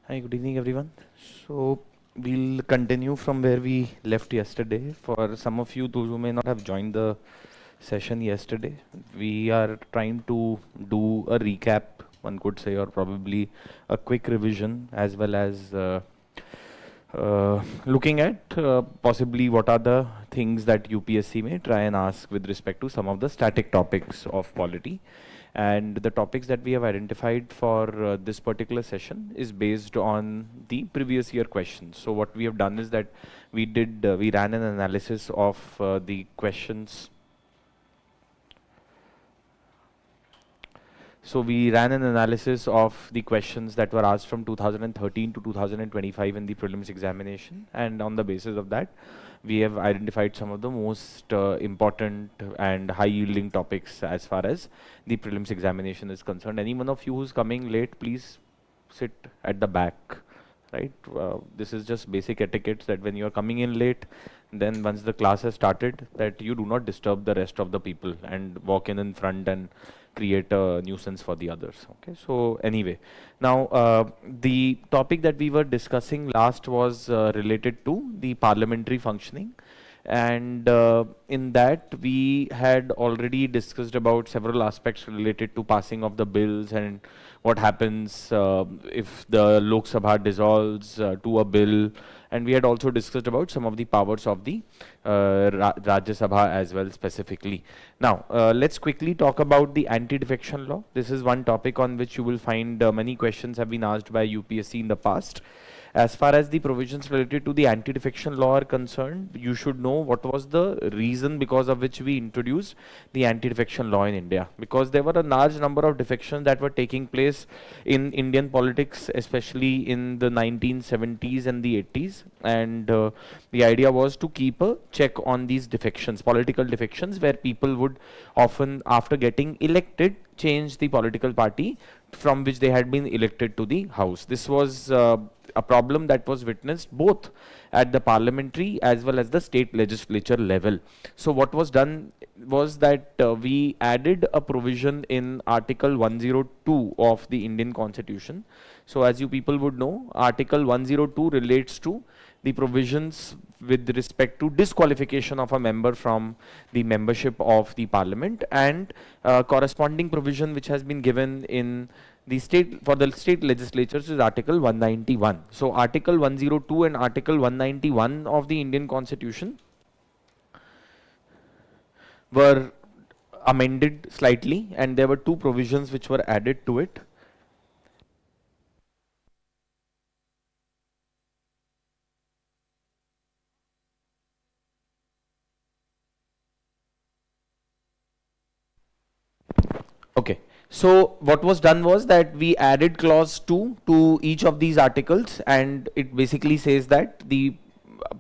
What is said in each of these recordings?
Hi, good evening, everyone. So we'll continue from where we left yesterday. For some of you, those who may not have joined the session yesterday, we are trying to do a recap, one could say, or probably a quick revision, as well as looking at possibly what are the things that UPSC may try and ask with respect to some of the static topics of polity. And the topics that we have identified for this particular session is based on the previous year questions. So what we have done is that we ran an analysis of the questions. So we ran an analysis of the questions that were asked from 2013 to 2025 in the prelims examination, and on the basis of that, we have identified some of the most important and high-yielding topics as far as the prelims examination is concerned. Any one of you who's coming late, please sit at the back, right? This is just basic etiquette that when you are coming in late, then once the class has started, that you do not disturb the rest of the people and walk in front and create a nuisance for the others. Okay, so anyway, now the topic that we were discussing last was related to the parliamentary functioning, and in that we had already discussed about several aspects related to passing of the bills and what happens if the Lok Sabha dissolves to a bill, and we had also discussed about some of the powers of the Rajya Sabha as well specifically. Now, let's quickly talk about the anti-defection law. This is one topic on which you will find many questions have been asked by UPSC in the past. As far as the provisions related to the anti-defection law are concerned, you should know what was the reason because of which we introduced the anti-defection law in India. Because there were a large number of defections that were taking place in Indian politics, especially in the 1970s and the 80s. And the idea was to keep a check on these defections, political defections, where people would often, after getting elected, change the political party from which they had been elected to the house. This was a problem that was witnessed both at the parliamentary as well as the state legislature level. So what was done was that we added a provision in Article 102 of the Indian Constitution. So as you people would know, Article 102 relates to the provisions with respect to disqualification of a member from the membership of the parliament, and corresponding provision which has been given in the state for the state legislatures is Article 191. So Article 102 and Article 191 of the Indian Constitution were amended slightly, and there were two provisions which were added to it. Okay. So what was done was that we added clause 2 to each of these articles, and it basically says that the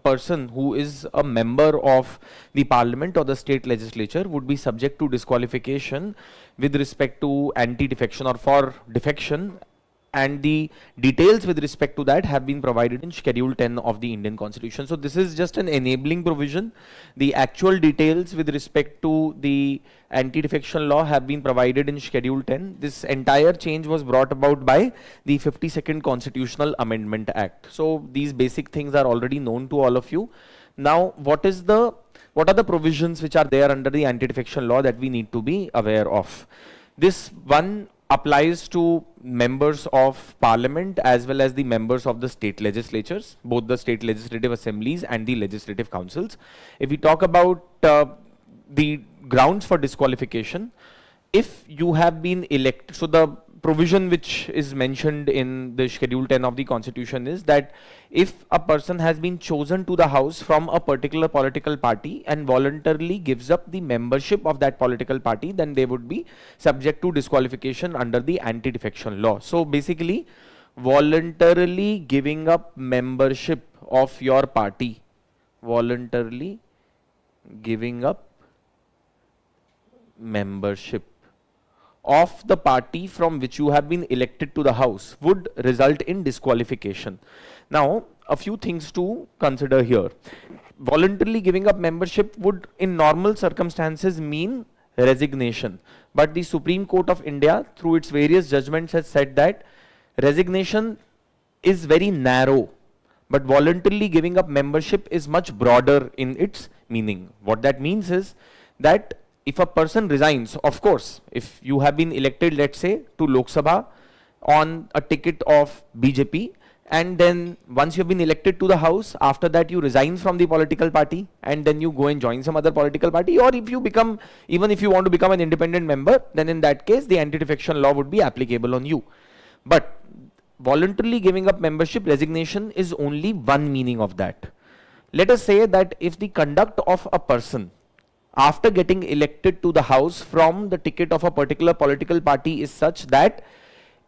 person who is a member of the parliament or the state legislature would be subject to disqualification with respect to anti-defection or for defection, and the details with respect to that have been provided in Schedule 10 of the Indian Constitution. So this is just an enabling provision. The actual details with respect to the anti-defection law have been provided in Schedule 10. This entire change was brought about by the 52nd Constitutional Amendment Act. So these basic things are already known to all of you. Now, what are the provisions which are there under the anti-defection law that we need to be aware of? This one applies to members of parliament as well as the members of the state legislatures, both the state legislative assemblies and the legislative councils. If we talk about the grounds for disqualification, if you have been elected, so the provision which is mentioned in the Schedule 10 of the Constitution is that if a person has been chosen to the house from a particular political party and voluntarily gives up the membership of that political party, then they would be subject to disqualification under the anti-defection law. So basically, voluntarily giving up membership of your party, voluntarily giving up membership of the party from which you have been elected to the house would result in disqualification. Now, a few things to consider here. Voluntarily giving up membership would in normal circumstances mean resignation, but the Supreme Court of India through its various judgments has said that resignation is very narrow, but voluntarily giving up membership is much broader in its meaning. What that means is that if a person resigns, of course, if you have been elected, let's say, to Lok Sabha on a ticket of BJP, and then once you've been elected to the house, after that you resign from the political party and then you go and join some other political party, or if you become, even if you want to become an independent member, then in that case the anti-defection law would be applicable on you. But voluntarily giving up membership, resignation, is only one meaning of that. Let us say that if the conduct of a person after getting elected to the house from the ticket of a particular political party is such that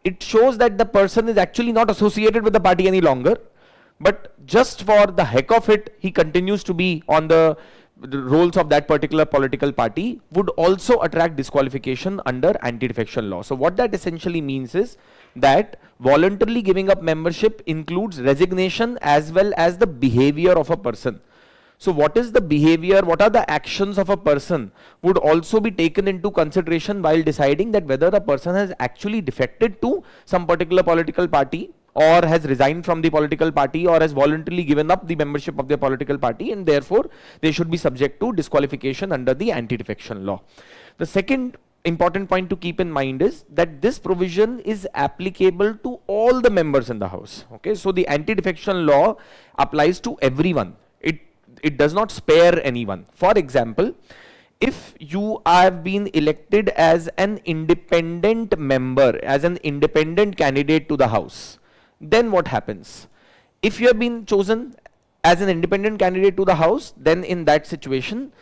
it shows that the person is actually not associated with the party any longer, but just for the heck of it, he continues to be on the roles of that particular political party, would also attract disqualification under anti-defection law. So what that essentially means is that voluntarily giving up membership includes resignation as well as the behavior of a person. So what is the behavior, what are the actions of a person would also be taken into consideration while deciding that whether a person has actually defected to some particular political party, or has resigned from the political party, or has voluntarily given up the membership of their political party, and therefore they should be subject to disqualification under the anti-defection law. The second important point to keep in mind is that this provision is applicable to all the members in the house. Okay, so the anti-defection law applies to everyone. It does not spare anyone. For example, if you have been elected as an independent member, as an independent candidate to the house, then what happens? If you have been chosen as an independent candidate to the house, then in that situation,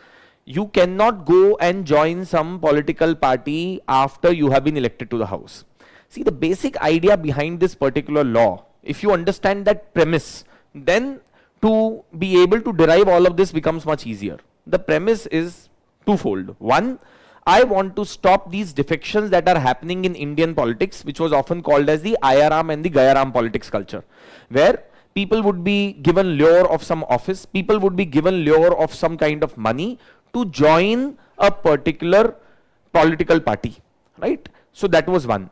you cannot go and join some political party after you have been elected to the house. See, the basic idea behind this particular law, if you understand that premise, then to be able to derive all of this becomes much easier. The premise is twofold. One, I want to stop these defections that are happening in Indian politics, which was often called as the IRM and the Gayaram politics culture, where people would be given lure of some office, people would be given lure of some kind of money to join a particular political party, right? So that was one.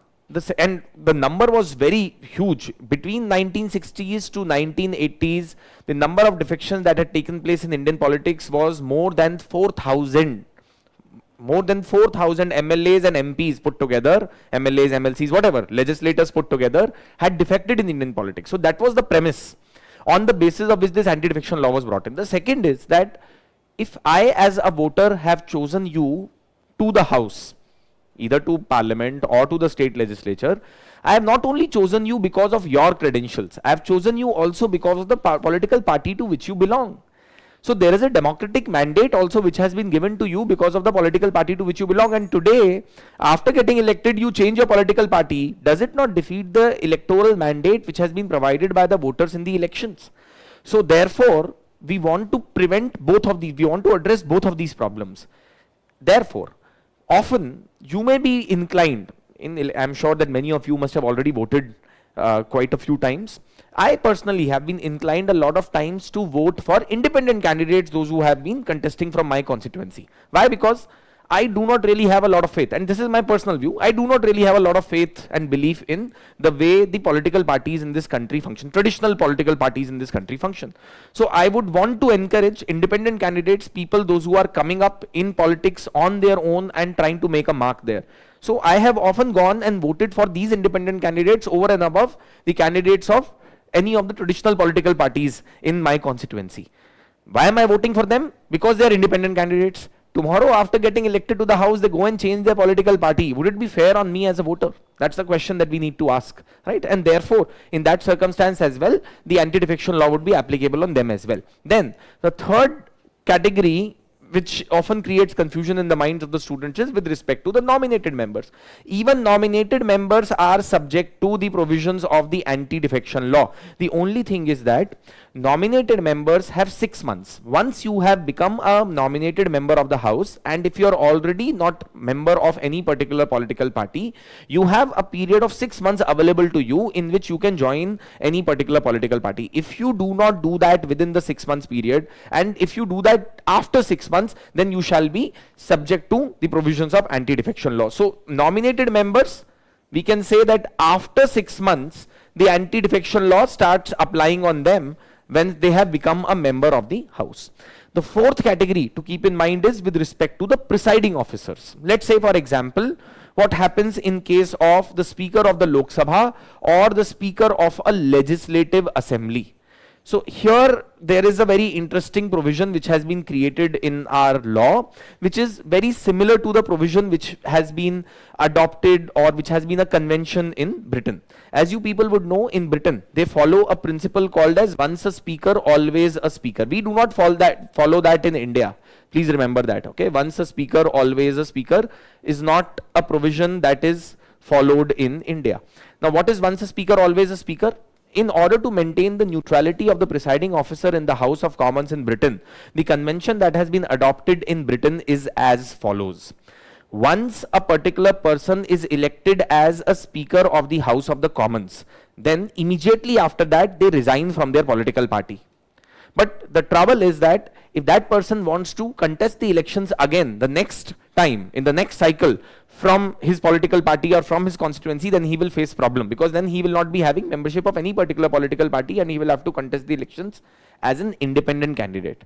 And the number was very huge. Between 1960s to 1980s, the number of defections that had taken place in Indian politics was more than 4,000. More than 4,000 MLAs and MPs put together, MLAs, MLCs, whatever, legislators put together, had defected in Indian politics. So that was the premise on the basis of which this anti-defection law was brought in. The second is that if I as a voter have chosen you to the house, either to parliament or to the state legislature, I have not only chosen you because of your credentials, I have chosen you also because of the political party to which you belong. So there is a democratic mandate also which has been given to you because of the political party to which you belong. And today, after getting elected, you change your political party. Does it not defeat the electoral mandate which has been provided by the voters in the elections? So therefore, we want to prevent both of these, we want to address both of these problems. Therefore, often you may be inclined, I'm sure that many of you must have already voted quite a few times. I personally have been inclined a lot of times to vote for independent candidates, those who have been contesting from my constituency. Why? Because I do not really have a lot of faith, and this is my personal view, I do not really have a lot of faith and belief in the way the political parties in this country function, traditional political parties in this country function. So I would want to encourage independent candidates, people, those who are coming up in politics on their own and trying to make a mark there. So I have often gone and voted for these independent candidates over and above the candidates of any of the traditional political parties in my constituency. Why am I voting for them? Because they are independent candidates. Tomorrow, after getting elected to the house, they go and change their political party. Would it be fair on me as a voter? That's the question that we need to ask, right? And therefore, in that circumstance as well, the anti-defection law would be applicable on them as well. Then, the third category, which often creates confusion in the minds of the students, is with respect to the nominated members. Even nominated members are subject to the provisions of the anti-defection law. The only thing is that nominated members have 6 months. Once you have become a nominated member of the house, and if you are already not member of any particular political party, you have a period of 6 months available to you in which you can join any particular political party. If you do not do that within the 6 months period, and if you do that after 6 months, then you shall be subject to the provisions of anti-defection law. So nominated members, we can say that after 6 months, the anti-defection law starts applying on them when they have become a member of the House. The fourth category to keep in mind is with respect to the presiding officers. Let's say, for example, what happens in case of the Speaker of the Lok Sabha or the Speaker of a legislative assembly. So here there is a very interesting provision which has been created in our law, which is very similar to the provision which has been adopted or which has been a convention in Britain. As you people would know, in Britain they follow a principle called as once a speaker, always a speaker. We do not follow that in India. Please remember that, okay? Once a speaker, always a speaker is not a provision that is followed in India. Now, what is once a speaker, always a speaker? In order to maintain the neutrality of the presiding officer in the House of Commons in Britain, the convention that has been adopted in Britain is as follows. Once a particular person is elected as a Speaker of the House of the Commons, then immediately after that they resign from their political party. But the trouble is that if that person wants to contest the elections again the next time, in the next cycle, from his political party or from his constituency, then he will face problem, because then he will not be having membership of any particular political party and he will have to contest the elections as an independent candidate.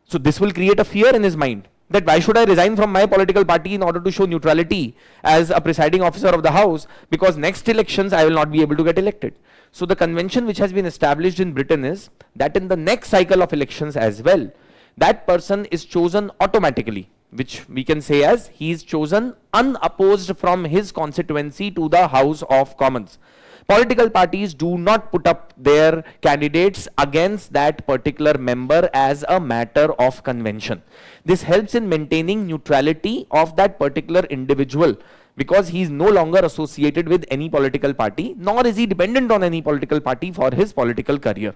So this will create a fear in his mind that why should I resign from my political party in order to show neutrality as a presiding officer of the House, because next elections I will not be able to get elected. So the convention which has been established in Britain is that in the next cycle of elections as well, that person is chosen automatically, which we can say as he is chosen unopposed from his constituency to the House of Commons. Political parties do not put up their candidates against that particular member as a matter of convention. This helps in maintaining neutrality of that particular individual, because he is no longer associated with any political party, nor is he dependent on any political party for his political career.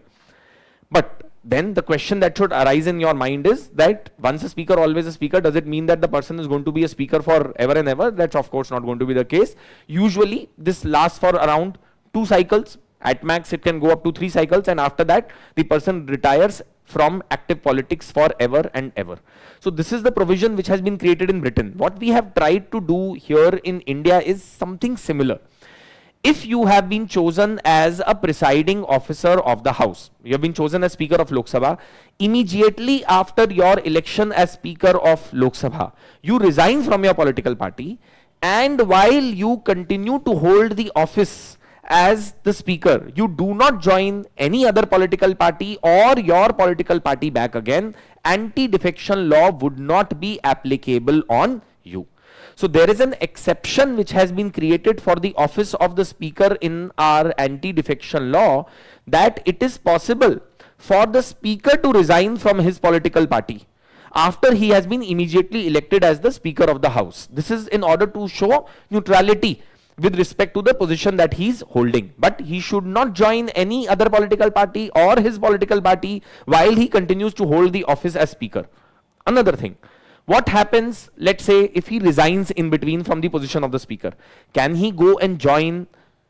But then the question that should arise in your mind is that once a speaker, always a speaker, does it mean that the person is going to be a speaker for ever and ever? That's of course not going to be the case. Usually this lasts for around 2 cycles. At max it can go up to 3 cycles, and after that the person retires from active politics forever and ever. So this is the provision which has been created in Britain. What we have tried to do here in India is something similar. If you have been chosen as a presiding officer of the House, you have been chosen as Speaker of Lok Sabha, immediately after your election as Speaker of Lok Sabha, you resign from your political party, and while you continue to hold the office as the Speaker, you do not join any other political party or your political party back again, anti-defection law would not be applicable on you. So there is an exception which has been created for the office of the Speaker in our anti-defection law, that it is possible for the Speaker to resign from his political party after he has been immediately elected as the Speaker of the House. This is in order to show neutrality with respect to the position that he is holding. But he should not join any other political party or his political party while he continues to hold the office as Speaker. Another thing, what happens, let's say, if he resigns in between from the position of the Speaker? Can he go and join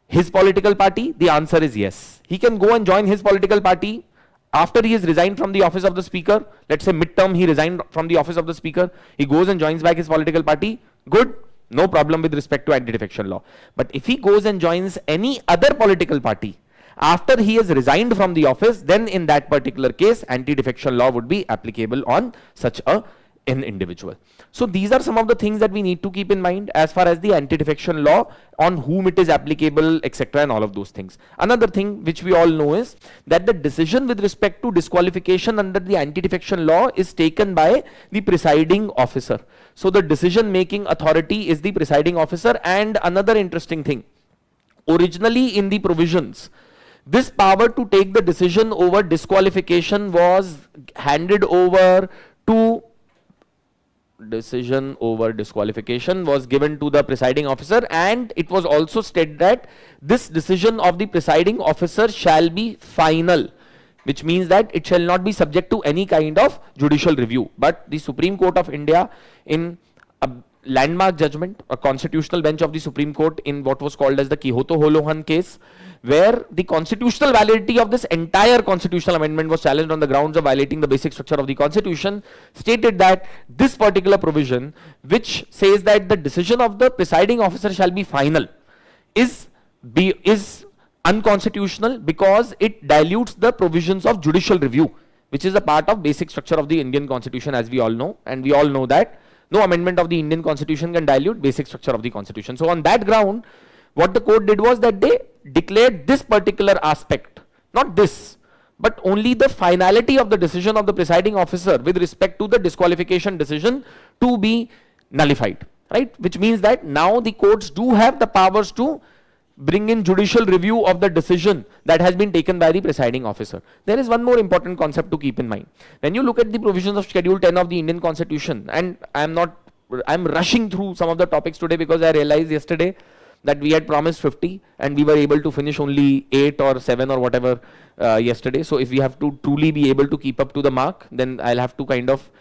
his political party? The answer is yes. He can go and join his political party after he has resigned from the office of the Speaker. Let's say midterm he resigned from the office of the Speaker, he goes and joins back his political party. Good, no problem with respect to anti-defection law. But if he goes and joins any other political party after he has resigned from the office, then in that particular case anti-defection law would be applicable on such an individual. So these are some of the things that we need to keep in mind as far as the anti-defection law, on whom it is applicable, etc., and all of those things. Another thing which we all know is that the decision with respect to disqualification under the anti-defection law is taken by the presiding officer. So the decision making authority is the presiding officer. And another interesting thing, originally in the provisions, this power to take the decision over disqualification was handed over to disqualification was given to the presiding officer, and it was also stated that this decision of the presiding officer shall be final, which means that it shall not be subject to any kind of judicial review. But the Supreme Court of India, in a landmark judgment, a constitutional bench of the Supreme Court, in what was called as the Kyoto Holohan case, where the constitutional validity of this entire constitutional amendment was challenged on the grounds of violating the basic structure of the constitution, stated that this particular provision, which says that the decision of the presiding officer shall be final, is unconstitutional because it dilutes the provisions of judicial review, which is a part of basic structure of the Indian Constitution, as we all know, and we all know that no amendment of the Indian Constitution can dilute basic structure of the Constitution. So on that ground, what the court did was that they declared this particular aspect, not this, but only the finality of the decision of the presiding officer with respect to the disqualification decision to be nullified, right? Which means that now the courts do have the powers to bring in judicial review of the decision that has been taken by the presiding officer. There is one more important concept to keep in mind. When you look at the provisions of Schedule 10 of the Indian Constitution, and I'm rushing through some of the topics today because I realized yesterday that we had promised 50 and we were able to finish only 8 or 7 or whatever yesterday. So if we have to truly be able to keep up to the mark, then I'll have to kind of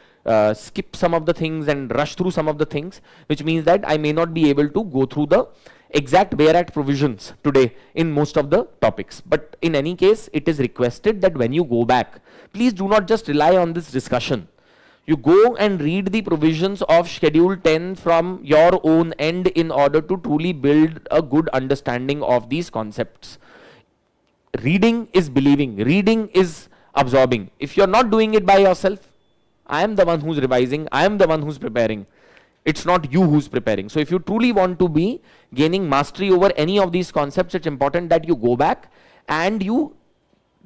skip some of the things and rush through some of the things, which means that I may not be able to go through the exact Bare Act provisions today in most of the topics. But in any case, it is requested that when you go back, please do not just rely on this discussion. You go and read the provisions of Schedule 10 from your own end in order to truly build a good understanding of these concepts. Reading is believing, reading is absorbing. If you're not doing it by yourself, I am the one who's revising, I am the one who's preparing. It's not you who's preparing. So if you truly want to be gaining mastery over any of these concepts, it's important that you go back and you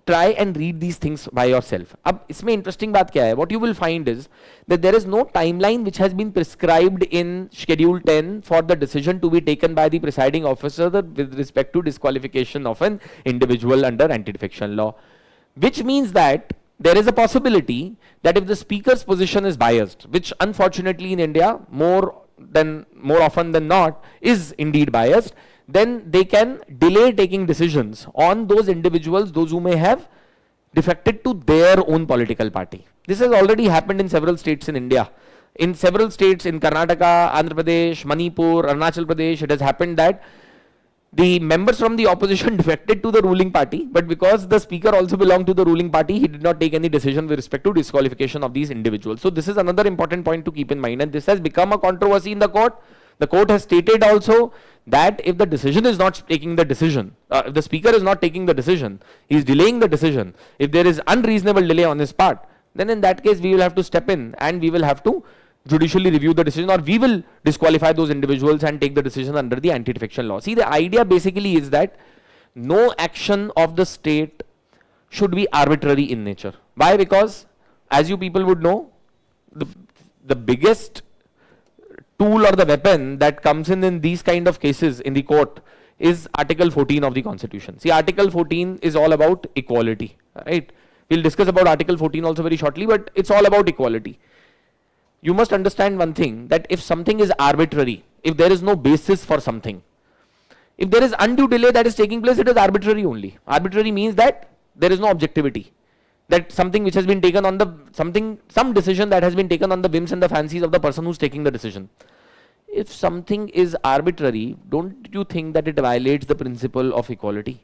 try and read these things by yourself. Ab isme interesting baat kya hai? What you will find is that there is no timeline which has been prescribed in Schedule 10 for the decision to be taken by the presiding officer with respect to disqualification of an individual under anti-defection law. Which means that there is a possibility that if the speaker's position is biased, which unfortunately in India more often than not is indeed biased, then they can delay taking decisions on those individuals, those who may have defected to their own political party. This has already happened in several states in India. In several states in Karnataka, Andhra Pradesh, Manipur, Arunachal Pradesh, it has happened that the members from the opposition defected to the ruling party, but because the speaker also belonged to the ruling party, he did not take any decision with respect to disqualification of these individuals. So this is another important point to keep in mind, and this has become a controversy in the court. The court has stated also that if the decision is not taking the decision, if the speaker is not taking the decision, he is delaying the decision, if there is unreasonable delay on his part, then in that case we will have to step in and we will have to judicially review the decision, or we will disqualify those individuals and take the decision under the anti-defection law. See, the idea basically is that no action of the state should be arbitrary in nature. Why? Because as you people would know, the biggest tool or the weapon that comes in these kind of cases in the court is Article 14 of the Constitution. See, Article 14 is all about equality, right? We'll discuss about Article 14 also very shortly, but it's all about equality. You must understand one thing, that if something is arbitrary, if there is no basis for something, if there is undue delay that is taking place, it is arbitrary only. Arbitrary means that there is no objectivity. That something which has been taken on some decision that has been taken on the whims and the fancies of the person who's taking the decision. If something is arbitrary, don't you think that it violates the principle of equality?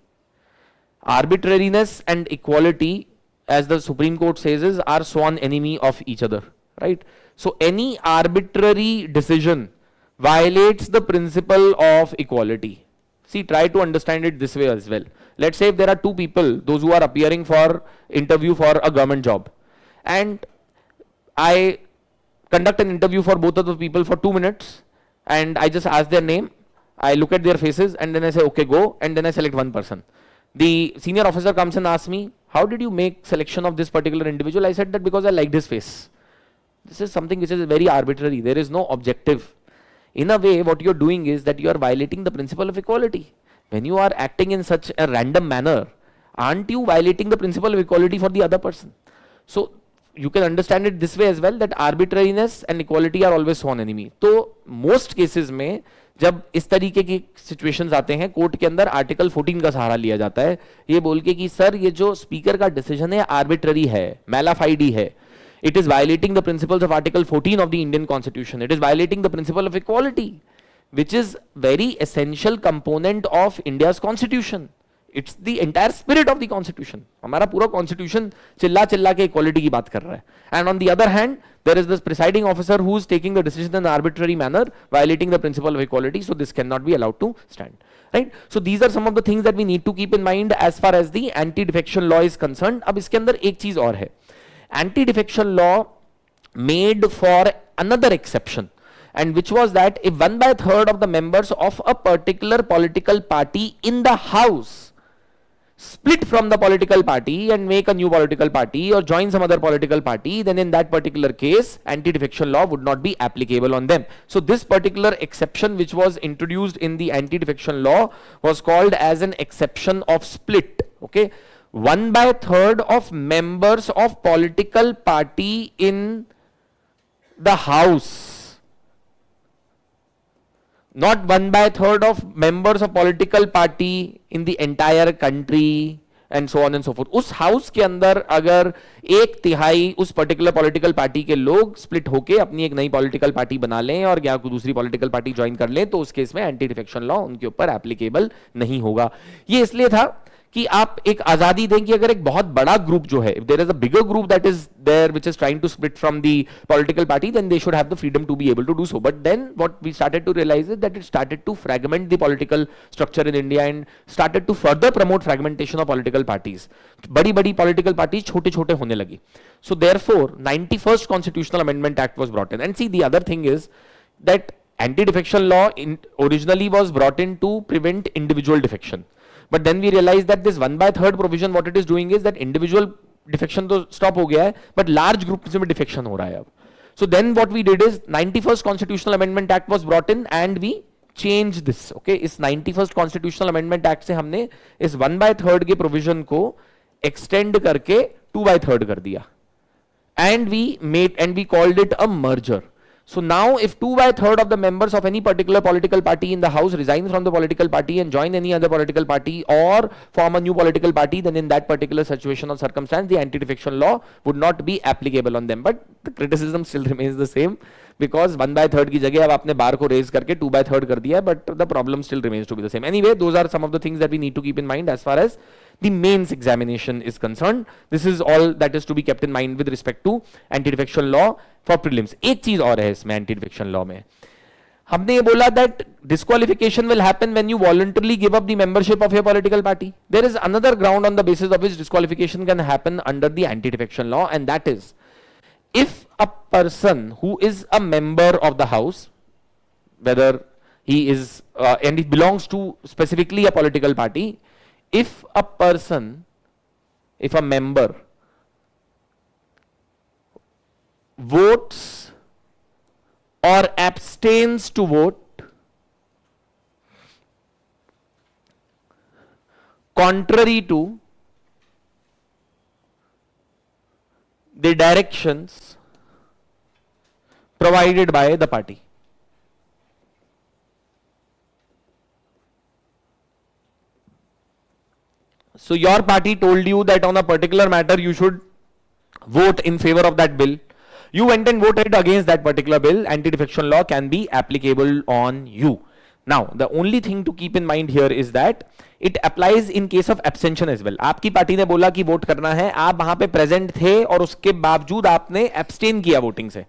Arbitrariness and equality, as the Supreme Court says, are sworn enemy of each other, right? So any arbitrary decision violates the principle of equality. See, try to understand it this way as well. Let's say if there are two people, those who are appearing for interview for a government job, and I conduct an interview for both of the people for 2 minutes, and I just ask their name, I look at their faces, and then I say, okay, go, and then I select one person. The senior officer comes and asks me, how did you make selection of this particular individual? I said that because I liked his face. This is something which is very arbitrary. There is no objective. In a way, what you're doing is that you are violating the principle of equality. When you are acting in such a random manner, aren't you violating the principle of equality for the other person? So you can understand it this way as well, that arbitrariness and equality are always sworn enemy. तो most cases में जब इस तरीके की situations आते हैं, court के अंदर आर्टिकल 14 का सहारा लिया जाता है, ये बोल के कि सर ये जो स्पीकर का डिसीजन है आर्बिट्ररी है, मैलाफाइडी है. It is violating the principles of Article 14 of the Indian Constitution. It is violating the principle of equality, which is very essential component of India's Constitution. It's the entire spirit of the Constitution. हमारा पूरा Constitution चिल्ला चिल्ला के equality की बात कर रहा है. And on the other hand, there is this presiding officer who is taking the decision in an arbitrary manner, violating the principle of equality. So this cannot be allowed to stand. right? So these are some of the things that we need to keep in mind as far as the anti-defection law is concerned. अब इसके अंदर एक चीज और है, anti-defection law made for another exception, and which was that if 1/3 of the members of a particular political party in the house split from the political party and make a new political party or join some other political party, then in that particular case anti-defection law would not be applicable on them. So this particular exception which was introduced in the anti-defection law was called as an exception of split. Okay, 1/3 of members of political party in the house, not 1/3 of members of political party in the entire country and so on and so forth. उस house के अंदर अगर 1/3 उस particular political party के लोग split होके अपनी एक नई पॉलिटिकल पार्टी बना लें और या कोई दूसरी पॉलिटिकल पार्टी ज्वाइन कर लें, तो उस केस में एंटी डिफेक्शन लॉ उनके ऊपर एप्लीकेबल नहीं होगा. ये इसलिए था कि आप एक आजादी दें कि अगर एक बहुत बड़ा ग्रुप जो है, if there is a bigger group that is there which is trying to split from the political party, then they should have the freedom to be able to do so. But then what we started to realize is that it started to fragment the political structure in India and started to further promote fragmentation of political parties. बड़ी बड़ी political parties छोटे छोटे होने लगी. So therefore 91st Constitutional Amendment Act was brought in. And see, the other thing is that anti-defection law originally was brought in to prevent individual defection. But then we realized that this 1/3 provision, what it is doing is that individual defection तो stop हो गया है, but large groups में defection हो रहा है अब. So then what we did is 91st Constitutional Amendment Act was brought in and we changed this. Okay, इस 91st Constitutional Amendment Act से हमने इस 1/3 के provision को extend करके 2/3 कर दिया. And we called it a merger. So now if 2/3 of the members of any particular political party in the house resign from the political party and join any other political party or form a new political party, then in that particular situation or circumstance the anti-defection law would not be applicable on them. But the criticism still remains the same, because 1/3 की जगह अब आपने बार को raise करके 2/3 कर दिया है, but the problem still remains to be the same. Anyway, those are some of the things that we need to keep in mind as far as the mains examination is concerned. This is all that is to be kept in mind with respect to anti-defection law for prelims. एक चीज और है इसमें anti-defection law में, हमने ये बोला that disqualification will happen when you voluntarily give up the membership of your political party. There is another ground on the basis of which disqualification can happen under the anti-defection law, and that is if a person who is a member of the house, whether he is and he belongs to specifically a political party, if a member votes or abstains to vote contrary to the directions provided by the party. So your party told you that on a particular matter you should vote in favor of that bill. You went and voted against that particular bill. Anti-defection law can be applicable on you. Now, the only thing to keep in mind here is that it applies in case of abstention as well. आपकी party ने बोला कि vote करना है, आप वहां पे present थे और उसके बावजूद आपने एब्सटेन किया वोटिंग से,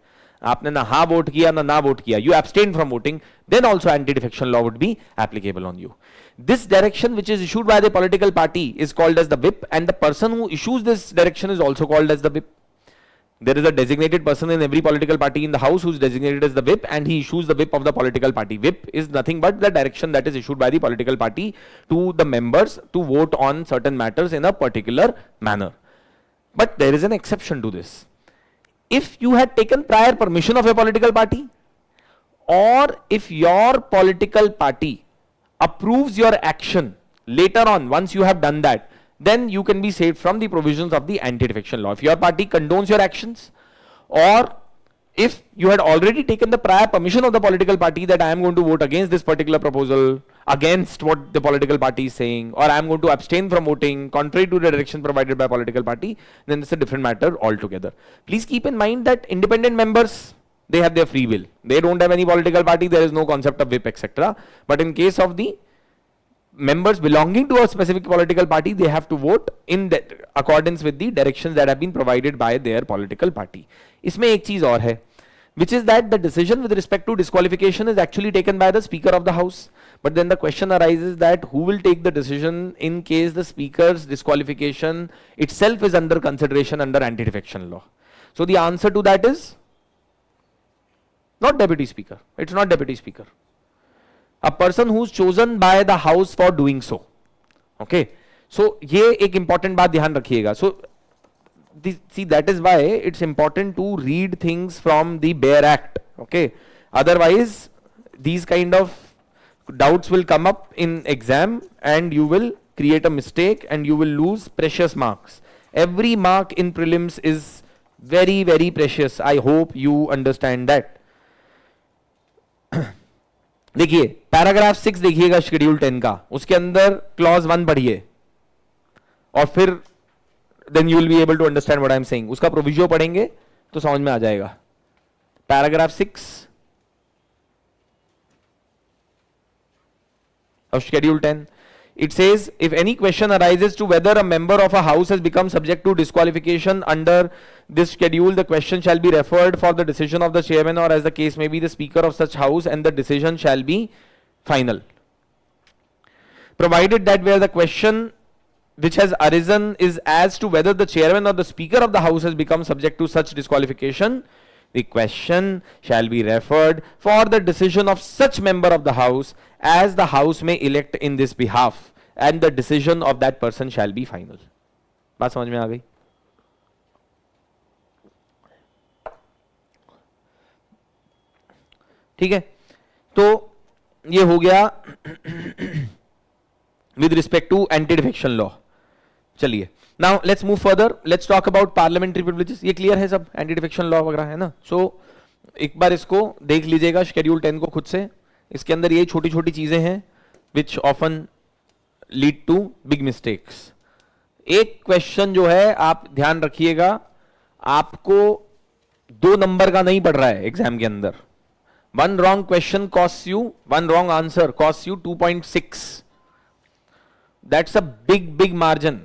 आपने ना हाँ वोट किया ना वोट किया, you abstained from voting, then also anti-defection law would be applicable on you. This direction which is issued by the political party is called as the whip, and the person who issues this direction is also called as the whip. There is a designated person in every political party in the house who is designated as the whip, and he issues the whip of the political party. Whip is nothing but the direction that is issued by the political party to the members to vote on certain matters in a particular manner. But there is an exception to this. If you had taken prior permission of a political party, or if your political party approves your action later on, once you have done that, then you can be saved from the provisions of the anti-defection law. If your party condones your actions, or if you had already taken the prior permission of the political party that I am going to vote against this particular proposal, against what the political party is saying, or I am going to abstain from voting contrary to the direction provided by political party, then it's a different matter altogether. Please keep in mind that independent members, they have their free will. They don't have any political party, there is no concept of whip, etc. But in case of the members belonging to a specific political party, they have to vote in accordance with the directions that have been provided by their political party. इसमें एक चीज और है, which is that the decision with respect to disqualification is actually taken by the Speaker of the House. But then the question arises that who will take the decision in case the speaker's disqualification itself is under consideration under anti-defection law? So the answer to that is not deputy speaker. It's not deputy speaker. A person who's chosen by the house for doing so. Okay. So ये एक important बात ध्यान रखिएगा. So see, that is why it's important to read things from the bare act. Okay. Otherwise these kind of doubts will come up in exam and you will create a mistake and you will lose precious marks. Every mark in prelims is very, very precious. I hope you understand that. देखिए paragraph 6 देखिएगा schedule 10 का, उसके अंदर clause 1 पढ़िए और फिर then you will be able to understand what I am saying. उसका proviso पढ़ेंगे तो समझ में आ जाएगा. Paragraph 6 of schedule 10, it says if any question arises to whether a member of a house has become subject to disqualification under this schedule, the question shall be referred for the decision of the chairman or as the case may be the speaker of such house, and the decision shall be final, provided that where the question which has arisen is as to whether the chairman or the speaker of the house has become subject to such disqualification, the question shall be referred for the decision of such member of the house as the house may elect in this behalf, and the decision of that person shall be final. बात समझ में आ गई? ठीक है, तो ये हो गया with respect to anti-defection law. चलिए now let's move further. Let's talk about parliamentary privileges. ये clear है सब, anti-defection law वगैरह है ना. So एक बार इसको देख लीजिएगा शेड्यूल 10 को खुद से. इसके अंदर ये छोटी छोटी चीजें हैं which often lead to big mistakes. एक क्वेश्चन जो है आप ध्यान रखिएगा, आपको 2 नंबर का नहीं पड़ रहा है एग्जाम के अंदर. One wrong question costs you, one wrong answer costs you 2.6. That's a big margin.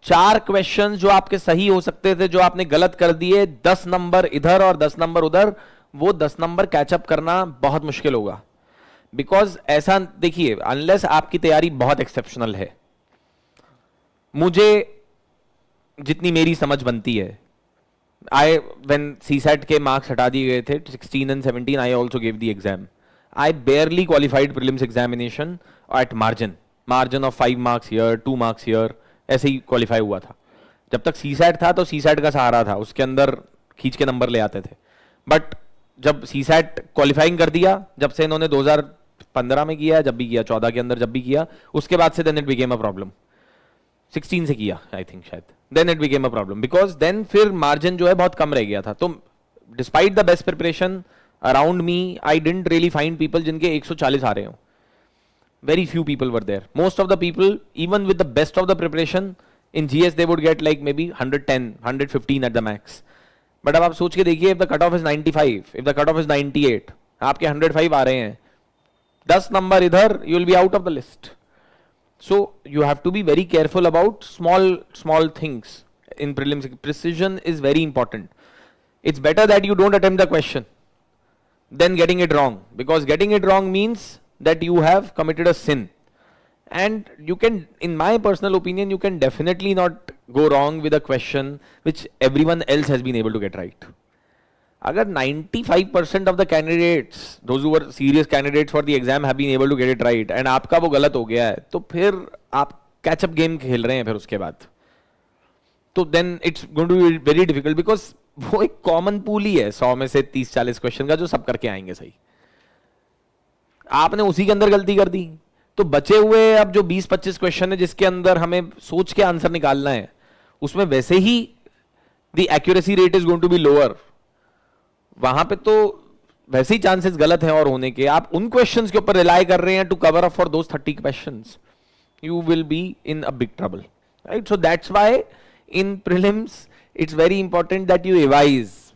4 question जो आपके सही हो सकते थे, जो आपने गलत कर दिए, 10 नंबर इधर और 10 नंबर उधर, वो 10 नंबर कैचअप करना बहुत मुश्किल होगा. बिकॉज ऐसा देखिए, अनलेस आपकी तैयारी बहुत एक्सेप्शनल है, मुझे जितनी मेरी समझ बनती है, when CSAT के मार्क्स हटा दिए गए थे 16 and 17, I also gave the exam. I barely qualified prelims examination at margin of 5 marks here, 2 marks here, ऐसे ही क्वालिफाई हुआ था. जब तक CSAT था तो CSAT का सहारा था, उसके अंदर खींच के नंबर ले आते थे. बट जब CSAT क्वालिफाइंग कर दिया, जब से इन्होंने 2015 में किया, जब भी किया, 14 के अंदर जब भी किया, उसके बाद से then it became a problem. 16 से किया आई थिंक शायद, then it became a problem because then फिर मार्जिन जो है बहुत कम रह गया था. तो despite the best preparation around me, I didn't really find people जिनके 140 आ रहे हो. Very few people were there. Most of the people, even with the best of the preparation in GS, they would get like maybe 110, 115 at the max. But अब आप सोच के देखिए, if the cutoff is 95, if the cutoff is 98, आपके 105 आ रहे हैं, 10 number इधर, you will be out of the list. So you have to be very careful about small things in prelims. Precision is very important. It's better that you don't attempt the question than getting it wrong, because getting it wrong means that you have committed a sin. And you can, in my personal opinion, you can definitely not go wrong with a question which everyone else has been able to get right. अगर 95% of the candidates, those who were serious candidates for the exam, have been able to get it right, and आपका वो गलत हो गया है, तो फिर आप catch-up game खेल रहे हैं फिर उसके बाद. तो then it's going to be very difficult, because वो एक common pool ही है 100 में से 30-40 क्वेश्चन का, जो सब करके आएंगे सही. आपने उसी के अंदर गलती कर दी, तो बचे हुए अब जो 20-25 क्वेश्चन है जिसके अंदर हमें सोच के आंसर निकालना है, उसमें वैसे ही the accuracy rate is going to be lower. वहां पे तो वैसे ही चांसेस गलत हैं और होने के. आप उन क्वेश्चंस के ऊपर रिलाई कर रहे हैं to cover up for those 30 questions, you will be in a big trouble, right? So that's why in prelims it's very important that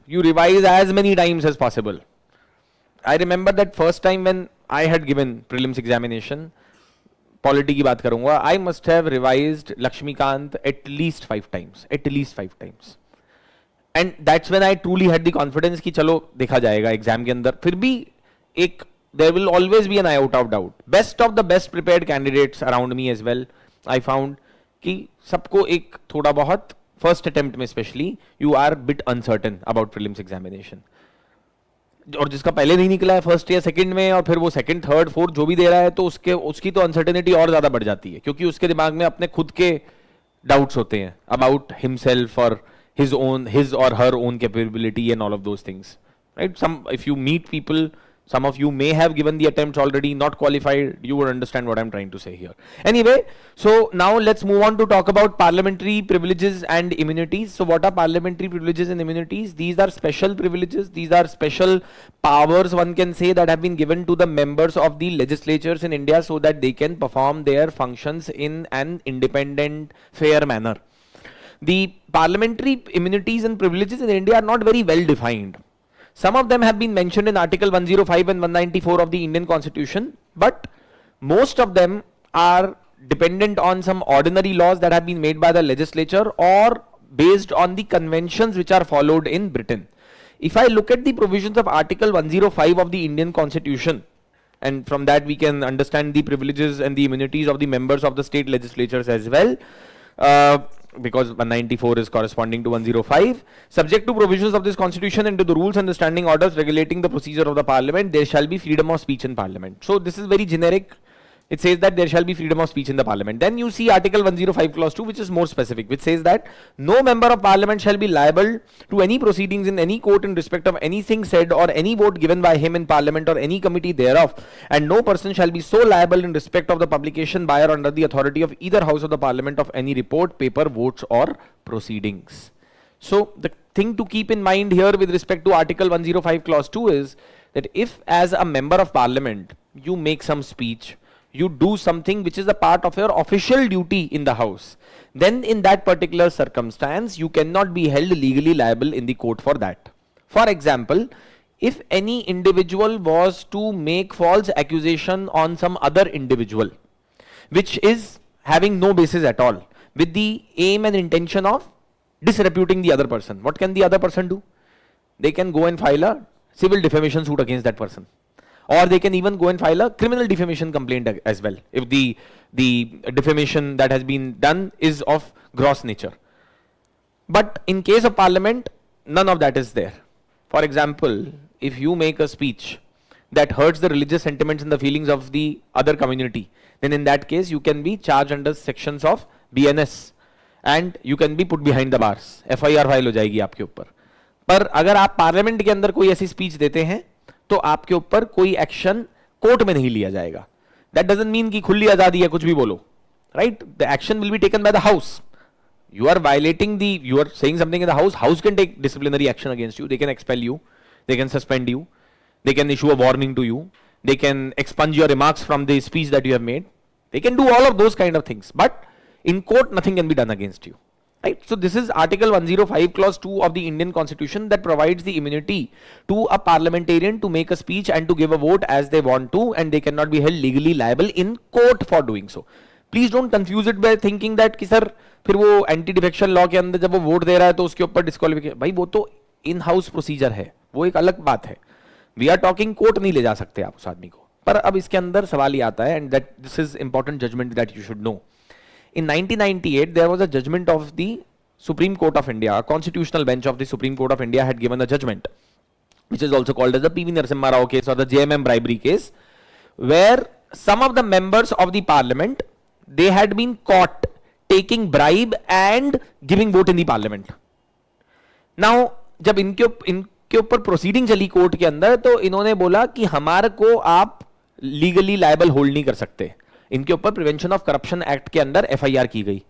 you revise as many times as possible. I remember that first time when I had given prelims examination, polity की बात करूंगा, I must have revised Lakshmikant at least 5 times. And that's when I truly had the confidence कि चलो देखा जाएगा exam के अंदर. फिर भी एक there will always be an iota of doubt. Best of the best prepared candidates around me as well, I found कि सबको एक थोड़ा बहुत first attempt में especially you are bit uncertain about prelims examination. और जिसका पहले नहीं निकला है फर्स्ट या सेकंड में और फिर वो सेकंड थर्ड फोर्थ जो भी दे रहा है तो उसकी तो अनसर्टेनिटी और ज्यादा बढ़ जाती है क्योंकि उसके दिमाग में अपने खुद के डाउट्स होते हैं अबाउट हिमसेल्फ और his or her own capability and all of those things, right? If you meet people, some of you may have given the attempts already, not qualified, you would understand what I'm trying to say here. Anyway, so now let's move on to talk about parliamentary privileges and immunities. So what are parliamentary privileges and immunities? These are special privileges, these are special powers, one can say, that have been given to the members of the legislatures in India so that they can perform their functions in an independent, fair manner. The parliamentary immunities and privileges in India are not very well defined. Some of them have been mentioned in Article 105 and 194 of the Indian Constitution, but most of them are dependent on some ordinary laws that have been made by the legislature or based on the conventions which are followed in Britain. If I look at the provisions of Article 105 of the Indian Constitution, and from that we can understand the privileges and the immunities of the members of the state legislatures as well, because 194 is corresponding to 105. Subject to provisions of this constitution and to the rules and the standing orders regulating the procedure of the parliament, there shall be freedom of speech in parliament. So this is very generic. It says that there shall be freedom of speech in the parliament. Then you see Article 105 clause 2, which is more specific, which says that no member of parliament shall be liable to any proceedings in any court in respect of anything said or any vote given by him in parliament or any committee thereof, and no person shall be so liable in respect of the publication by or under the authority of either house of the parliament of any report, paper, votes or proceedings. So the thing to keep in mind here with respect to Article 105 clause 2 is that if as a member of parliament you make some speech, you do something which is a part of your official duty in the house, then in that particular circumstance you cannot be held legally liable in the court for that. For example, if any individual was to make false accusation on some other individual which is having no basis at all, with the aim and intention of disreputing the other person, what can the other person do? They can go and file a civil defamation suit against that person, or they can even go and file a criminal defamation complaint as well if the defamation that has been done is of gross nature. But in case of parliament, none of that is there. For example, if you make a speech that hurts the religious sentiments and the feelings of the other community, then in that case you can be charged under sections of BNS and you can be put behind the bars. FIR file हो जाएगी आपके ऊपर. पर अगर आप parliament के अंदर कोई ऐसी स्पीच देते हैं तो आपके ऊपर कोई एक्शन कोर्ट में नहीं लिया जाएगा. दैट डजंट मीन कि खुली आजादी है, कुछ भी बोलो, right? The action will be taken by the house. You are violating you are saying something in the house can take disciplinary action against you. They can expel you, they can suspend you, they can issue a warning to you, they can expunge your remarks from the speech that you have made. They can do all of those kind of things, but in court nothing can be done against you. Right? So this is Article 105 clause 2 of the Indian Constitution that provides the immunity to a parliamentarian to make a speech and to give a vote as they want to, and they cannot be held legally liable in court for doing so. Please don't confuse it by thinking that कि sir फिर वो anti-defection law के अंदर जब वो vote दे रहा है तो उसके ऊपर disqualification. भाई वो तो इन हाउस प्रोसीजर है, वो एक अलग बात है. वी आर टॉकिंग कोर्ट नहीं ले जा सकते आप उस आदमी को. पर अब इसके अंदर सवाल ये आता है, and that this is important judgement that you should know. In 1998, there was a judgment of the Supreme Court of India. A constitutional bench of the Supreme Court of India had given a judgment, which is also called as the P.V. Narasimha Rao case or the JMM bribery case, where some of the members of the parliament, they had been caught taking bribe and giving vote in the parliament. Now, जब इनके ऊपर proceeding चली court के अंदर तो इन्होंने बोला कि हमारे को आप लीगली लायबल होल्ड नहीं कर सकते. इनके ऊपर प्रिवेंशन ऑफ करप्शन एक्ट के अंदर एफआईआर की गई.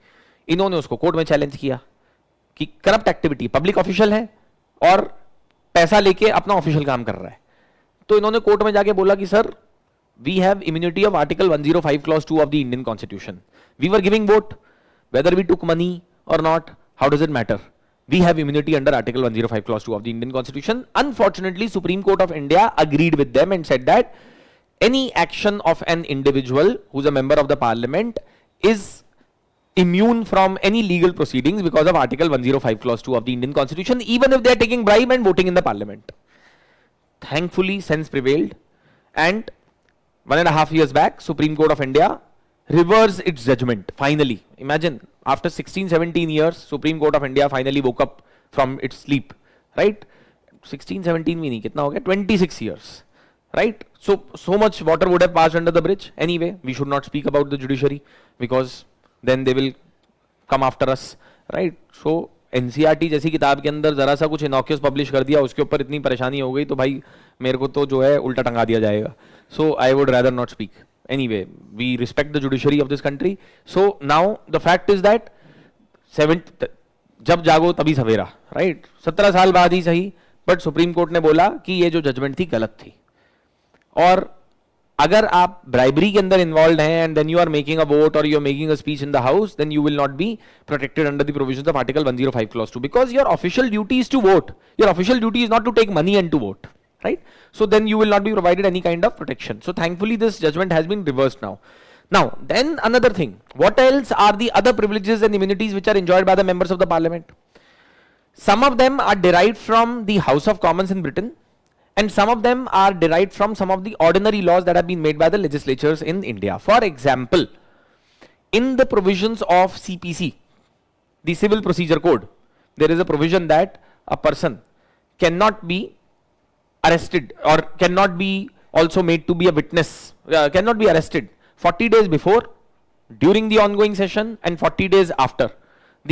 इन्होंने उसको कोर्ट में चैलेंज किया कि करप्ट एक्टिविटी, पब्लिक ऑफिशियल है और पैसा लेके अपना ऑफिशियल काम कर रहा है. तो इन्होंने कोर्ट में जाके बोला कि sir, we have immunity of article 105 clause 2 of the Indian constitution. We were giving vote, whether we took money or not, how does it matter? We have immunity under Article 105 clause 2 of the Indian Constitution. Unfortunately, Supreme Court of India agreed with them and said that any action of an individual who's a member of the parliament is immune from any legal proceedings because of Article 105 clause 2 of the Indian Constitution, even if they are taking bribe and voting in the parliament. Thankfully, sense prevailed And 1.5 years back, Supreme Court of India reversed its judgment, finally. Imagine, after 16-17 years, Supreme Court of India finally woke up from its sleep, right? 16-17 meaning, kitna ho gaya? 26 years, right? So much water would have passed under the bridge. Anyway, we should not speak about the judiciary because then they will come after us, right? So NCERT जैसी किताब के अंदर जरा सा कुछ इनॉक्यूस publish कर दिया, उसके ऊपर इतनी परेशानी हो गई तो भाई मेरे को तो जो है उल्टा टंगा दिया जाएगा. So I would rather not speak. Anyway, we respect the judiciary of this country. So now the fact is that जब जागो तभी सवेरा, right? 17 साल बाद ही सही, बट सुप्रीम कोर्ट ने बोला कि ये जो जजमेंट थी गलत थी. और अगर आप ब्राइबरी के अंदर इन्वॉल्व हैं and then you are making a vote or you are making a speech in the house, then you will not be protected under the provisions of article 105 clause 2 because your official duty is to vote. Your official duty is not to take money and to vote, right? So then you will not be provided any kind of protection. So thankfully this judgment has been reversed now. Now then another thing, what else are the other privileges and immunities which are enjoyed by the members of the parliament? Some of them are derived from the House of Commons in Britain, and some of them are derived from some of the ordinary laws that have been made by the legislatures in India. For example, in the provisions of CPC, the Civil Procedure Code, there is a provision that a person cannot be arrested or cannot be also made to be a witness, cannot be arrested 40 days before, during the ongoing session, and 40 days after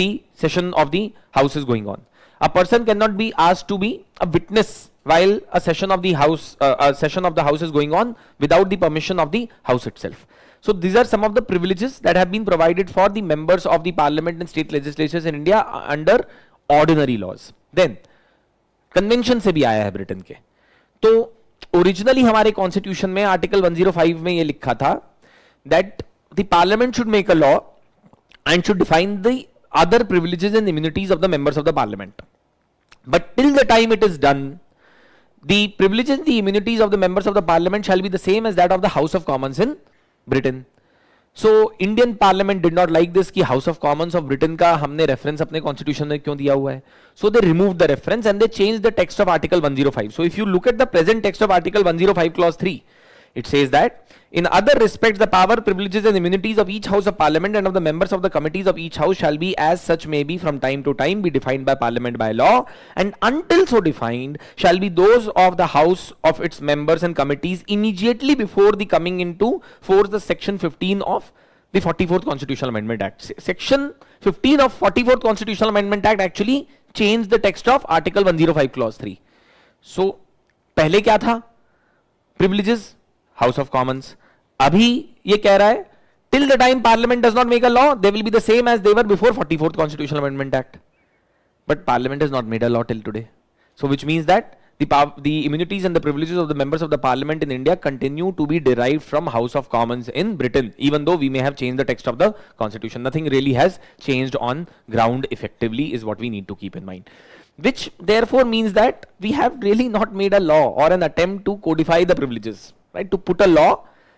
the session of the house is going on. A person cannot be asked to be a witness while a session of the house is going on without the permission of the house itself. So these are some of the privileges that have been provided for the members of the parliament and state legislatures in India under ordinary laws. Then convention से भी आया है Britain के. तो originally हमारे constitution में article 105 में ये लिखा था that the parliament should make a law and should define the other privileges and immunities of the members of the parliament. But till the time it is done, the privileges and the immunities of the members of the parliament shall be the same as that of the house of Commons in Britain. So Indian parliament did not like this कि House of Commons of Britain का हमने reference अपने constitution में क्यों दिया हुआ है. So they removed the reference and they changed the text of article 105. So if you look at the present text of article 105 clause 3, it says that in other respects the power, privileges and immunities of each house of parliament and of the members of the committees of each house shall be as such may be from time to time be defined by parliament by law, and until so defined shall be those of the house of its members and committees immediately before the coming into force the section 15 of the 44th Constitutional Amendment Act. Section 15 of 44th Constitutional Amendment Act actually changed the text of article 105 clause 3. So पहले क्या था? Privileges, House of Commons. अभी ये कह रहा है till the time Parliament does not make a law, they will be the same as they were before 44th Constitutional Amendment Act. But Parliament has not made a law till today. So which means that the immunities and the privileges of the members of the Parliament in India continue to be derived from House of Commons in Britain, even though we may have changed the text of the Constitution. Nothing really has changed on ground effectively is what we need to keep in mind. Which therefore means that we have really not made a law or an attempt to codify the privileges, right? To put a law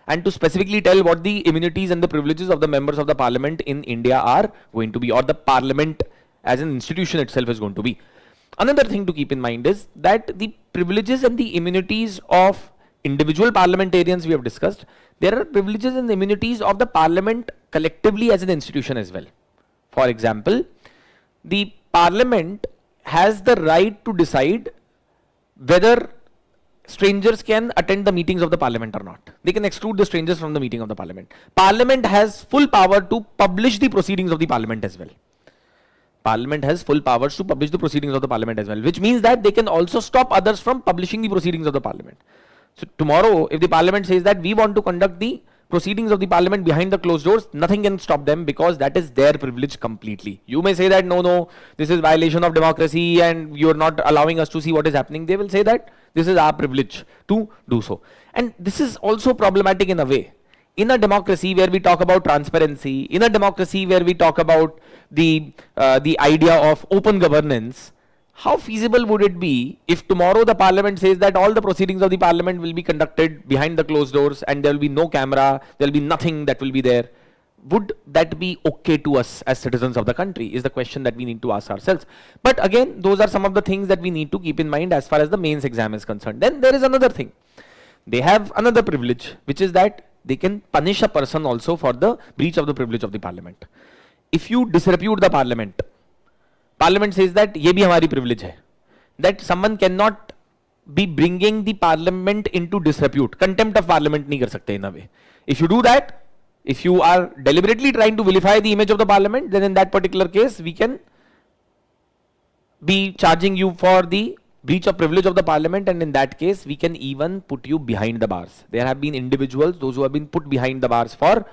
and to specifically tell what the immunities and the privileges of the members of the Parliament in India are going to be, or the Parliament as an institution itself is going to be. Another thing to keep in mind is that the privileges and the immunities of individual parliamentarians we have discussed. There are privileges and immunities of the parliament collectively as an institution as well. For example, the parliament has the right to decide whether strangers can attend the meetings of the parliament or not. They can exclude the strangers from the meeting of the parliament. Parliament has full power to publish the proceedings of the parliament as well. Parliament has full powers to publish the proceedings of the parliament as well, which means that they can also stop others from publishing the proceedings of the parliament. So tomorrow, if the parliament says that we want to conduct the proceedings of the parliament behind the closed doors, nothing can stop them because that is their privilege completely. You may say that no, this is violation of democracy and you're not allowing us to see what is happening. They will say that this is our privilege to do so. And this is also problematic in a way. In a democracy where we talk about transparency, in a democracy where we talk about the idea of open governance, how feasible would it be if tomorrow the parliament says that all the proceedings of the parliament will be conducted behind the closed doors and there will be no camera, there will be nothing that will be there? Would that be okay to us as citizens of the country is the question that we need to ask ourselves. But again, those are some of the things that we need to keep in mind as far as the mains exam is concerned. Then there is another thing. they have another privilege, which is that they can punish a person also for the breach of the privilege of the parliament. If you disrepute the parliament, parliament says that ये भी हमारी privilege है, that someone cannot be bringing the parliament into disrepute. Contempt of parliament नहीं कर सकते in a way. If you do that, if you are deliberately trying to vilify the image of the parliament, then in that particular case we can be charging you for the breach of privilege of the parliament, and in that case we can even put you behind the bars. There have been individuals, those who have been put behind the bars for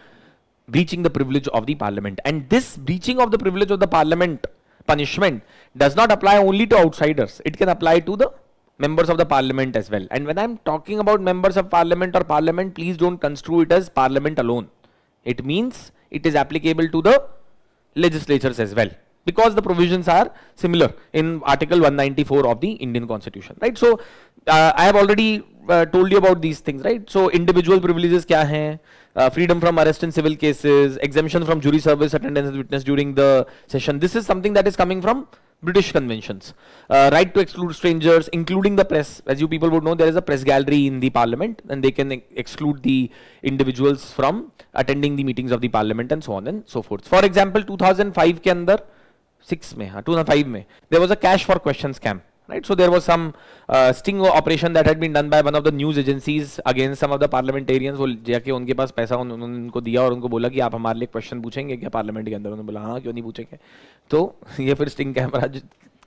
breaching the privilege of the parliament, and this breaching of the privilege of the parliament punishment does not apply only to outsiders. It can apply to the members of the parliament as well. And when I'm talking about members of parliament or parliament, please don't construe it as parliament alone. It means it is applicable to the legislatures as well, because the provisions are similar in Article 194 of the Indian Constitution, right? So I have already told you about these things, right? So individual privileges kya hain? Freedom from arrest in civil cases, exemption from jury service, attendance as witness during the session. This is something that is coming from British conventions. Right to exclude strangers, including the press. As you people would know, there is a press gallery in the parliament, and they can exclude the individuals from attending the meetings of the parliament and so on and so forth. For example, 2005 के अंदर 2005 में there was a cash for question scam, right? So there was some sting operation that had been done by one of the news agencies against some of the parliamentarians. वो जाके उनके पास पैसा उन्होंने उनको दिया और उनको बोला कि आप हमारे लिए क्वेश्चन पूछेंगे क्या पार्लियामेंट के अंदर? उन्होंने बोला हाँ, क्यों नहीं पूछेंगे? तो ये फिर स्टिंग कैमरा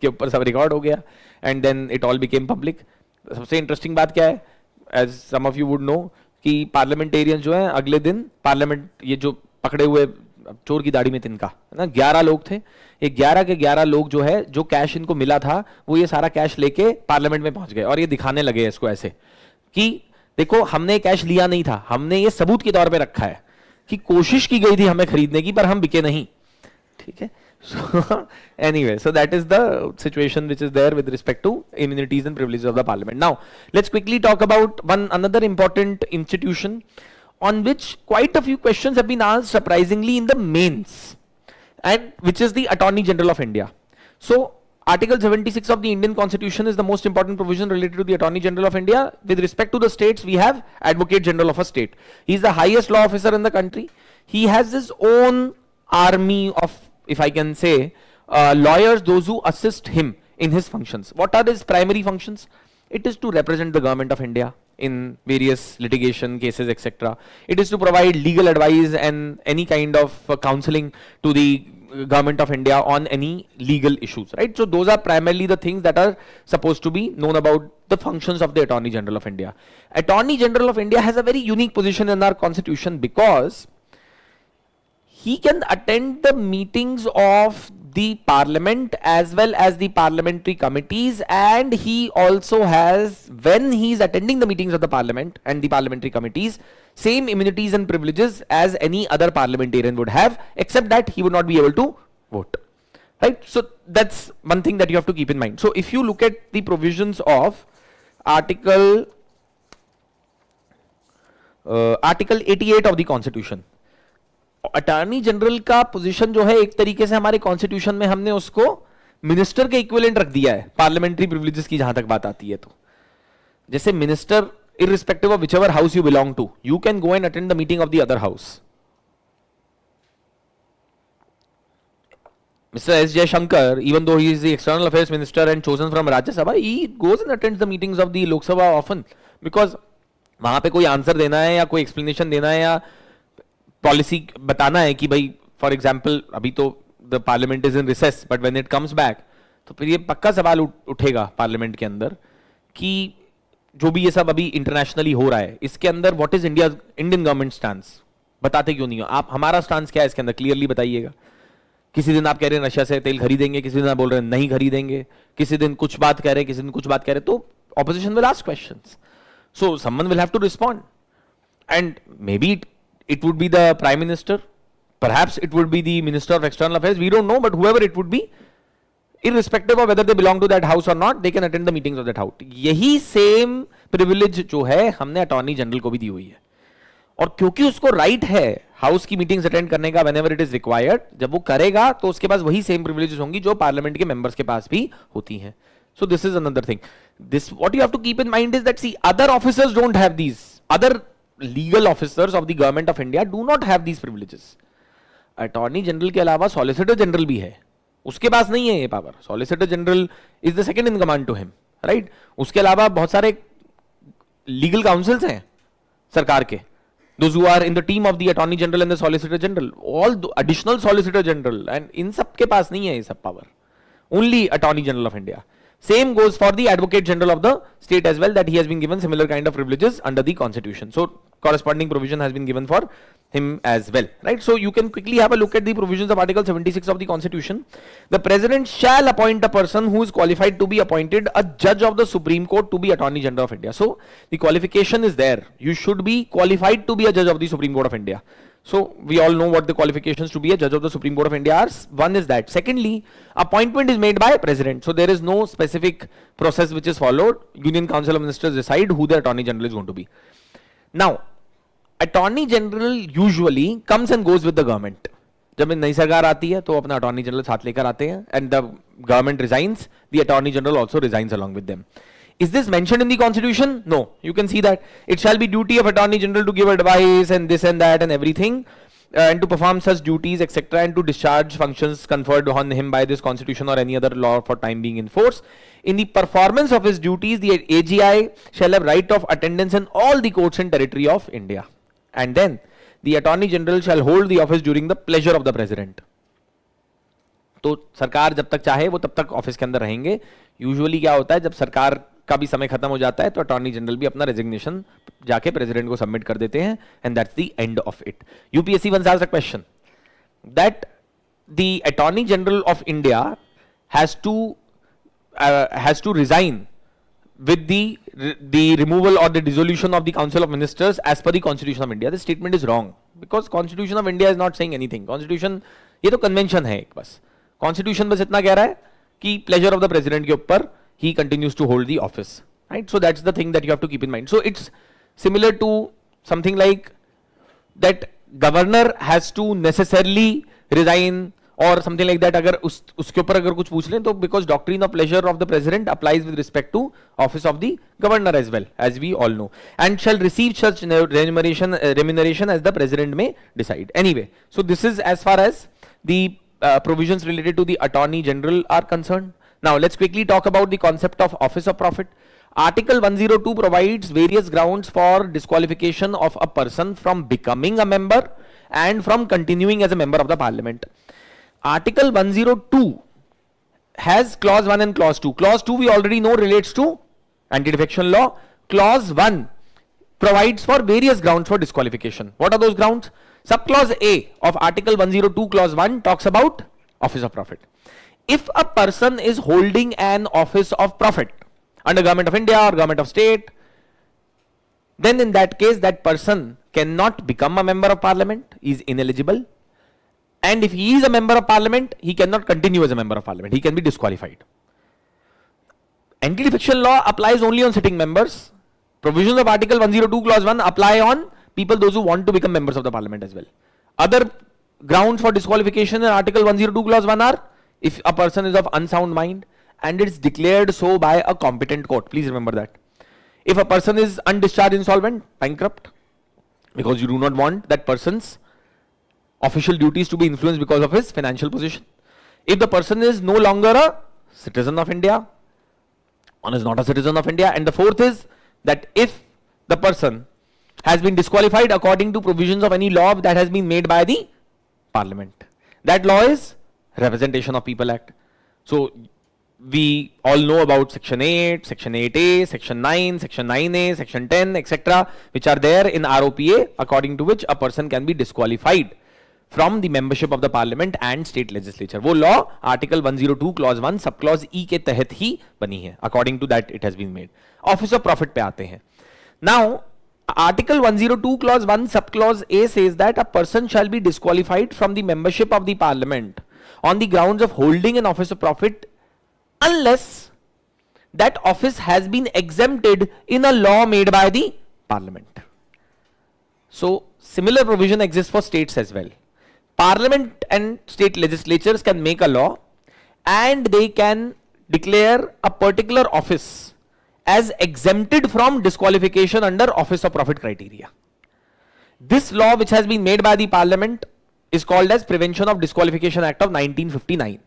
के ऊपर सब रिकॉर्ड हो गया, and then it all became public. सबसे इंटरेस्टिंग बात क्या है, as some of you would know, कि पार्लियामेंटेरियंस जो है अगले दिन पार्लियामेंट, ये जो पकड़े हुए चोर की दाढ़ी में तिनका है ना, 11 लोग थे, ये 11 के 11 लोग जो है, जो कैश इनको मिला था वो ये सारा कैश लेके पार्लियामेंट में पहुंच गए और ये दिखाने लगे इसको ऐसे कि देखो हमने कैश लिया नहीं था, हमने ये सबूत के तौर पे रखा है कि कोशिश की गई थी हमें खरीदने की पर हम बिके नहीं. ठीक है. So anyway, so that is the situation which is there with respect to immunities and privileges of the parliament. Now let's quickly talk about another important institution on which quite a few questions have been asked surprisingly in the mains, and which is the Attorney General of India. So Article 76 of the Indian Constitution is the most important provision related to the Attorney General of India. With respect to the states, we have Advocate General of a state. He is the highest law officer in the country. He has his own army of, if I can say, lawyers, those who assist him in his functions. What are his primary functions? It is to represent the government of India in various litigation cases, etc. It is to provide legal advice and any kind of counseling to the government of India on any legal issues, right? So those are primarily the things that are supposed to be known about the functions of the Attorney General of India. Attorney General of India has a very unique position in our constitution because he can attend the meetings of the parliament as well as the parliamentary committees, and he also has, when he is attending the meetings of the parliament and the parliamentary committees, same immunities and privileges as any other parliamentarian would have, except that he would not be able to vote, right? So that's one thing that you have to keep in mind. So if you look at the provisions of Article 88 of the Constitution, attorney general का position जो है एक तरीके से हमारे constitution में हमने उसको मिनिस्टर के इक्विवेलेंट रख दिया है पार्लियामेंट्री प्रिविलेजेस की जहां तक बात आती है. तो जैसे minister, irrespective of whichever house you belong to, you can go and attend the meeting of the other house. Mr. S. Jaishankar, even though he is the external affairs minister and chosen from Rajya Sabha, he goes and attends the meetings of the Lok Sabha often, because वहां पे कोई answer देना है या कोई explanation देना है या पॉलिसी बताना है कि भाई फॉर एग्जांपल अभी तो the parliament is in recess, but when it comes back तो फिर ये पक्का सवाल उठेगा पार्लियामेंट के अंदर कि जो भी ये सब अभी इंटरनेशनली हो रहा है इसके अंदर what is Indian government stance, बताते क्यों नहीं हो आप? हमारा स्टांस क्या है इसके अंदर, क्लियरली बताइएगा. किसी दिन आप कह रहे हैं रशिया से तेल खरीदेंगे, किसी दिन आप बोल रहे हैं नहीं खरीदेंगे, किसी दिन कुछ बात कह रहे हैं, किसी दिन कुछ बात कह रहे हैं, तो opposition will ask questions, so someone will have to respond, and maybe it would be the prime minister, perhaps it would be the minister of external affairs, we don't know, but whoever it would be, irrespective of whether they belong to that house or not, they can attend the meetings of that house. यही same privilege जो है हमने attorney general को भी दी हुई है, और क्योंकि उसको राइट है हाउस की मीटिंग्स अटेंड करने का whenever it is required, जब वो करेगा तो उसके पास वही सेम प्रिविलेजेस होंगी जो पार्लियामेंट के मेंबर्स के पास भी होती हैं. So this is another thing. This, what you have to keep in mind is that, see, other officers don't have these. Other legal officers of the government of India do not have these privileges. Attorney General के अलावा Solicitor General भी है, उसके पास नहीं है ये power. Solicitor General is the second in command to him, right? उसके अलावा बहुत सारे legal counsels हैं सरकार के, those who are in the team of the Attorney General and the Solicitor General, all the additional Solicitor General, and इन सब के पास नहीं है ये सब power. Only Attorney General of India. Same goes for the Advocate General of the state as well, that he has been given similar kind of privileges under the Constitution. So corresponding provision has been given for him as well, right? So you can quickly have a look at the provisions of Article 76 of the Constitution. The President shall appoint a person who is qualified to be appointed a judge of the Supreme Court to be Attorney General of India. So the qualification is there. You should be qualified to be a judge of the Supreme Court of India. So we all know what the qualifications to be a judge of the Supreme Court of India are. One is that. Secondly, appointment is made by President. So there is no specific process which is followed. Union Council of Ministers decide who the Attorney General is going to be. Now, Attorney General usually comes and goes with the government. जब नई सरकार आती है तो अपना Attorney General साथ लेकर आते हैं, and the government resigns, the Attorney General also resigns along with them. Is this mentioned in the Constitution? No. You can see that it shall be duty of Attorney General to give advice and this and that and everything, and to perform such duties, etc., and to discharge functions conferred on him by this Constitution or any other law for time being in force. In the performance of his duties, the AGI shall have right of attendance in all the courts and territory of India. And then the Attorney General shall hold the office during the pleasure of the President. तो सरकार जब तक चाहे वो तब तक office के अंदर रहेंगे. यूजुअली क्या होता है, जब सरकार का भी समय खत्म हो जाता है तो अटॉर्नी जनरल भी अपना रेजिग्नेशन जाके प्रेसिडेंट को सबमिट कर देते हैं, and that's the end of it. UPSC once asked a question that the attorney general of India has to resign with the removal or the dissolution of the Council of Ministers as per the Constitution of India. This statement is wrong because Constitution of India is not saying anything. Constitution ये तो convention है एक बस. Constitution बस इतना कह रहा है कि pleasure of the president के ऊपर he continues to hold the office, right? So that's the thing that you have to keep in mind. So it's similar to something like that governor has to necessarily resign or something like that. अगर उसके ऊपर अगर कुछ पूछ लें तो because doctrine of pleasure of the president applies with respect to office of the governor as well, as we all know, and shall receive such remuneration as the president may decide. Anyway, so this is as far as the provisions related to the Attorney General are concerned. Now let's quickly talk about the concept of office of profit. Article 102 provides various grounds for disqualification of a person from becoming a member and from continuing as a member of the parliament. Article 102 has clause 1 and clause 2. Clause 2 we already know relates to anti-defection law. Clause 1 provides for various grounds for disqualification. What are those grounds? Subclause A of Article 102 clause 1 talks about office of profit. If a person is holding an office of profit under government of India or government of state, then in that case that person cannot become a member of parliament, is ineligible. And if he is a member of parliament, he cannot continue as a member of parliament. He can be disqualified. Anti-defection law applies only on sitting members. Provisions of Article 102 clause 1 apply on people, those who want to become members of the parliament as well. Other grounds for disqualification in Article 102 clause 1 are if a person is of unsound mind and it's declared so by a competent court. Please remember that. If a person is undischarged insolvent, bankrupt, because you do not want that person's official duties to be influenced because of his financial position. If the person is no longer a citizen of India, one is not a citizen of India, and the fourth is that if the person has been disqualified according to provisions of any law that has been made by the parliament. That law is Representation of People Act. So we all know about section 8, section 8A, section 9, section 9A, section 10, etc., which are there in ROPA, according to which a person can be disqualified from the membership of the parliament and state legislature. वो law article 102 clause 1 subclause E के तहत ही बनी है. According to that it has been made. Office of profit पे आते हैं. Now article 102 clause 1 subclause A says that a person shall be disqualified from the membership of the parliament on the grounds of holding an office of profit unless that office has been exempted in a law made by the parliament. So similar provision exists for states as well. Parliament and state legislatures can make a law and they can declare a particular office as exempted from disqualification under office of profit criteria. This law, which has been made by the Parliament, is called as Prevention of Disqualification Act of 1959.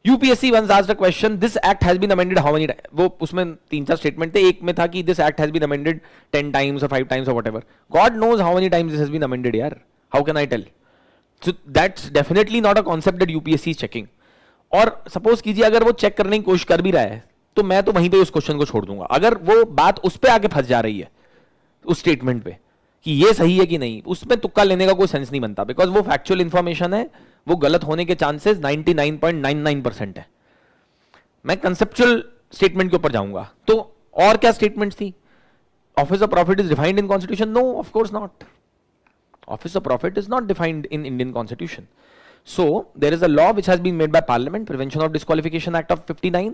UPSC once asked a question, this act has been amended how many times? वो उसमें 3-4 statement थे, एक में था कि this act has been amended 10 times or 5 times or whatever. God knows how many times this has been amended, yaar. How can I tell? So that's definitely not a concept that UPSC is checking. और suppose कीजिए अगर वो check करने की कोशिश कर भी रहा है, तो मैं तो वहीं पे उस क्वेश्चन को छोड़ दूंगा. अगर वो बात उस पे आके फंस जा रही है, उस स्टेटमेंट पे, कि ये सही है कि नहीं, उसमें तुक्का लेने का कोई सेंस नहीं बनता, बिकॉज वो फैक्चुअल इंफॉर्मेशन है, वो गलत होने के चांसेस 99.99% है. मैं कंसेप्चुअल स्टेटमेंट के ऊपर जाऊंगा. तो और क्या स्टेटमेंट थी? Office of profit is defined in constitution? No, of course not. Office of profit is not defined in Indian constitution. So there is a law which has been made by Parliament, Prevention of Disqualification Act of 59.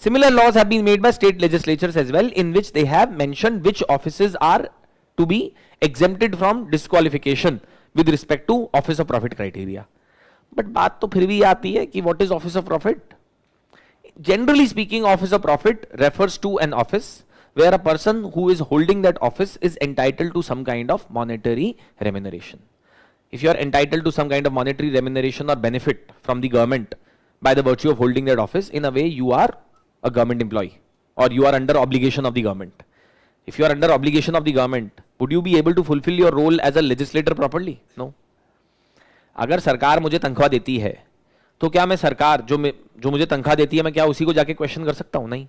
Similar laws have been made by state legislatures as well, in which they have mentioned which offices are to be exempted from disqualification with respect to office of profit criteria. But बात तो फिर भी आती है कि what is office of profit? Generally speaking, office of profit refers to an office where a person who is holding that office is entitled to some kind of monetary remuneration. If you are entitled to some kind of monetary remuneration or benefit from the government by the virtue of holding that office, in a way you are a government employee or you are under obligation of the government. If you are under obligation of the government, would you be able to fulfill your role as a legislator properly? No. अगर सरकार मुझे तनख्वाह देती है, तो क्या मैं सरकार जो मुझे तनख्वाह देती है, मैं क्या उसी को जाके क्वेश्चन कर सकता हूं? नहीं.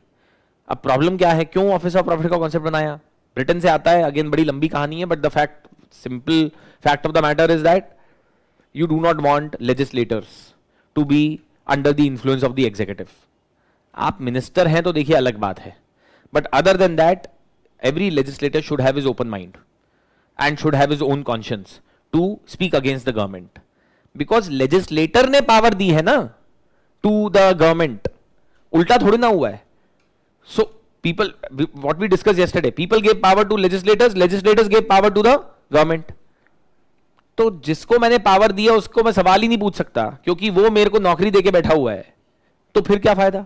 अब प्रॉब्लम क्या है, क्यों ऑफिस ऑफ प्रॉफिट का कॉन्सेप्ट बनाया? ब्रिटेन से आता है, अगेन बड़ी लंबी कहानी है, but the simple fact of the matter is that you do not want legislators to be under the influence of the executive. आप मिनिस्टर हैं तो देखिए अलग बात है, but other than that every legislator should have his open mind and should have his own conscience to speak against the government, because legislator ने power दी है ना to the government, उल्टा थोड़ी ना हुआ है. So people, what we discussed yesterday, people gave power to legislators, legislators gave power to the government. तो जिसको मैंने पावर दिया उसको मैं सवाल ही नहीं पूछ सकता, क्योंकि वो मेरे को नौकरी देके बैठा हुआ है, तो फिर क्या फायदा?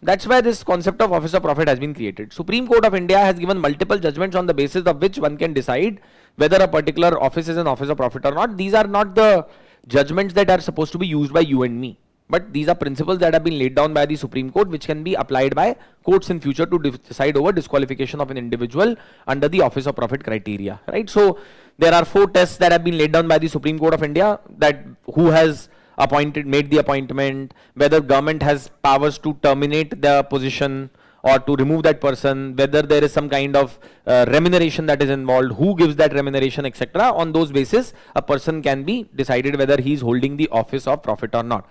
That's why this concept of office of profit has been created. Supreme Court of India has given multiple judgments on the basis of which one can decide whether a particular office is an office of profit or not. These are not the judgments that are supposed to be used by you and me, but these are principles that have been laid down by the Supreme Court, which can be applied by courts in future to decide over disqualification of an individual under the office of profit criteria, right? So there are 4 tests that have been laid down by the Supreme Court of India, that who has made the appointment, whether government has powers to terminate the position or to remove that person, whether there is some kind of remuneration that is involved, who gives that remuneration, etc. On those basis, a person can be decided whether he is holding the office of profit or not.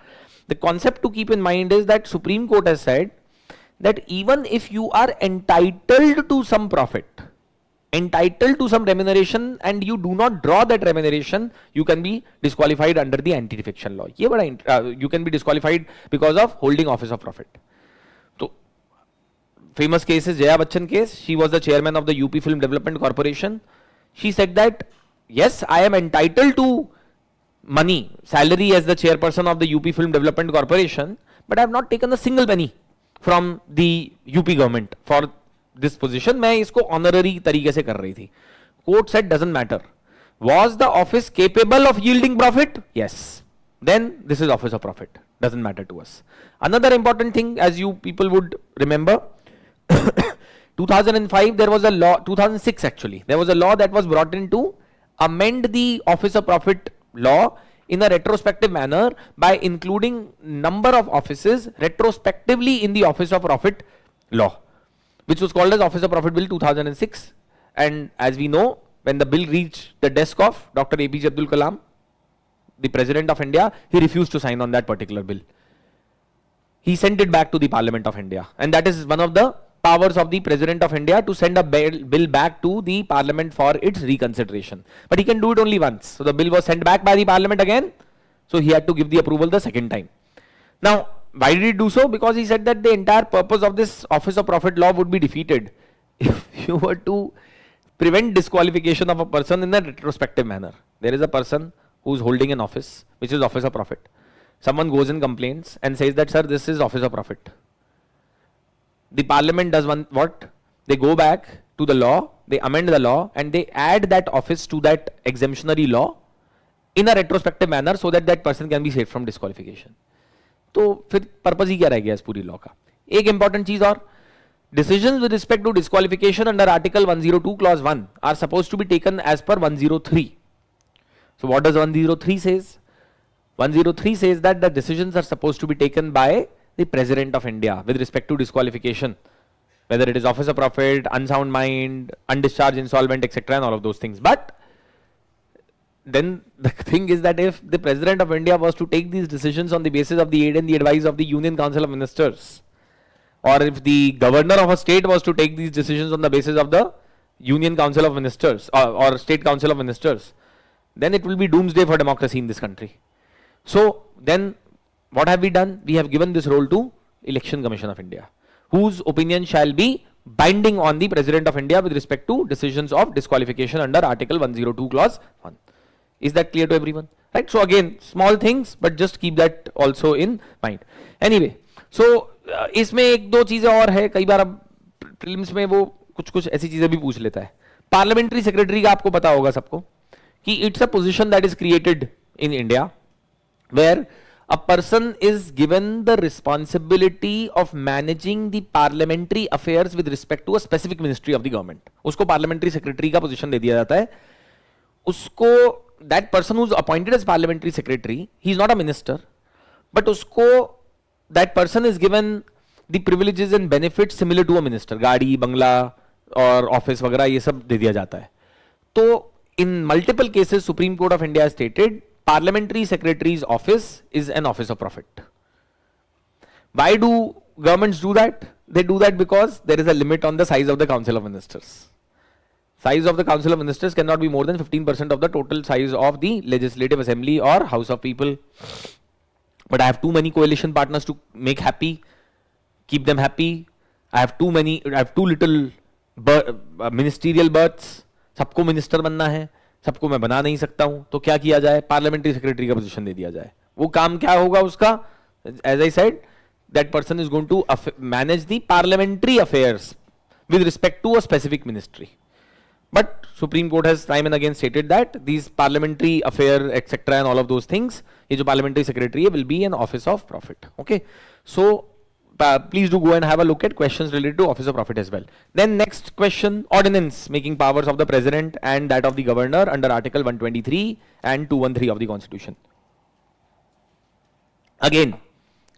The concept to keep in mind is that Supreme Court has said that even if you are entitled to some profit, entitled to some remuneration, and you do not draw that remuneration, you can be disqualified under the anti-defection law. ये बड़ा you can be disqualified because of holding office of profit. So famous case is Jaya Bachchan case. She was the chairman of the UP Film Development Corporation. She said that yes, I am entitled to money, salary as the chairperson of the UP Film Development Corporation, but I have not taken a single penny from the UP government for this position. मैं इसको honorary तरीके से कर रही थी. Court said doesn't matter. Was the office capable of yielding profit? Yes. Then this is office of profit. Doesn't matter to us. Another important thing, as you people would remember, 2005 there was a law, 2006 actually, there was a law that was brought in to amend the office of profit law in a retrospective manner by including number of offices retrospectively in the office of profit law, which was called as Office of Profit Bill 2006. And as we know, when the bill reached the desk of Dr. APJ Abdul Kalam, the President of India, he refused to sign on that particular bill. He sent it back to the Parliament of India, and that is one of the powers of the President of India, to send a bill back to the Parliament for its reconsideration. But he can do it only once. So the bill was sent back by the Parliament again, so he had to give the approval the second time. Now, why did he do so? Because he said that the entire purpose of this Office of Profit law would be defeated if you were to prevent disqualification of a person in a retrospective manner. There is a person who is holding an office, which is Office of Profit. Someone goes and complains and says that, sir, this is Office of Profit. the parliament does what? They go back to the law, they amend the law, and they add that office to that exemptionary law in a retrospective manner so that that person can be saved from disqualification. तो फिर purpose ही क्या रह गया इस पूरी law का? एक important चीज और, decisions with respect to disqualification under Article 102 Clause 1 are supposed to be taken as per 103. So what does 103 says? 103 says that the decisions are supposed to be taken by the President of India with respect to disqualification, whether it is office of profit, unsound mind, undischarged, insolvent, etc., and all of those things. But then the thing is that if the President of India was to take these decisions on the basis of the aid and the advice of the Union Council of Ministers, or if the governor of a state was to take these decisions on the basis of the Union Council of Ministers or State Council of Ministers, then it will be doomsday for democracy in this country. So then what have we done? We have given this role to Election Commission of India, whose opinion shall be binding on the President of India with respect to decisions of disqualification under Article 102 Clause 1. Is that clear to everyone? Right? So again, small things, but just keep that also in mind. Anyway, so इसमें एक दो चीजें और है, कई बार अब prelims में वो कुछ कुछ ऐसी चीजें भी पूछ लेता है. पार्लियामेंट्री सेक्रेटरी का आपको पता होगा सबको कि it's a position that is created in India where a person is given the responsibility of managing the parliamentary affairs with respect to a specific ministry of the government. उसको parliamentary secretary का position दे दिया जाता है. उसको that person who is appointed as parliamentary secretary, he is not a minister, but उसको that person is given the privileges and benefits similar to a minister. गाड़ी, बंगला और ऑफिस वगैरह ये सब दे दिया जाता है. तो in multiple cases Supreme Court of India stated parliamentary secretary's office is an office of profit. Why do governments do that? They do that because there is a limit on the size of the Council of Ministers. Size of the Council of Ministers cannot be more than 15% of the total size of the Legislative Assembly or House of People. But I have too many coalition partners to make happy, keep them happy. I have too little ministerial berths. सबको minister बनना है, सबको मैं बना नहीं सकता हूं, तो क्या किया जाए? पार्लियामेंट्री सेक्रेटरी का पोजीशन दे दिया जाए. वो काम क्या होगा उसका? As I said, that person is going to manage the parliamentary affairs with respect to a specific ministry. But Supreme Court has time and again stated that these parliamentary affair etc. and all of those things, ये जो parliamentary secretary will be an office of profit. Okay, so please do go and have a look at questions related to office of profit as well. Then next question, ordinance making powers of the president and that of the governor under Article 123 and 213 of the Constitution. Again,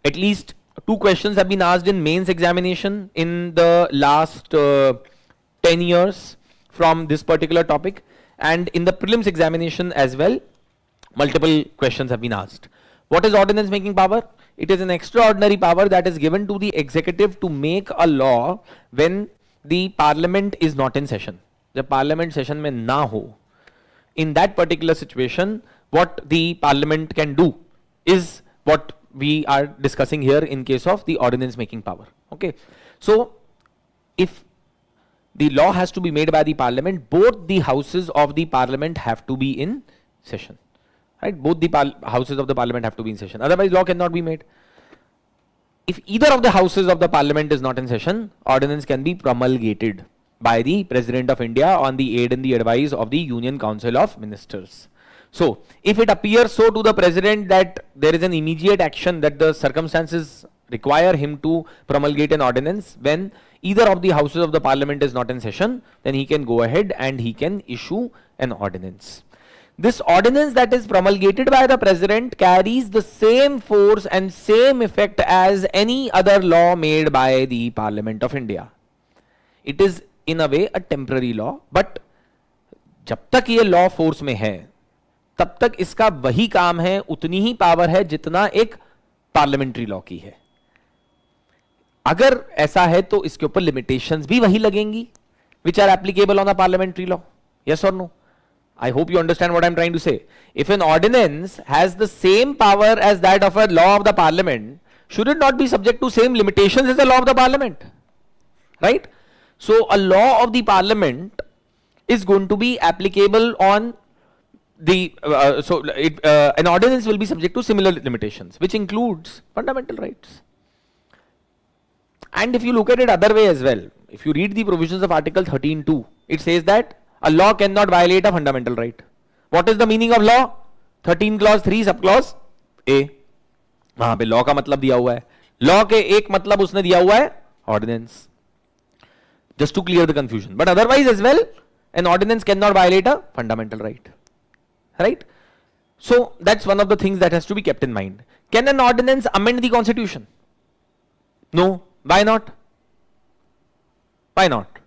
at least two questions have been asked in mains examination in the last 10 years. From this particular topic, and in the prelims examination as well, multiple questions have been asked. What is ordinance making power? It is an extraordinary power that is given to the executive to make a law when the parliament is not in session. जब parliament session में ना हो, in that particular situation, what the parliament can do is what we are discussing here in case of the ordinance making power. Okay, so if the law has to be made by the parliament, both the houses of the parliament have to be in session, right? Both the houses of the parliament have to be in session, otherwise law cannot be made. If either of the houses of the parliament is not in session, ordinance can be promulgated by the President of India on the aid and the advice of the Union Council of Ministers. So if it appears so to the president that there is an immediate action, that the circumstances require him to promulgate an ordinance when either of the houses of the parliament is not in session, then he can go ahead and he can issue an ordinance. This ordinance that is promulgated by the president carries the same force and same effect as any other law made by the Parliament of India. It is in a way a temporary law, but जब तक ये law force में है, तब तक इसका वही काम है, उतनी ही पावर है जितना एक पार्लियामेंट्री लॉ की है. अगर ऐसा है तो इसके ऊपर लिमिटेशंस भी वही लगेंगी which are applicable on a parliamentary law. Yes or no? I hope you understand what I'm trying to say. If an ordinance has the same power as that of a law of the parliament, should it not be subject to same limitations as the law of the parliament? Right? So a law of the parliament is going to be applicable on the an ordinance will be subject to similar limitations, which includes fundamental rights. And if you look at it other way as well, if you read the provisions of Article 13(2), it says that a law cannot violate a fundamental right. What is the meaning of law? 13 clause 3 सब clause A. वहां पे law का मतलब दिया हुआ है. Law के एक मतलब उसने दिया हुआ है ordinance. Just to clear the confusion. But otherwise as well, an ordinance cannot violate a fundamental right. Right? So that's one of the things that has to be kept in mind. Can an ordinance amend the constitution? No. Why not? Why not?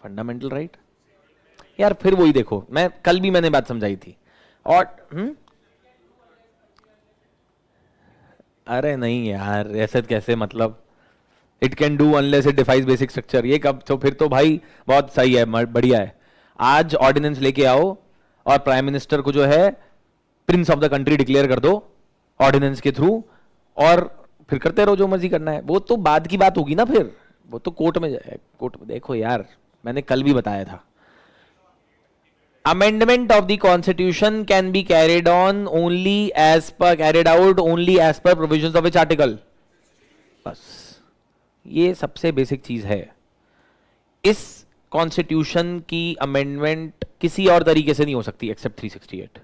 Fundamental right? यार फिर वही देखो, मैं कल भी मैंने बात समझाई थी. और अरे नहीं यार, ऐसे कैसे, मतलब it can do unless it defies basic structure. ये कब, तो फिर तो भाई बहुत सही है, बढ़िया है. आज ऑर्डिनेंस लेके आओ और प्राइम मिनिस्टर को जो है Prince of the country declare कर दो ऑर्डिनेंस के थ्रू, और फिर करते रहो जो मर्जी करना है. वो तो बाद की बात होगी ना, फिर वो तो कोर्ट में जाए. कोर्ट में देखो यार, मैंने कल भी बताया था, amendment of the constitution can be carried out only as per provisions of which article. बस ये सबसे बेसिक चीज है. इस कॉन्स्टिट्यूशन की अमेंडमेंट किसी और तरीके से नहीं हो सकती एक्सेप्ट 368.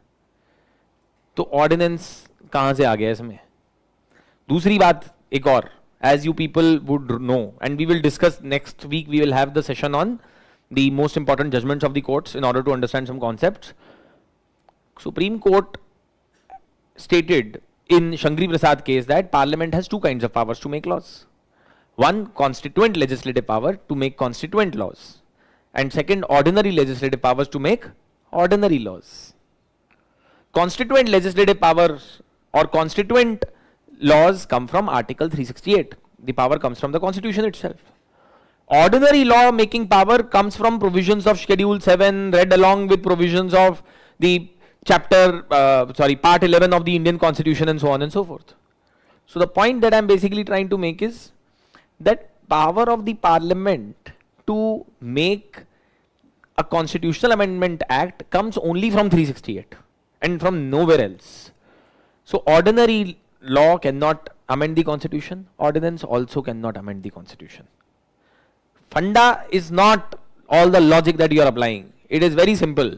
तो ऑर्डिनेंस कहां से आ गया इसमें? दूसरी बात एक और, as you people would know, and we will discuss next week, we will have the session on the most important judgments of the courts in order to understand some concepts. Supreme Court stated in Shankari Prasad case that Parliament has two kinds of powers to make laws. One, constituent legislative power to make constituent laws, and second, ordinary legislative powers to make ordinary laws. Constituent legislative powers or constituent laws come from Article 368. The power comes from the Constitution itself. Ordinary law making power comes from provisions of Schedule 7 read along with provisions of the Part 11 of the Indian Constitution and so on and so forth. So the point that I am basically trying to make is that power of the Parliament to make a constitutional amendment act comes only from 368 and from nowhere else. So ordinary law cannot amend the Constitution. Ordinance also cannot amend the Constitution. Funda is not all the logic that you are applying. It is very simple,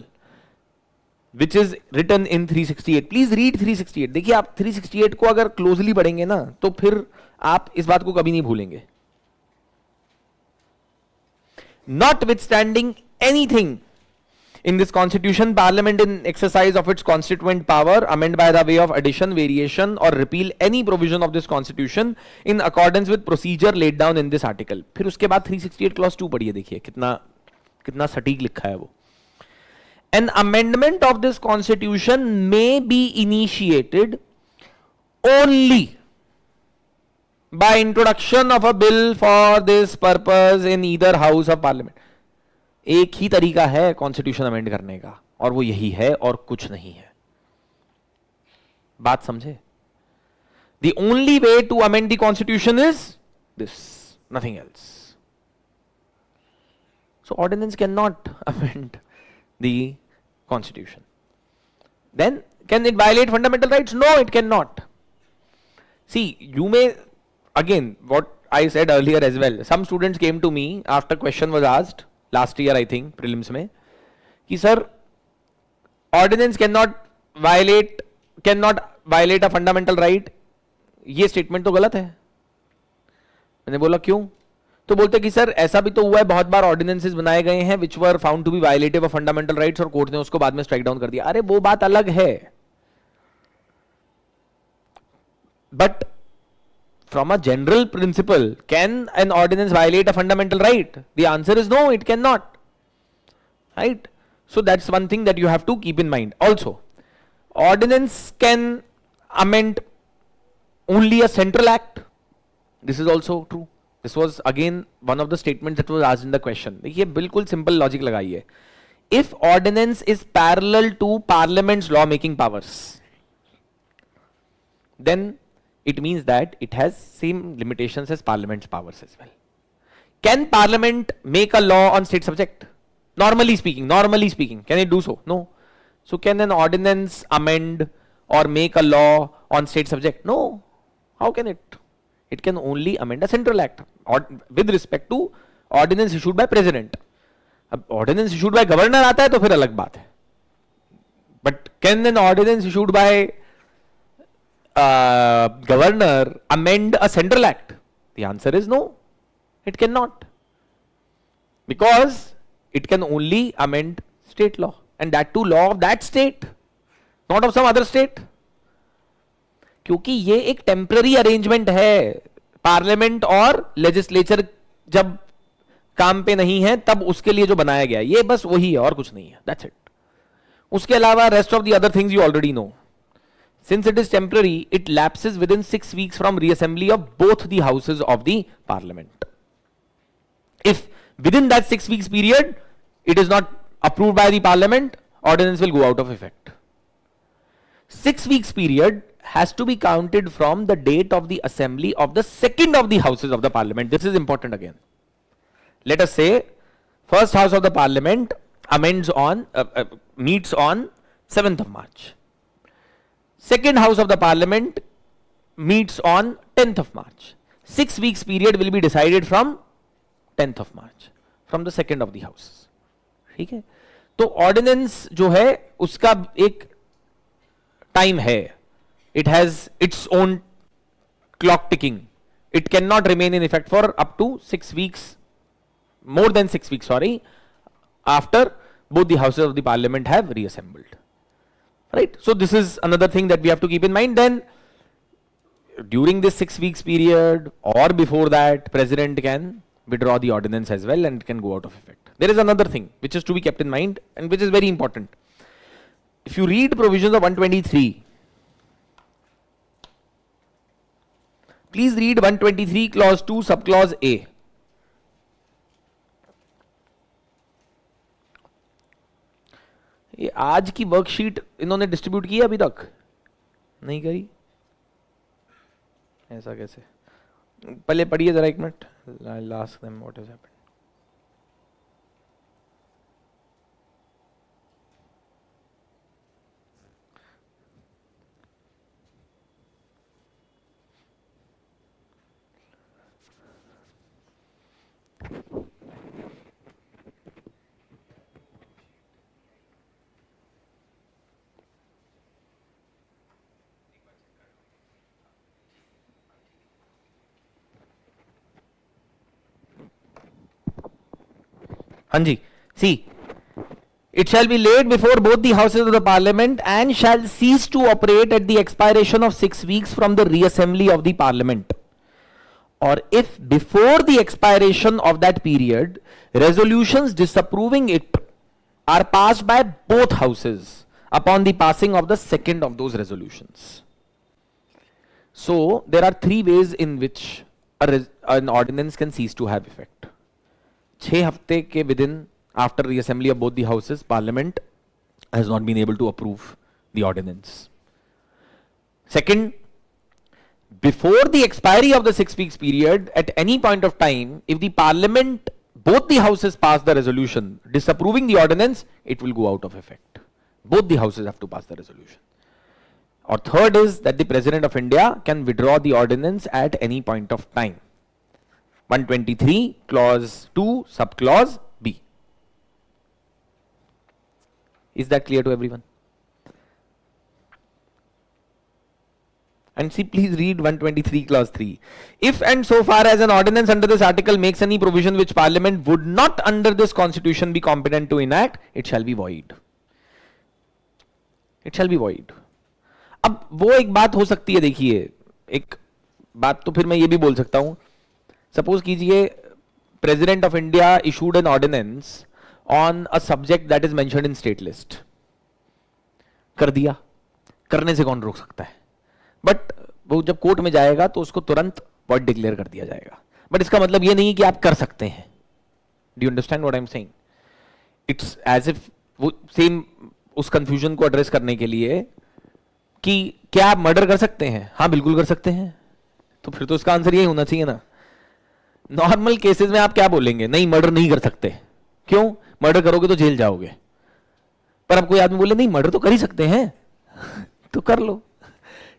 which is written in 368. Please read 368. देखिए आप 368 को अगर closely पढ़ेंगे ना, तो फिर आप इस बात को कभी नहीं भूलेंगे. Notwithstanding anything in this constitution, Parliament in exercise of its constituent power amend by the way of addition, variation or repeal any provision of this constitution in accordance with procedure laid down in this article. फिर उसके बाद 368 clause 2 पढ़िए, देखिए कितना सटीक लिखा है वो. An amendment of this constitution may be initiated only by introduction of a bill for this purpose in either house of parliament. एक ही तरीका है कॉन्स्टिट्यूशन अमेंड करने का, और वो यही है और कुछ नहीं है. बात समझे? The only way to amend the constitution is this, nothing else. So ordinance cannot amend the constitution. Then can it violate fundamental rights? No, it cannot. See, you may, again, what I said earlier as well, some students came to me after question was asked last year, I think, prelims में, कि sir, ordinance cannot violate a fundamental right. ये statement तो गलत है. मैंने बोला क्यों? तो बोलते कि सर ऐसा भी तो हुआ है, बहुत बार ऑर्डिनेंसेस बनाए गए हैं which were found to be violative of fundamental rights और कोर्ट ने उसको बाद में स्ट्राइक डाउन कर दिया. अरे वो बात अलग है. But from a general principle, can an ordinance violate a fundamental right? The answer is no, it cannot. Right? So that's one thing that you have to keep in mind. Also, ordinance can amend only a central act. This is also true. This was again one of the statements that was asked in the question. देखिए बिल्कुल simple logic लगाइए. If ordinance is parallel to Parliament's law making powers, then it means that it has same limitations as Parliament's powers as well. Can Parliament make a law on state subject? Normally speaking, can it do so? No. So can an ordinance amend or make a law on state subject? No. How can it? It can only amend a central act or with respect to ordinance issued by president. अब ordinance issued by governor आता है तो फिर अलग बात है. But can an ordinance issued by governor amend a central act? The answer is no. It cannot. Because it can only amend state law, and that too law of that state, not of some other state. क्योंकि ये एक temporary arrangement है. Parliament और legislature जब काम पे नहीं है तब उसके लिए जो बनाया गया, ये बस वही है और कुछ नहीं है. That's it. उसके अलावा rest of the other things you already know. Since it is temporary, it lapses within 6 weeks from reassembly of both the houses of the parliament. If within that 6 weeks period it is not approved by the parliament, ordinance will go out of effect. 6 weeks period has to be counted from the date of the assembly of the second of the houses of the parliament. This is important again. Let us say first house of the parliament amends on meets on 7th of March. Second house of the parliament meets on 10th of March. 6 weeks period will be decided from 10th of March, from the second of the houses. ठीक है. तो ordinance जो है उसका एक time है. It has its own clock ticking. It cannot remain in effect for up to 6 weeks, more than 6 weeks, sorry, after both the houses of the parliament have reassembled. Right? So this is another thing that we have to keep in mind. Then during this 6 weeks period or before that, president can withdraw the ordinance as well and it can go out of effect. There is another thing which is to be kept in mind and which is very important. If you read provisions of 123, please read 123 clause 2 subclause A. ये आज की worksheet इन्होंने distribute की अभी तक नहीं करी. ऐसा कैसे? पहले पढ़िए जरा एक minute. I'll ask them what has happened. Hanji, see, it shall be laid before both the houses of the parliament and shall cease to operate at the expiration of 6 weeks from the reassembly of the parliament. Or if before the expiration of that period, resolutions disapproving it are passed by both houses upon the passing of the second of those resolutions. So, there are 3 ways in which an ordinance can cease to have effect. 6 हफ्ते के within after reassembly of both the houses, parliament has not been able to approve the ordinance. Second, before the expiry of the 6 weeks period, at any point of time, if the parliament, both the houses pass the resolution disapproving the ordinance, it will go out of effect. Both the houses have to pass the resolution. Or third is that the President of India can withdraw the ordinance at any point of time. 123 clause 2 subclause B. Is that clear to everyone? And see, please read 123 clause 3. If and so far as an ordinance under this article makes any provision which parliament would not under this constitution be competent to enact, it shall be void. It shall be void. अब वो एक बात हो सकती है, देखिए एक बात तो फिर मैं ये भी बोल सकता हूं. सपोज कीजिए president of India issued an ordinance on a subject that is mentioned in state list. कर दिया, करने से कौन रोक सकता है? बट वो जब कोर्ट में जाएगा तो उसको तुरंत वॉइड डिक्लेयर कर दिया जाएगा. बट इसका मतलब ये नहीं कि आप कर सकते हैं. Do you understand what I am saying? It's as if वो सेम उस कंफ्यूजन को एड्रेस करने के लिए कि क्या आप मर्डर कर सकते हैं? हाँ बिल्कुल कर सकते हैं. तो फिर तो इसका आंसर यही होना चाहिए ना. नॉर्मल केसेस में आप क्या बोलेंगे? नहीं, मर्डर नहीं कर सकते. क्यों? मर्डर करोगे तो जेल जाओगे. पर अब कोई आदमी बोले नहीं मर्डर तो कर ही सकते हैं तो कर लो.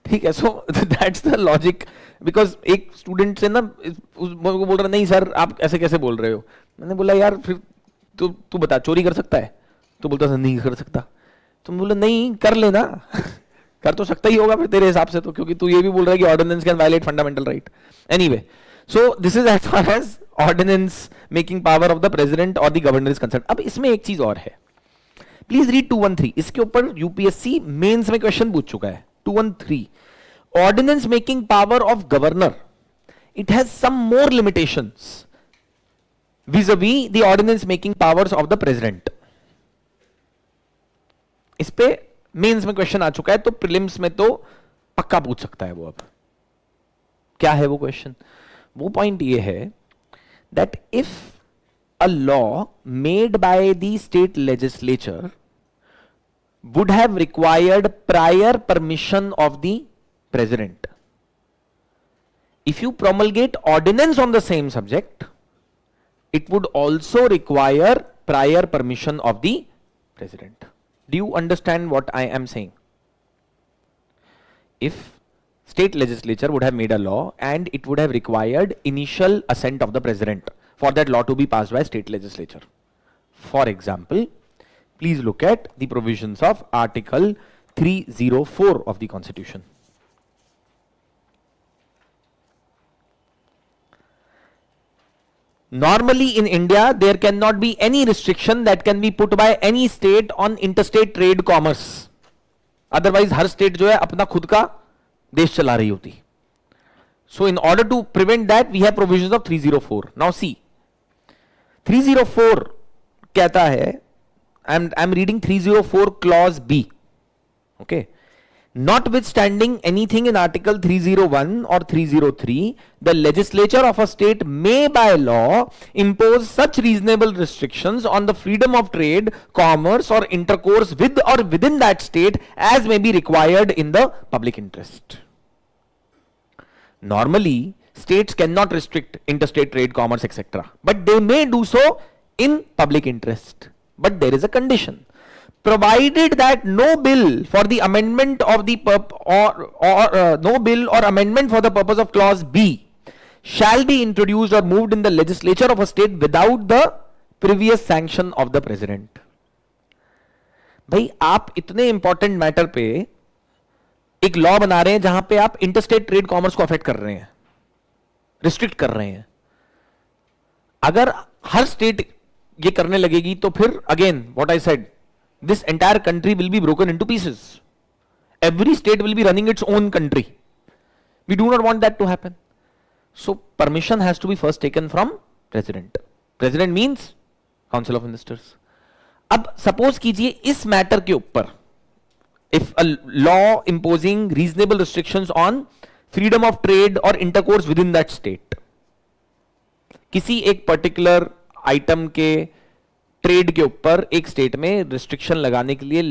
ठीक है, so that's the logic. Because एक स्टूडेंट से ना वो बोल रहा नहीं सर आप ऐसे कैसे बोल रहे हो. मैंने बोला यार फिर तू बता चोरी कर सकता है. तो बोलता सर नहीं कर सकता. तुम बोला नहीं कर लेना. कर तो सकता ही होगा फिर तेरे हिसाब से तो, क्योंकि तू ये भी बोल रहा है कि ordinance can violate fundamental right. Anyway, so this is as far as ordinance making power of the president और द गवर्नर इज कंसर्न. अब इसमें एक चीज और है, प्लीज रीड 213. इसके ऊपर यूपीएससी मेंस में क्वेश्चन पूछ चुका है. 213, ordinance making power of governor, it has some more limitations vis-a-vis the ordinance making powers of the president. इस पे मेंस में क्वेश्चन आ चुका है, तो प्रीलिम्स में तो पक्का पूछ सकता है वो. अब क्या है वो क्वेश्चन? वो पॉइंट ये है that if a law made by the state legislature would have required prior permission of the president, if you promulgate ordinance on the same subject, it would also require prior permission of the president. Do you understand what I am saying? If state legislature would have made a law and it would have required initial assent of the president for that law to be passed by state legislature. For example, please look at the provisions of Article 304 of the Constitution. Normally in India, there cannot be any restriction that can be put by any state on interstate trade commerce. Otherwise, her state जो है अपना खुद का देश चला रही होती. So in order to prevent that, we have provisions of 304. Now see, 304 कहता है, I'm reading 304 clause B. Okay. Notwithstanding anything in Article 301 or 303, the legislature of a state may by law impose such reasonable restrictions on the freedom of trade, commerce or intercourse with or within that state as may be required in the public interest. Normally, states cannot restrict interstate trade, commerce, etc. But they may do so in public interest. But there is a condition. Provided that no bill for the amendment of the no bill or amendment for the purpose of clause B shall be introduced or moved in the legislature of a state without the previous sanction of the president. भाई आप इतने important matter पे एक law बना रहे हैं जहां पे आप इंटरस्टेट ट्रेड कॉमर्स को अफेक्ट कर रहे हैं, रिस्ट्रिक्ट कर रहे हैं. अगर हर स्टेट ये करने लगेगी तो फिर again what I said, this entire country will be broken into pieces. Every state will be running its own country. We do not want that to happen. So permission has to be first taken from president. President means council of ministers. अब suppose कीजिए इस matter के ऊपर, if a law imposing reasonable restrictions on freedom of trade or intercourse within that state, किसी एक particular item के trade के ऊपर एक स्टेट में रिस्ट्रिक्शन लगाने के लिए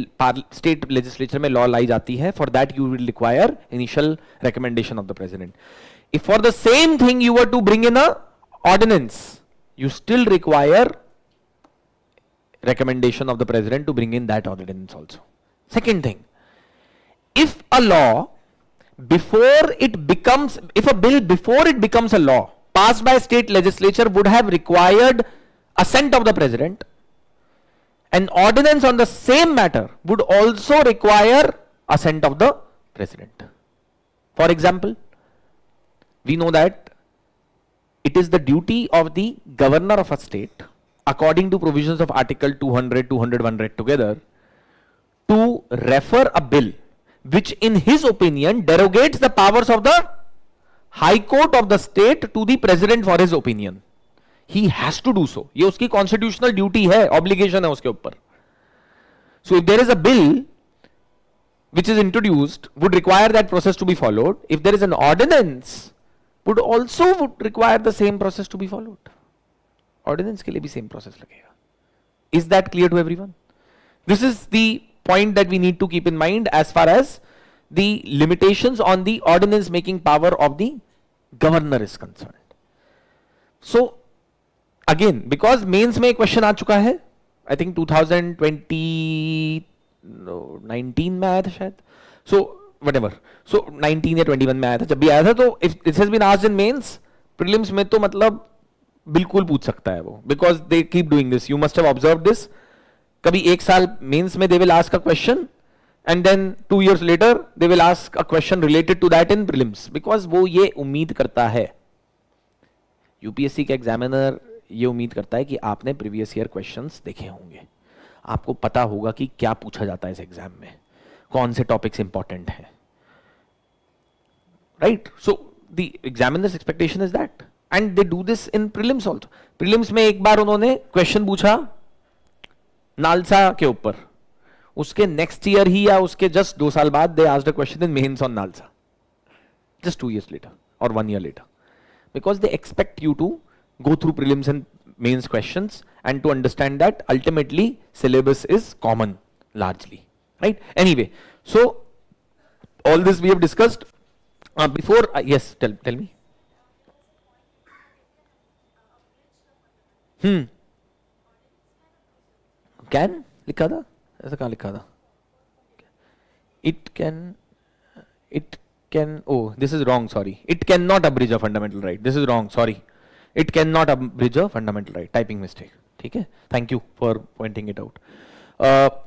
स्टेट लेजिस्लेचर में लॉ लाई जाती है. For that you will require initial recommendation of the president. If for the same thing you were to bring in a ordinance, you still require recommendation of the president to bring in that ordinance also. Second thing, if a law if a bill before it becomes a law passed by state legislature would have required assent of the president, an ordinance on the same matter would also require assent of the president. For example, we know that it is the duty of the governor of a state, according to provisions of Article 200, 201 read together, to refer a bill which in his opinion derogates the powers of the High Court of the state to the president for his opinion. He has to do so. ये उसकी constitutional duty है, obligation है उसके ऊपर. So if there is a bill which is introduced, would require that process to be followed. If there is an ordinance, would require the same process to be followed. Ordinance के लिए भी same process लगेगा. Is that clear to everyone? This is the point that we need to keep in mind as far as the limitations on the ordinance making power of the governor is concerned. So again, because mains में question आ चुका है, I think 2019 में आया था शायद. So whatever. So 19 या 21 में आया था, जब भी आया था, तो if this has been asked in mains, prelims में तो मतलब बिल्कुल पूछ सकता है वो, because they keep doing this. You must have observed this. कभी एक साल mains में they will ask a question and then 2 years later they will ask a question related to that in prelims, because वो ये उम्मीद करता है, UPSC के एग्जामिनर ये उम्मीद करता है कि आपने प्रीवियस ईयर क्वेश्चंस देखे होंगे, आपको पता होगा कि क्या पूछा जाता है इस एग्जाम में, कौन से टॉपिक्स इंपॉर्टेंट हैं, right? So the examiners expectation is that, and they do this in prelims also. Prelims में एक बार उन्होंने क्वेश्चन पूछा नालसा के ऊपर, उसके नेक्स्ट ईयर ही या उसके जस्ट 2 साल बाद they asked a question in mains on NALSA, just 2 years later or 1 year later, because they expect you to go through prelims and mains questions and to understand that ultimately syllabus is common largely, right? Anyway, so all this we have discussed. Before yes, tell me. Can लिखा था, ऐसा कहाँ लिखा था? It can, oh, this is wrong, sorry. It cannot abridge a fundamental right. This is wrong, sorry. It cannot abridge a fundamental right. Typing mistake. ठीक है? Thank you for pointing it out.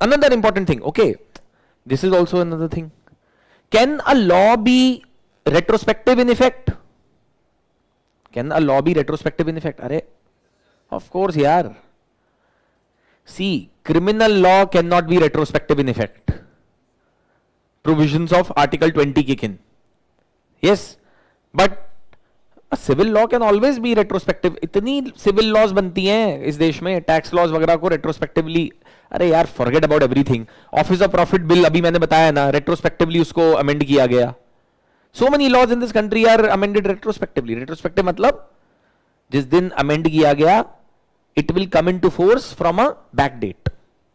Another important thing. Okay, this is also another thing. Can a law be retrospective in effect? Can a law be retrospective in effect? अरे, of course, यार. See, criminal law cannot be retrospective in effect. Provisions of Article 20 kick in. Yes, but a civil law can always be retrospective. इतनी civil laws बनती हैं इस देश में, tax laws वगैरह को retrospectively, अरे यार forget about everything. Office of Profit Bill अभी मैंने बताया ना, retrospectively उसको amend किया गया. So many laws in this country are amended retrospectively. Retrospective मतलब जिस दिन amend किया गया, it will come into force from a back date.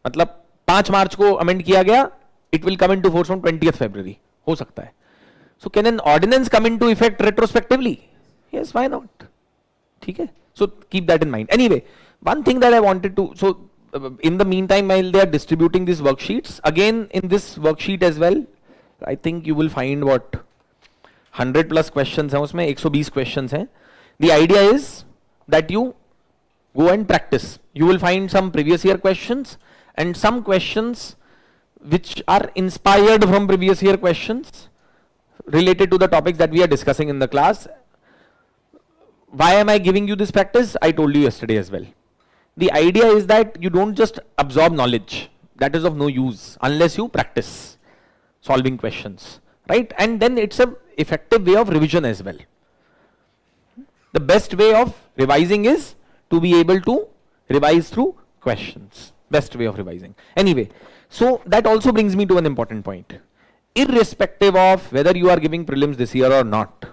मतलब 5 मार्च को amend किया गया, it will come into force from 20th February. हो सकता है. So can an ordinance come into effect retrospectively? Yes, why not? ठीक है? So keep that in mind. Anyway, one thing that I wanted to, so in the meantime while they are distributing these worksheets, again in this worksheet as well, I think you will find what 100 plus questions हैं उसमें, 120 questions हैं. The idea is that you go and practice. You will find some previous year questions and some questions which are inspired from previous year questions related to the topics that we are discussing in the class. Why am I giving you this practice? I told you yesterday as well. The idea is that you don't just absorb knowledge. That is of no use unless you practice solving questions, right? And then it's a effective way of revision as well. The best way of revising is to be able to revise through questions. Best way of revising. Anyway, so that also brings me to an important point. Irrespective of whether you are giving prelims this year or not,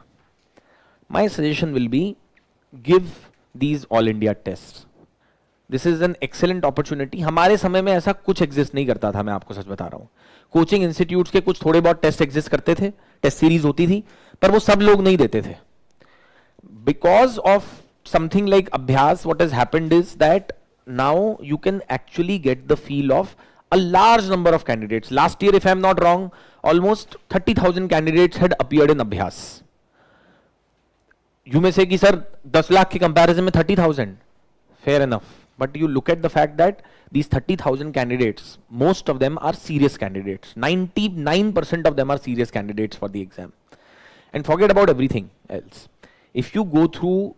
my suggestion will be give these all India tests. This is an excellent opportunity. हमारे समय में ऐसा कुछ exist नहीं करता था, मैं आपको सच बता रहा हूँ. कोचिंग इंस्टीट्यूट्स के कुछ थोड़े बहुत टेस्ट एग्जिस्ट करते थे, टेस्ट सीरीज होती थी, पर वो सब लोग नहीं देते थे. Because of something like Abhyas, what has happened is that now you can actually get the feel of a large number of candidates. Last year, if I am not wrong, almost 30,000 candidates had appeared in Abhyas. You may say कि sir 10 lakh के comparison में 30,000, fair enough. But you look at the fact that these 30,000 candidates, most of them are serious candidates. 99% of them are serious candidates for the exam. And forget about everything else. If you go through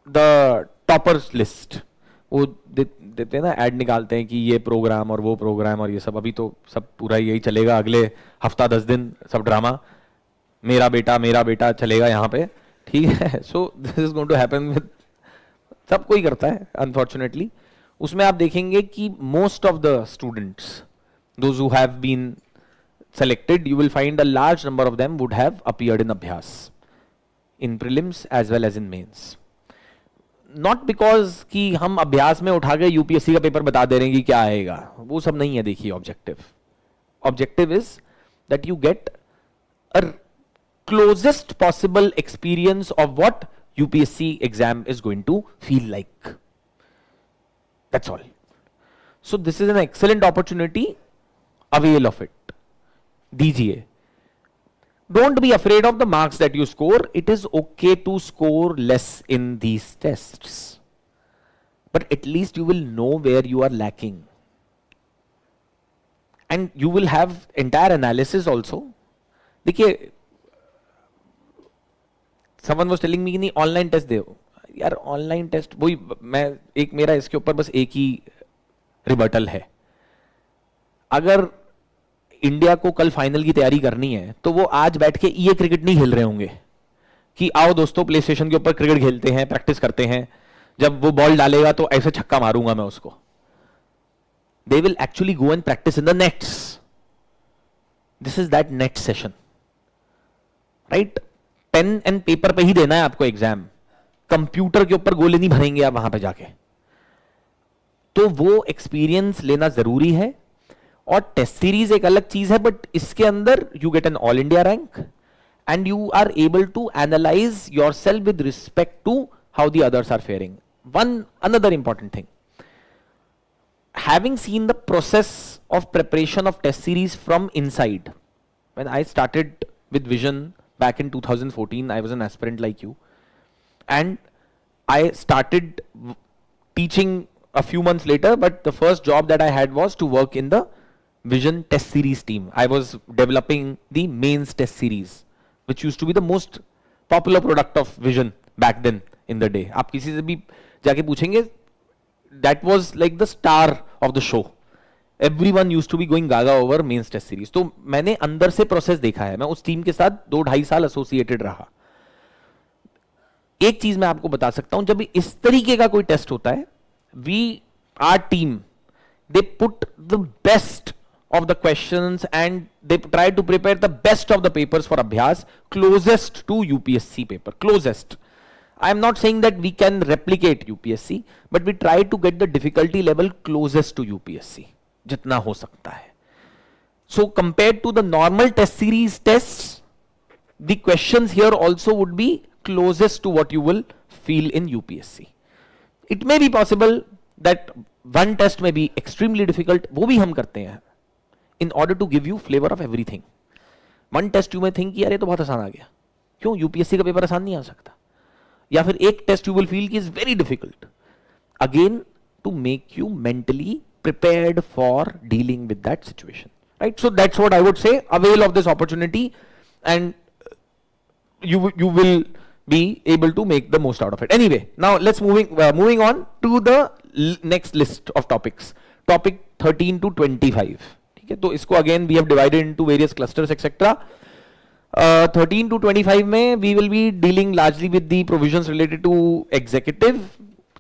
the toppers list, वो देते हैं ना, add निकालते हैं कि ये programme और वो प्रोग्राम और ये सब, अभी तो सब पूरा यही चलेगा, अगले हफ्ता 10 दिन सब ड्रामा, मेरा बेटा चलेगा यहाँ पे, ठीक है. So this is going to happen with, सब कोई करता है अनफॉर्चुनेटली. उसमें आप देखेंगे कि most of the students, those who have been selected, you will find a large number of them would have appeared in Abhyas, in prelims as well as in mains. Not because कि हम अभ्यास में उठा के UPSC का paper बता दे रहे हैं कि क्या आएगा, वो सब नहीं है. देखिए objective, objective is that you get a closest possible experience of what UPSC exam is going to feel like. That's all. So this is an excellent opportunity. Avail of it. दीजिए. don't be afraid of the marks that you score. It is okay to score less in these tests, but at least you will know where you are lacking. And you will have entire analysis also. देखिए, someone was telling me कि नहीं online test दे यार, online test वही मैं एक मेरा इसके ऊपर बस एक ही रिबटल है. अगर इंडिया को कल फाइनल की तैयारी करनी है तो वो आज बैठ के ये क्रिकेट नहीं खेल रहे होंगे कि आओ दोस्तों प्ले स्टेशन के ऊपर क्रिकेट खेलते हैं, प्रैक्टिस करते हैं, जब वो बॉल डालेगा तो ऐसे छक्का मारूंगा मैं उसको. They will actually go and practice in the nets. This is that net session, right? Pen and paper पे ही देना है आपको एग्जाम. कंप्यूटर के ऊपर गोले नहीं भरेंगे आप वहां पे जाके. तो वो एक्सपीरियंस लेना जरूरी है. और टेस्ट सीरीज एक अलग चीज है, बट इसके अंदर you get an all India rank and you are able to analyse yourself with respect to how the others are faring. One another important thing, having seen the process of preparation of test series from inside, when I started with Vision back in 2014, I was an aspirant like you, and I started teaching a few months later, but the first job that I had was to work in the Vision test series team. I was developing the mains test series, which used to be the most popular product of Vision back then in the day. आप किसी से भी जाके पूछेंगे, that was like the star of the show. Everyone used to be going gaga over mains test series. तो मैंने अंदर से प्रोसेस देखा है. मैं उस टीम के साथ 2-2.5 साल एसोसिएटेड रहा. एक चीज मैं आपको बता सकता हूं, जब इस तरीके का कोई टेस्ट होता है, our team, they put the best of the questions and they try to prepare the best of the papers for abhyas closest to UPSC paper. Closest. I am not saying that we can replicate UPSC, but we try to get the difficulty level closest to UPSC. जितना हो सकता है. So compared to the normal test series tests, the questions here also would be closest to what you will feel in UPSC. It may be possible that one test may be extremely difficult. वो भी हम करते हैं in order to give you flavor of everything. One test you may think कि यार ये तो बहुत आसान आ गया. क्यों? UPSC का पेपर आसान नहीं आ सकता. या फिर एक टेस्ट you will feel कि is very difficult. Again, to make you mentally prepared for dealing with that situation. Right? So that's what I would say. Avail of this opportunity and you will be able to make the most out of it. Anyway, now let's moving on to the next list of topics. Topic 13 to 25. ठीक है, तो इसको again we have divided into various clusters etc. 13 to 25 में we will be dealing largely with the provisions related to executive,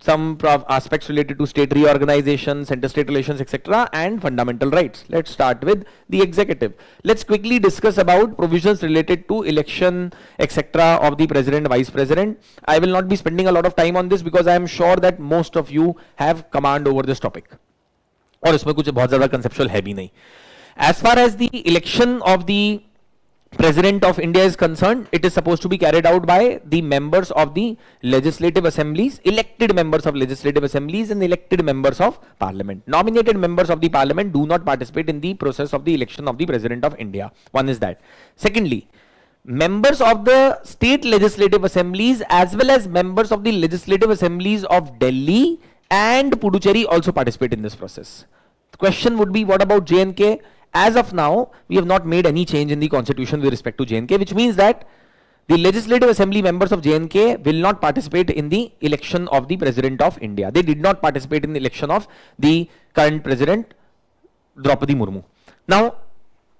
some aspects related to state reorganization, center-state relations, etc., and fundamental rights. Let's start with the executive. Let's quickly discuss about provisions related to election, etc., of the president, vice president. I will not be spending a lot of time on this because I am sure that most of you have command over this topic. और इसमें कुछ बहुत ज़्यादा conceptual है भी नहीं. As far as the election of the President of India is concerned, it is supposed to be carried out by the members of the legislative assemblies, elected members of legislative assemblies and elected members of parliament. Nominated members of the parliament do not participate in the process of the election of the President of India. One is that. Secondly, members of the state legislative assemblies as well as members of the legislative assemblies of Delhi and Puducherry also participate in this process. The question would be, what about J&K? As of now, we have not made any change in the constitution with respect to J&K, which means that the legislative assembly members of J&K will not participate in the election of the President of India. They did not participate in the election of the current President, Draupadi Murmu. Now,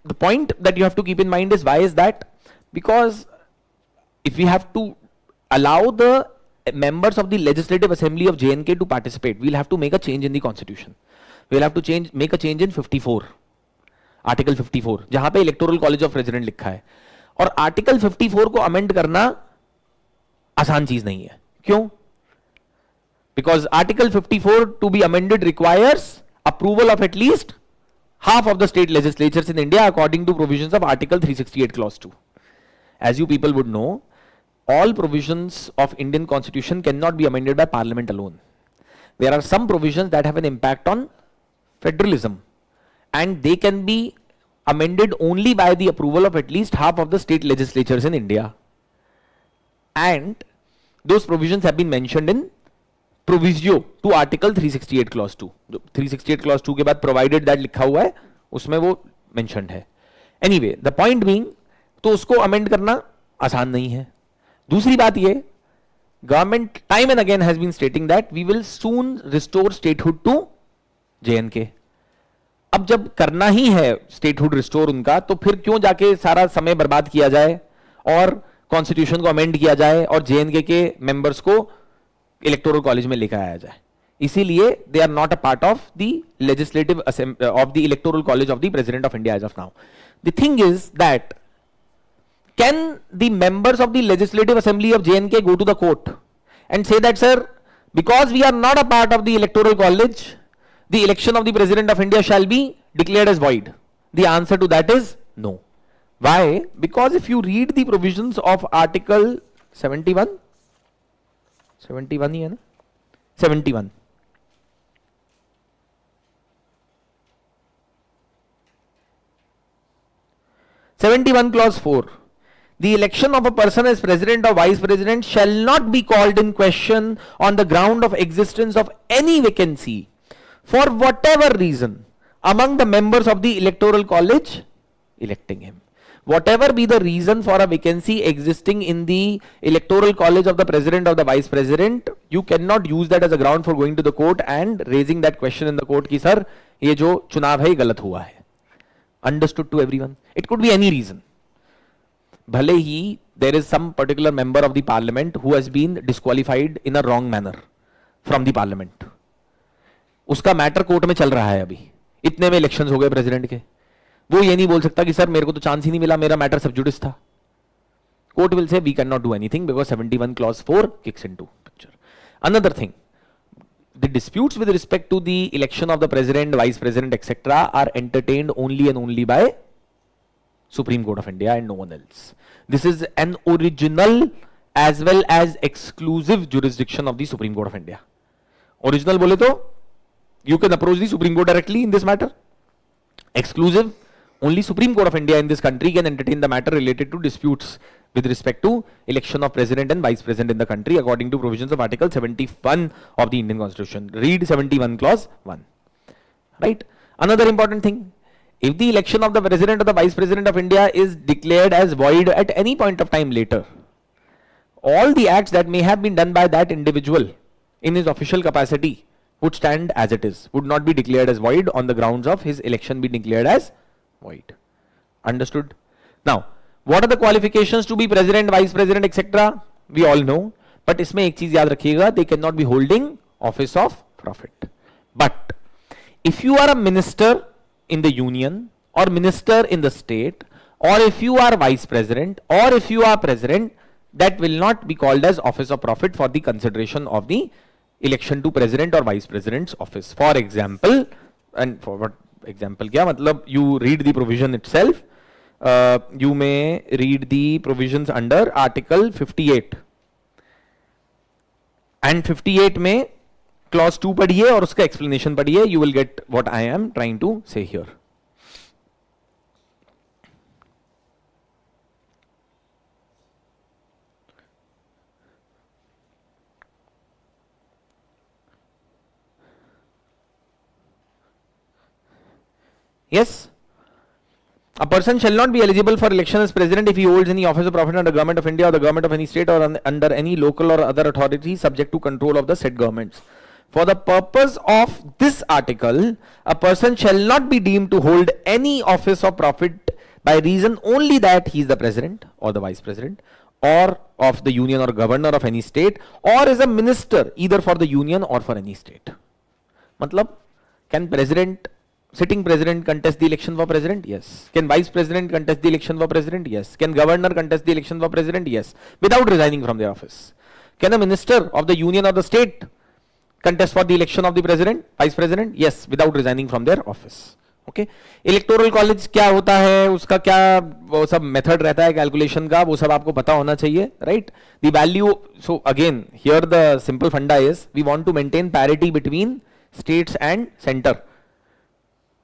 the point that you have to keep in mind is, why is that? Because if we have to allow the members of the legislative assembly of J&K to participate, we'll have to make a change in the constitution. We'll have to make a change in 54. Article 54 जहां पे electoral college of president लिखा है. और article 54 को amend करना आसान चीज नहीं है. क्यों? Because article 54 to be amended requires approval of at least half of the state legislatures in India according to provisions of article 368 clause 2. As you people would know, all provisions of Indian constitution cannot be amended by parliament alone. There are some provisions that have an impact on federalism, and they can be amended only by the approval of at least half of the state legislatures in India. And those provisions have been mentioned in proviso to Article 368 Clause 2. 368 Clause 2 के बाद provided that लिखा हुआ है, उसमें वो mentioned है. Anyway, the point being, तो उसको amend करना आसान नहीं है. दूसरी बात ये, government time and again has been stating that we will soon restore statehood to J&K. अब जब करना ही है स्टेटहुड रिस्टोर उनका, तो फिर क्यों जाके सारा समय बर्बाद किया जाए और कॉन्स्टिट्यूशन को अमेंड किया जाए और जेएनके के मेंबर्स को इलेक्टोरल कॉलेज में लेकर आया जाए. इसीलिए they are not a part of the legislative of the electoral college of the president of India as of now. The thing is that can the members of the legislative assembly of J and K go to the court and say that sir, because we are not a part of the electoral college, the election of the President of India shall be declared as void? The answer to that is no. Why? Because if you read the provisions of Article 71 ही है ना, 71, Clause 4, the election of a person as President or Vice President shall not be called in question on the ground of existence of any vacancy for whatever reason among the members of the electoral college electing him. Whatever be the reason for a vacancy existing in the electoral college of the president or the vice president, you cannot use that as a ground for going to the court and raising that question in the court ki sir ye jo chunav hai galat hua hai. Understood to everyone? It could be any reason. Bhale hi there is some particular member of the parliament who has been disqualified in a wrong manner from the parliament. उसका matter court में चल रहा है, अभी इतने में elections हो गए प्रेसिडेंट के, वो ये नहीं बोल सकता कि सर मेरे को तो चांस ही नहीं मिला, मेरा मैटर सब जुडिस था. Court will say we cannot do anything because 71 Clause 4 kicks into picture. Another thing, the disputes with respect to the election of the president, vice president, etc. are entertained only and only by Supreme Court of India and no one else. This is an original as well as exclusive jurisdiction of the Supreme Court of India. Original बोले तो you can approach the Supreme Court directly in this matter. Exclusive, only Supreme Court of India in this country can entertain the matter related to disputes with respect to election of president and vice president in the country according to provisions of Article 71 of the Indian Constitution. Read 71 Clause 1. Right? Another important thing, if the election of the president or the vice president of India is declared as void at any point of time later, all the acts that may have been done by that individual in his official capacity would stand as it is, would not be declared as void on the grounds of his election being declared as void. Understood? Now, what are the qualifications to be president, vice president, etc.? We all know, but इसमें एक चीज याद रखिएगा, they cannot be holding office of profit. But if you are a minister in the union or minister in the state, or if you are vice president or if you are president, that will not be called as office of profit for the consideration of the election to president or vice president's office. For example, and for what example क्या मतलब, you read the provision itself, you may read the provisions under Article 58 and 58 में Clause 2 पढ़िए और उसका explanation पढ़िए, you will get what I am trying to say here. Yes, a person shall not be eligible for election as president if he holds any office of profit under government of India or the government of any state or under any local or other authority subject to control of the said governments. For the purpose of this article, a person shall not be deemed to hold any office of profit by reason only that he is the president or the vice president or of the union or governor of any state or is a minister either for the union or for any state. मतलब, can president, sitting president contest the election for president? Yes. Can vice president contest the election for president? Yes. Can governor contest the election for president? Yes. Without resigning from their office. Can a minister of the union or the state contest for the election of the president, vice president? Yes. Without resigning from their office. Okay. Electoral college क्या होता है, उसका क्या वो सब method रहता है calculation का, वो सब आपको पता होना चाहिए, right? The value, so again here the simple funda is we want to maintain parity between states and centre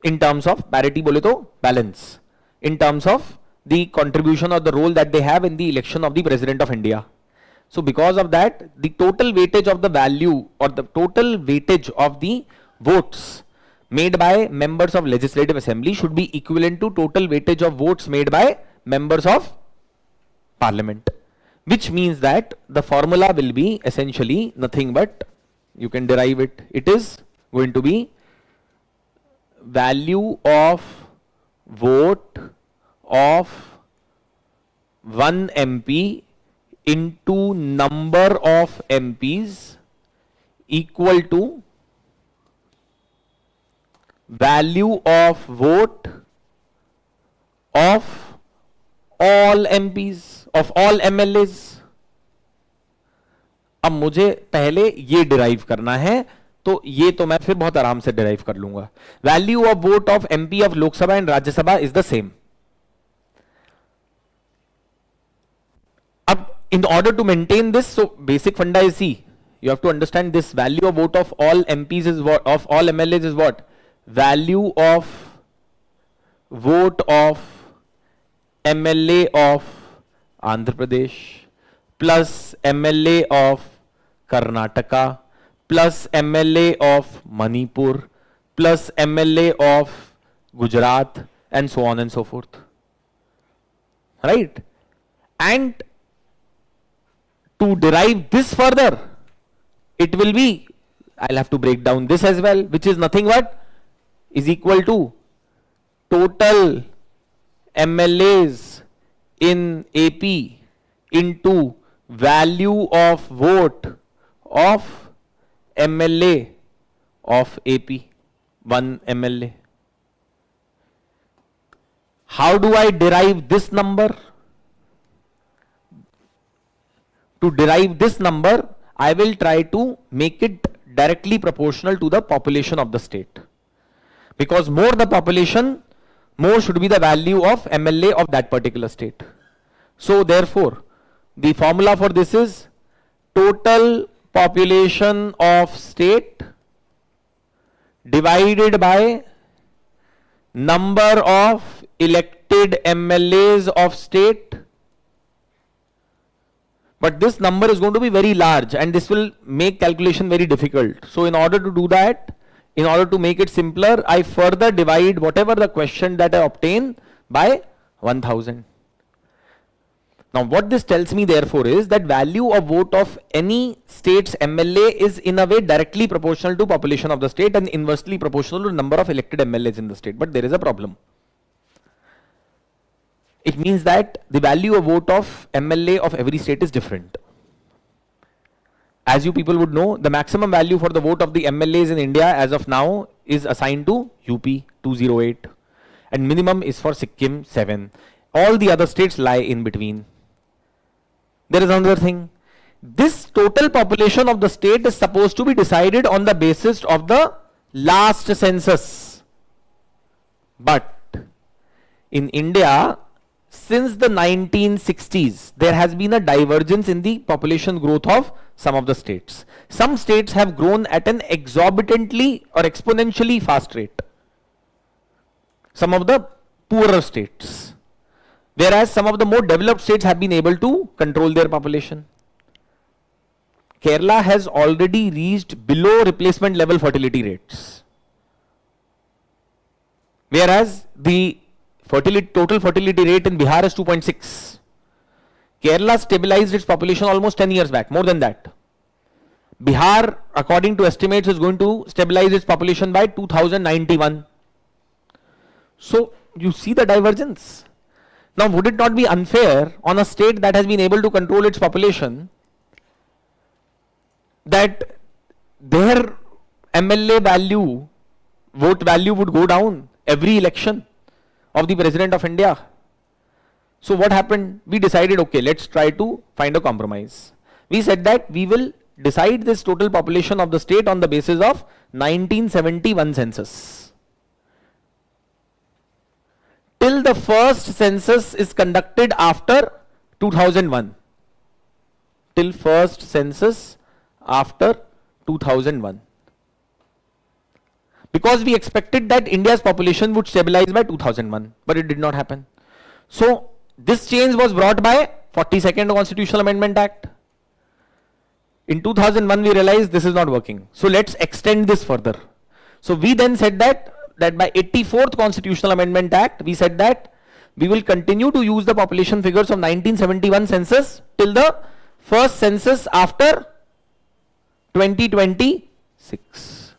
in terms of parity, बोले तो balance. in terms of the contribution or the role that they have in the election of the President of India. So because of that, the total weightage of the value or the total weightage of the votes made by members of Legislative Assembly should be equivalent to total weightage of votes made by members of Parliament, which means that the formula will be essentially nothing but, you can derive it, it is going to be value of vote of one MP into number of MPs equal to value of vote of all MPs, of all MLAs. अब मुझे पहले ये derive करना है, तो ये तो मैं फिर बहुत आराम से डिराइव कर लूंगा. Value of vote of MP of Lok Sabha and Rajya Sabha is the same. अब in order to maintain this, so basic funda is, see, you have to understand this value of vote of all MPs is what, of all MLAs is what? Value of vote of MLA of Andhra Pradesh plus MLA of Karnataka plus MLA of Manipur plus MLA of Gujarat and so on and so forth. Right? And to derive this further, it will be, I'll have to break down this as well, which is nothing but is equal to total MLAs in AP into value of vote of MLA of AP, one MLA. How do I derive this number? To derive this number, I will try to make it directly proportional to the population of the state. Because more the population, more should be the value of MLA of that particular state. So therefore, the formula for this is total population of state divided by number of elected MLAs of state. But this number is going to be very large and this will make calculation very difficult. So in order to do that, in order to make it simpler, I further divide whatever the question that I obtain by 1000. Now what this tells me therefore is that value of vote of any state's MLA is in a way directly proportional to population of the state and inversely proportional to the number of elected MLAs in the state. But there is a problem. It means that the value of vote of MLA of every state is different. As you people would know, the maximum value for the vote of the MLAs in India as of now is assigned to UP 208 and minimum is for Sikkim 7. All the other states lie in between. There is another thing. This total population of the state is supposed to be decided on the basis of the last census. But in India, since the 1960s, there has been a divergence in the population growth of some of the states. Some states have grown at an exorbitantly or exponentially fast rate. Some of the poorer states. Whereas some of the more developed states have been able to control their population. Kerala has already reached below replacement level fertility rates. Whereas the total fertility rate in Bihar is 2.6. Kerala stabilized its population almost 10 years back, more than that. Bihar, according to estimates, is going to stabilize its population by 2091. So, you see the divergence. Now, would it not be unfair on a state that has been able to control its population that their MLA value, vote value would go down every election of the President of India? So what happened? We decided, okay, let's try to find a compromise. We said that we will decide this total population of the state on the basis of 1971 census. Till the first census is conducted after 2001. Till first census after 2001. because we expected that India's population would stabilize by 2001, but it did not happen. So this change was brought by 42nd Constitutional Amendment Act. In 2001, we realized this is not working. So let's extend this further. So we then said that by 84th Constitutional Amendment Act, we said that we will continue to use the population figures of 1971 census till the first census after 2026.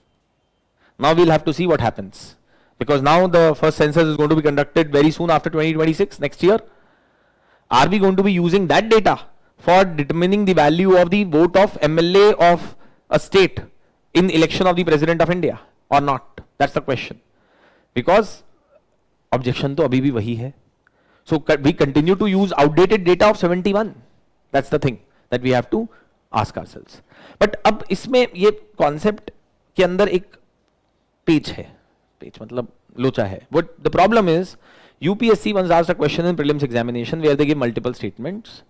Now we'll have to see what happens, because now the first census is going to be conducted very soon after 2026, next year. Are we going to be using that data for determining the value of the vote of MLA of a state in election of the President of India or not? That's the question. Because objection to abhi bhi wahi hai. So we continue to use outdated data of 71. That's the thing that we have to ask ourselves. But अब इसमें ये concept के अंदर एक पेच है, पेच मतलब लोचा है. What the problem is, UPSC once asked a question in prelims examination where they give multiple statements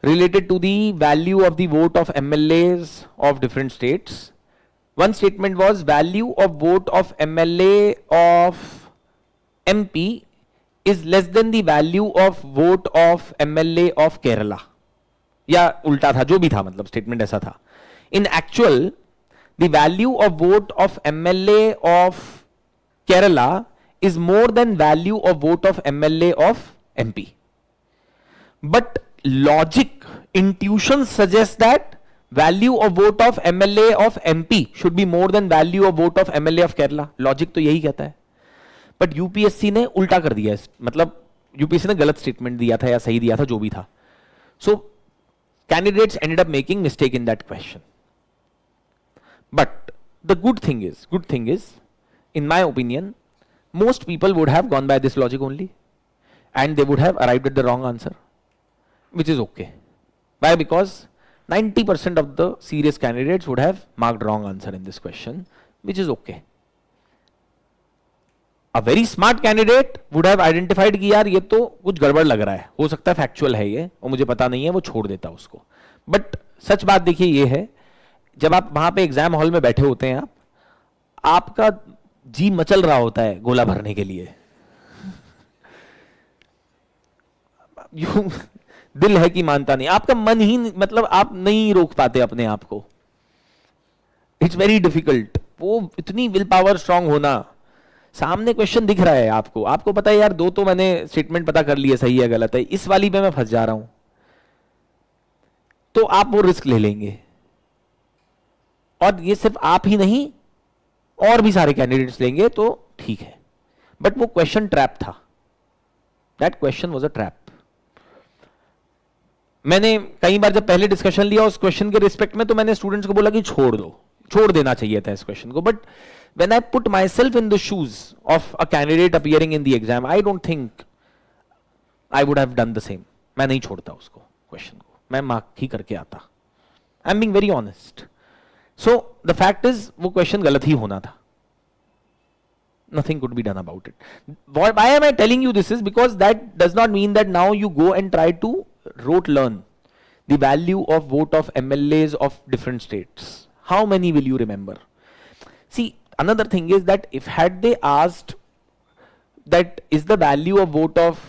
related to the value of the vote of MLAs of different states. One statement was value of vote of MLA of MP is less than the value of vote of MLA of Kerala. या उल्टा था, जो भी था, मतलब statement ऐसा था. In actual, the value of vote of MLA of Kerala is more than value of vote of MLA of MP. But logic, intuition suggests that value of vote of MLA of MP should be more than value of vote of MLA of Kerala. Logic तो यही कहता है. But UPSC ने उल्टा कर दिया है, मतलब UPSC ने गलत स्टेटमेंट दिया था या सही दिया था, जो भी था. So candidates ended up making mistake in that question. But the good thing is, in my opinion, most people would have gone by this logic only, and they would have arrived at the wrong answer, which is okay. Why? Because 90% of the serious candidates would have marked wrong answer in this question, which is okay. A very smart candidate would have identified कि यार ये तो कुछ गड़बड़ लग रहा है, हो सकता है फैक्चुअल है ये और मुझे पता नहीं है, वो छोड़ देता उसको. बट सच बात देखिए ये है, जब आप वहां पे एग्जाम हॉल में बैठे होते हैं, आपका जी मचल रहा होता है गोला भरने के लिए. दिल है कि मानता नहीं, आपका मन ही, मतलब आप नहीं रोक पाते अपने आप को. It's very difficult. वो इतनी विल पावर स्ट्रांग होना, सामने क्वेश्चन दिख रहा है आपको, आपको पता है यार दो तो मैंने स्टेटमेंट पता कर लिए, सही है गलत है, इस वाली पे मैं फंस जा रहा हूं, तो आप वो रिस्क ले लेंगे. और ये सिर्फ आप ही नहीं, और भी सारे कैंडिडेट्स लेंगे तो ठीक है. बट वो क्वेश्चन ट्रैप था. That question was a trap. मैंने कई बार जब पहले डिस्कशन लिया उस क्वेश्चन के रिस्पेक्ट में, तो मैंने स्टूडेंट्स को बोला कि छोड़ दो, छोड़ देना चाहिए था इस क्वेश्चन को. But when I put myself in the shoes of a candidate appearing in the exam, I don't think I would have done the same. मैं नहीं छोड़ता उसको क्वेश्चन को, मैं मार्क ही करके आता. I'm being very honest. So the fact is वो question गलत ही होना था. Nothing could be done about it. Why am I telling you this is because that does not mean that now you go and try to rote learn the value of vote of MLAs of different states. How many will you remember? See, another thing is that if had they asked that is the value of vote of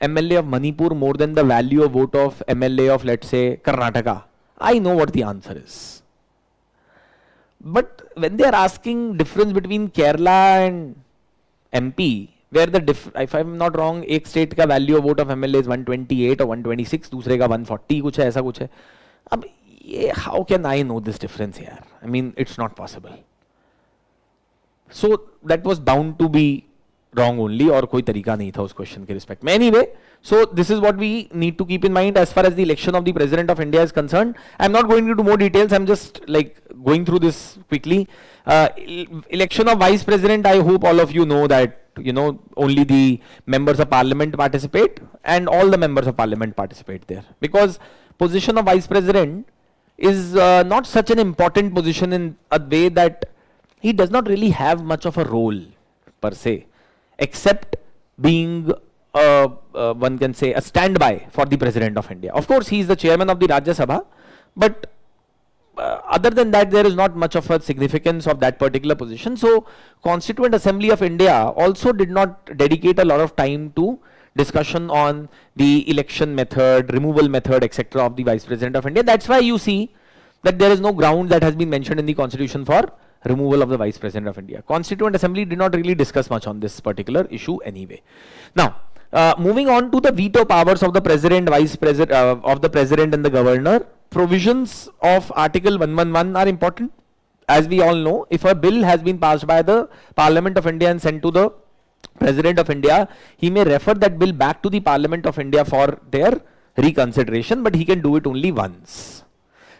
MLA of Manipur more than the value of vote of MLA of, let's say, Karnataka, I know what the answer is. But when they are asking difference between Kerala and MP, where the if I'm not wrong, एक state का value of vote of MLA is 128 or 126, दूसरे का 140 कुछ है, ऐसा कुछ है. अब ये how can I know this difference here? I mean, it's not possible. So that was bound to be wrong only, और कोई तरीका नहीं था उस क्वेश्चन के रिस्पेक्ट में. Anyway, so this is what we need to keep in mind as far as the election of the President of India is concerned. I'm not going into more details, I'm just like going through this quickly. Election of Vice President, I hope all of you know that, you know, only the members of Parliament participate, and all the members of Parliament participate there, because position of Vice President is not such an important position in a way that he does not really have much of a role per se, except being one can say a standby for the President of India. Of course, he is the chairman of the Rajya Sabha, but other than that, there is not much of a significance of that particular position. So Constituent Assembly of India also did not dedicate a lot of time to discussion on the election method, removal method, etc. of the Vice President of India. That's why you see that there is no ground that has been mentioned in the Constitution for removal of the Vice President of India. Constituent Assembly did not really discuss much on this particular issue anyway. Now, moving on to the veto powers of the President, Vice President, of the President and the Governor. Provisions of Article 111 are important. As we all know, if a bill has been passed by the Parliament of India and sent to the President of India, he may refer that bill back to the Parliament of India for their reconsideration, but he can do it only once.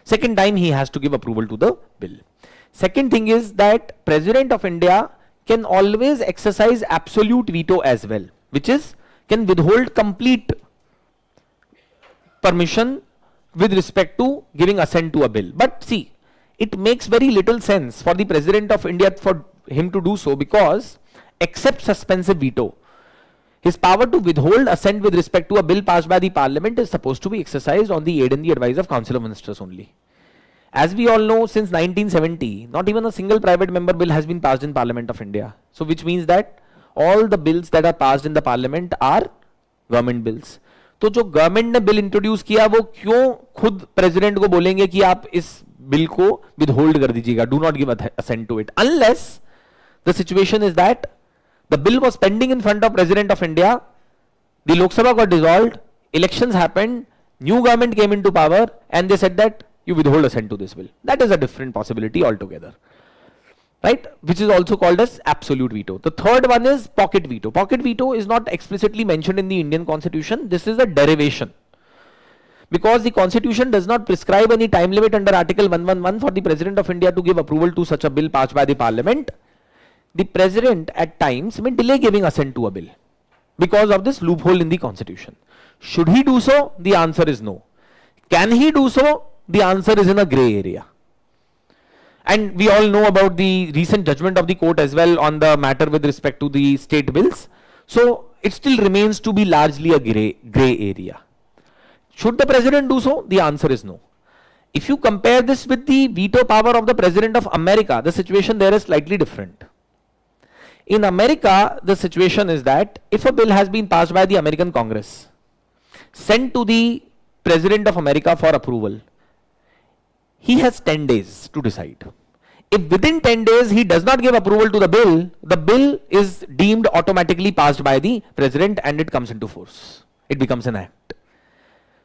Second time he has to give approval to the bill. Second thing is that President of India can always exercise absolute veto as well, which is can withhold complete permission with respect to giving assent to a bill. But see, it makes very little sense for the President of India for him to do so, because except suspensive veto, his power to withhold assent with respect to a bill passed by the Parliament is supposed to be exercised on the aid and the advice of Council of Ministers only. As we all know, since 1970, not even a single private member bill has been passed in Parliament of India. So which means that all the bills that are passed in the Parliament are government bills. तो जो government ने bill introduce किया वो क्यों खुद president को बोलेंगे कि आप इस बिल को विदहोल्ड कर दीजिएगा, do not give assent to it, unless the situation is that the bill was pending in front of president of India, the Lok Sabha got dissolved, elections happened, new government came into power and they said that you withhold assent to this bill. That is a different possibility altogether, right? Which is also called as absolute veto. The third one is pocket veto. Pocket veto is not explicitly mentioned in the Indian Constitution. This is a derivation. Because the Constitution does not prescribe any time limit under Article 111 for the President of India to give approval to such a bill passed by the Parliament, the President at times may delay giving assent to a bill because of this loophole in the Constitution. Should he do so? The answer is no. Can he do so? The answer is in a grey area. And we all know about the recent judgment of the court as well on the matter with respect to the state bills. So it still remains to be largely a grey area. Should the President do so? The answer is no. If you compare this with the veto power of the President of America, the situation there is slightly different. In America, the situation is that if a bill has been passed by the American Congress, sent to the President of America for approval, he has 10 days to decide. If within 10 days he does not give approval to the bill is deemed automatically passed by the President and it comes into force. It becomes an act.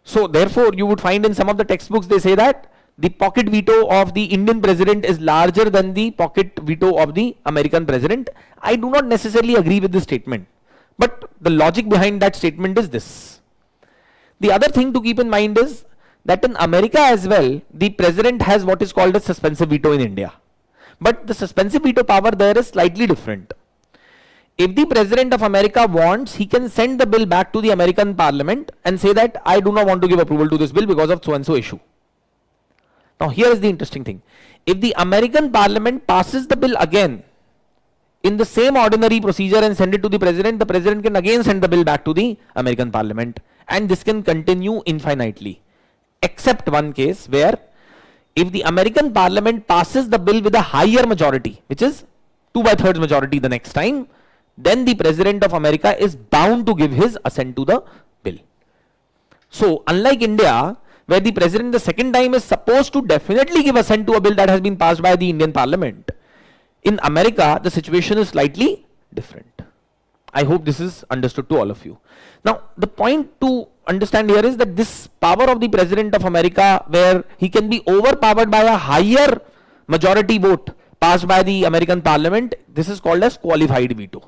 So therefore, you would find in some of the textbooks they say that the pocket veto of the Indian President is larger than the pocket veto of the American President. I do not necessarily agree with this statement, but the logic behind that statement is this. The other thing to keep in mind is that in America as well, the President has what is called a suspensive veto in India. But the suspensive veto power there is slightly different. If the President of America wants, he can send the bill back to the American Parliament and say that I do not want to give approval to this bill because of so and so issue. Now here is the interesting thing. If the American Parliament passes the bill again in the same ordinary procedure and send it to the President can again send the bill back to the American Parliament, and this can continue infinitely. Except one case where if the American Parliament passes the bill with a higher majority, which is 2/3 majority the next time, then the President of America is bound to give his assent to the bill. So unlike India, where the President the second time is supposed to definitely give assent to a bill that has been passed by the Indian Parliament, in America the situation is slightly different. I hope this is understood to all of you. Now the point to understand here is that this power of the President of America, where he can be overpowered by a higher majority vote passed by the American Parliament, this is called as qualified veto.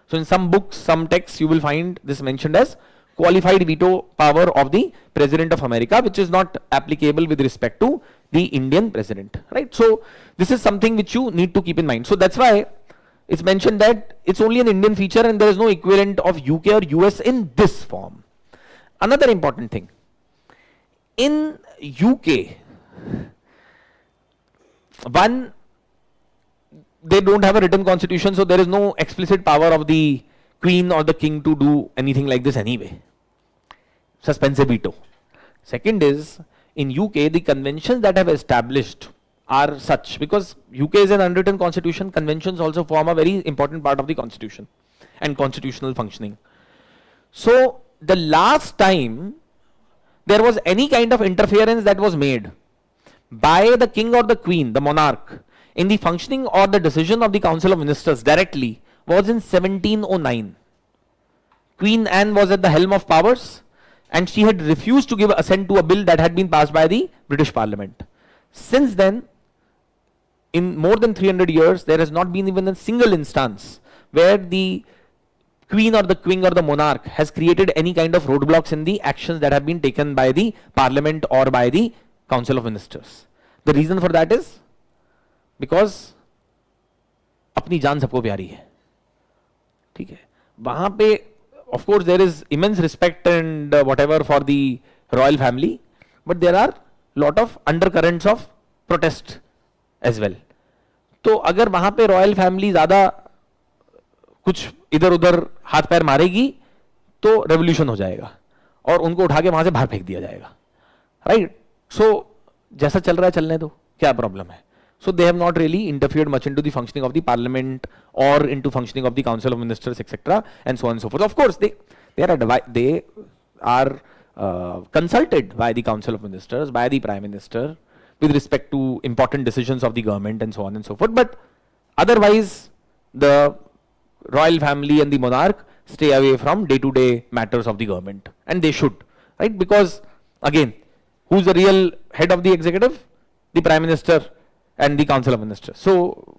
So in some books, some texts, you will find this mentioned as qualified veto power of the President of America, which is not applicable with respect to the Indian President, right? So this is something which you need to keep in mind. So that's why it's mentioned that it's only an Indian feature and there is no equivalent of UK or US in this form. Another important thing, in UK, one, they don't have a written constitution, so there is no explicit power of the Queen or the King to do anything like this anyway. Suspensive veto. Second is, In UK, the conventions that have established are such, because UK is an unwritten constitution, conventions also form a very important part of the constitution and constitutional functioning. So the last time there was any kind of interference that was made by the king or the queen, the monarch, in the functioning or the decision of the Council of Ministers directly was in 1709. Queen Anne was at the helm of powers, and she had refused to give assent to a bill that had been passed by the British Parliament. Since then, in more than 300 years, there has not been even a single instance where the queen or the king or the monarch has created any kind of roadblocks in the actions that have been taken by the Parliament or by the Council of Ministers. The reason for that is because अपनी जान सबको प्यारी है, ठीक है. वहां पे of course there is immense respect and whatever for the royal family, but there are lot of undercurrents of protest as well. तो अगर वहां पे रॉयल फैमिली ज्यादा कुछ इधर उधर हाथ पैर मारेगी तो रेवोल्यूशन हो जाएगा और उनको उठा के वहां से बाहर फेंक दिया जाएगा, राइट. सो जैसा चल रहा है चलने दो, क्या प्रॉब्लम है. So they have not really interfered much into the functioning of the Parliament or into functioning of the Council of Ministers, etc., and so on and so forth. Of course, they are consulted by the Council of Ministers, by the Prime Minister, with respect to important decisions of the government and so on and so forth. But otherwise, the royal family and the monarch stay away from day-to-day matters of the government, and they should, right? Because again, who's the real head of the executive? The Prime Minister and the Council of Ministers. So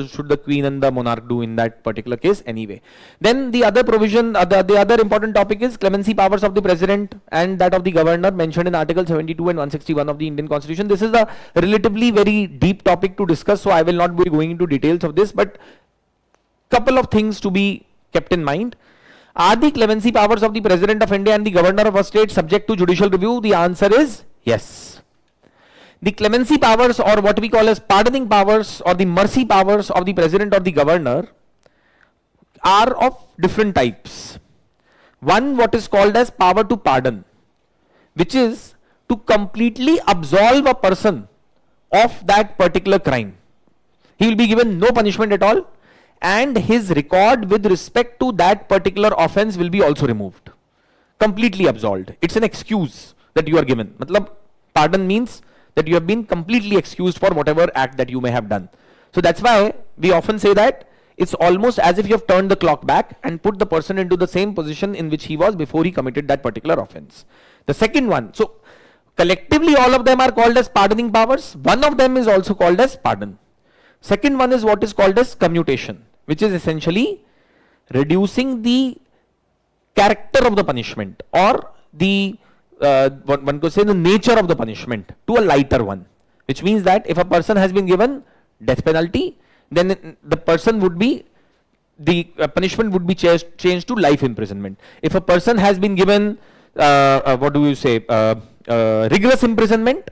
should the Queen and the monarch do in that particular case anyway? Then the other provision, the other important topic is clemency powers of the President and that of the Governor mentioned in Article 72 and 161 of the Indian Constitution. This is a relatively very deep topic to discuss, so I will not be going into details of this, but couple of things to be kept in mind. Are the clemency powers of the President of India and the Governor of a state subject to judicial review? The answer is yes. The clemency powers, or what we call as pardoning powers or the mercy powers of the President or the Governor, are of different types. One, what is called as power to pardon, which is to completely absolve a person of that particular crime. He will be given no punishment at all, and his record with respect to that particular offense will be also removed. Completely absolved. It's an excuse that you are given. Matlab, pardon means that you have been completely excused for whatever act that you may have done. So that's why we often say that it's almost as if you have turned the clock back and put the person into the same position in which he was before he committed that particular offense. The second one, so collectively all of them are called as pardoning powers. One of them is also called as pardon. Second one is what is called as commutation, which is essentially reducing the character of the punishment, or the one could say the nature of the punishment to a lighter one, which means that if a person has been given death penalty, then the person would be, the punishment would be changed to life imprisonment. If a person has been given rigorous imprisonment,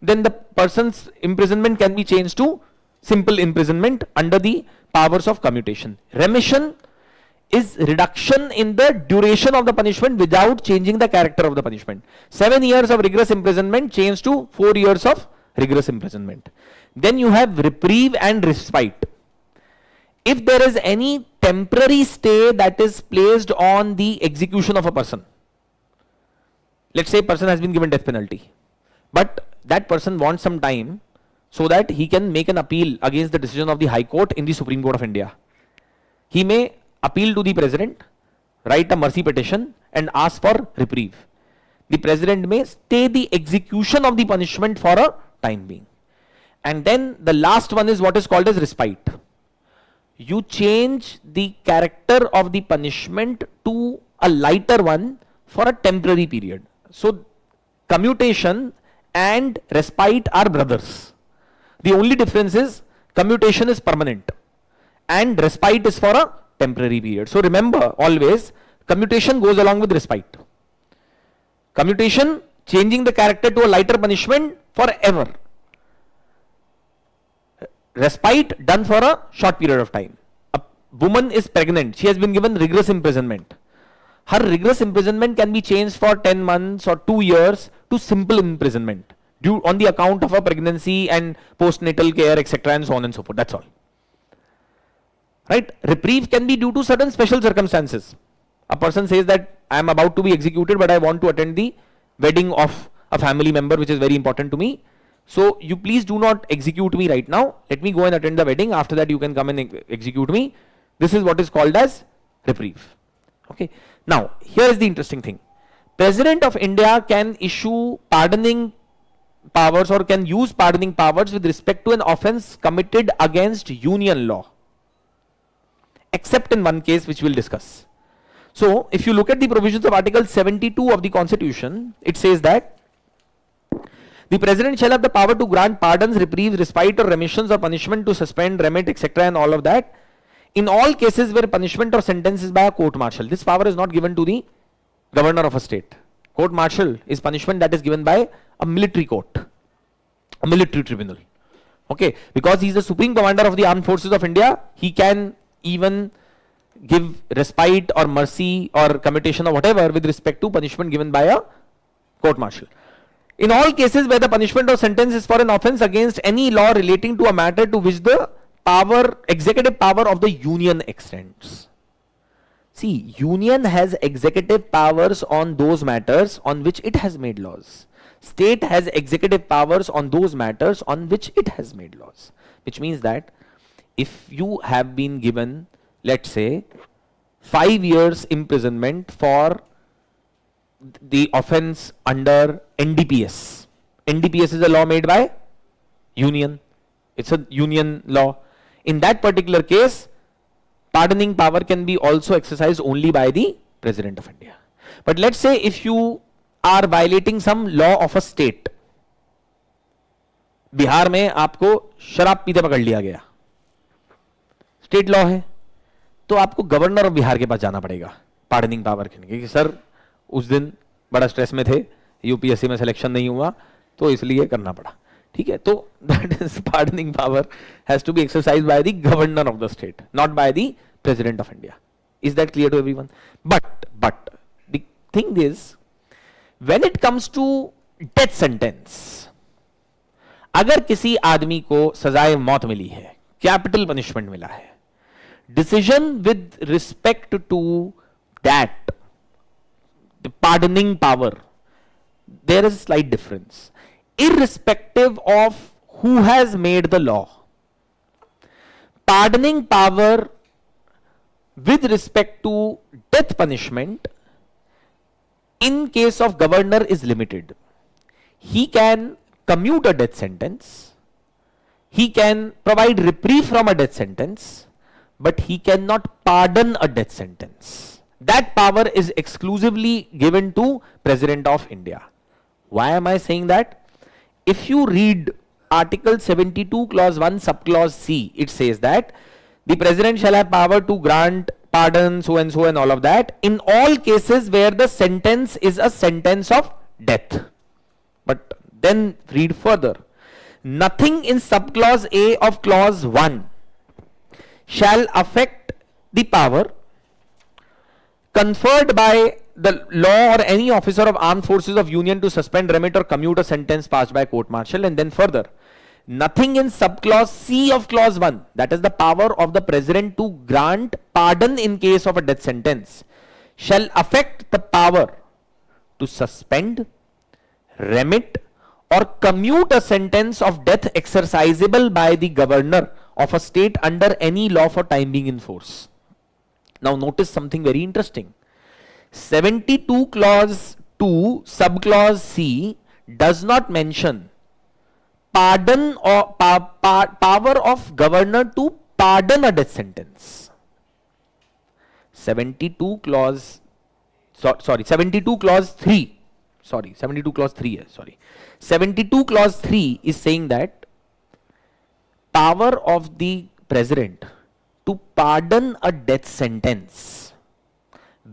then the person's imprisonment can be changed to simple imprisonment under the powers of commutation. Remission is reduction in the duration of the punishment without changing the character of the punishment. 7 years of rigorous imprisonment changed to 4 years of rigorous imprisonment. Then you have reprieve and respite. If there is any temporary stay that is placed on the execution of a person, let's say a person has been given death penalty, but that person wants some time so that he can make an appeal against the decision of the High Court in the Supreme Court of India. He may appeal to the President, write a mercy petition and ask for reprieve. The President may stay the execution of the punishment for a time being. And then the last one is what is called as respite. You change the character of the punishment to a lighter one for a temporary period. So commutation and respite are brothers. The only difference is commutation is permanent and respite is for a temporary period. So remember always, commutation goes along with respite. Commutation, changing the character to a lighter punishment forever. Respite, done for a short period of time. A woman is pregnant, she has been given rigorous imprisonment. her rigorous imprisonment can be changed for 10 months or 2 years to simple imprisonment due on the account of a pregnancy and postnatal care, etc., and so on and so forth. That's all. Right? Reprieve can be due to certain special circumstances. A person says that I am about to be executed, but I want to attend the wedding of a family member, which is very important to me. So you please do not execute me right now. Let me go and attend the wedding. After that, you can come and execute me. This is what is called as reprieve. Okay. Now, here is the interesting thing. President of India can issue pardoning powers or can use pardoning powers with respect to an offence committed against union law, except in one case which we will discuss. So, if you look at the provisions of Article 72 of the Constitution, it says that the President shall have the power to grant pardons, reprieves, respite or remissions or punishment, to suspend, remit, etc., and all of that, in all cases where punishment or sentence is by a court-martial. This power is not given to the governor of a state. Court-martial is punishment that is given by a military court, a military tribunal. Okay, because he is the supreme commander of the armed forces of India, he can even give respite or mercy or commutation or whatever with respect to punishment given by a court-martial. In all cases where the punishment or sentence is for an offence against any law relating to a matter to which the executive power of the union extends. See, union has executive powers on those matters on which it has made laws. State has executive powers on those matters on which it has made laws. Which means that if you have been given, let's say, 5 years imprisonment for the offence under NDPS. NDPS is a law made by union. It's a union law. In that particular case, pardoning power can be also exercised only by the President of India. But let's say if you are violating some law of a state, Bihar में आपको शराब पीते पकड़ लिया गया, state law है, तो आपको गवर्नर ऑफ बिहार के पास जाना पड़ेगा पार्डनिंग पावर के लिए कि सर उस दिन बड़ा स्ट्रेस में थे, यूपीएससी में सिलेक्शन नहीं हुआ तो इसलिए करना पड़ा. ठीक है, तो that is pardoning power has to be exercised by the governor of the state, not by the president of India. Is that clear to everyone? But the thing is, when it comes to death sentence, अगर किसी आदमी को सजाए मौत मिली है, capital punishment मिला है, decision with respect to that the pardoning power, there is slight difference. Irrespective of who has made the law, pardoning power with respect to death punishment in case of governor is limited. He can commute a death sentence, he can provide reprieve from a death sentence, but he cannot pardon a death sentence. That power is exclusively given to President of India. Why am I saying that? If you read Article 72 clause 1 subclause C, it says that the President shall have power to grant pardon, so and so and all of that, in all cases where the sentence is a sentence of death. But then read further. Nothing in subclause A of clause 1 shall affect the power conferred by the law or any officer of armed forces of union to suspend, remit or commute a sentence passed by court martial. And then further, nothing in subclause C of clause 1, that is the power of the president to grant pardon in case of a death sentence, shall affect the power to suspend, remit or commute a sentence of death exercisable by the governor of a state under any law for time being in force. Now notice something very interesting. 72 clause 2 subclause C does not mention pardon or power of governor to pardon a death sentence. 72 clause 72 clause 3 72 clause 3 sorry 72 clause 3 is saying that power of the president to pardon a death sentence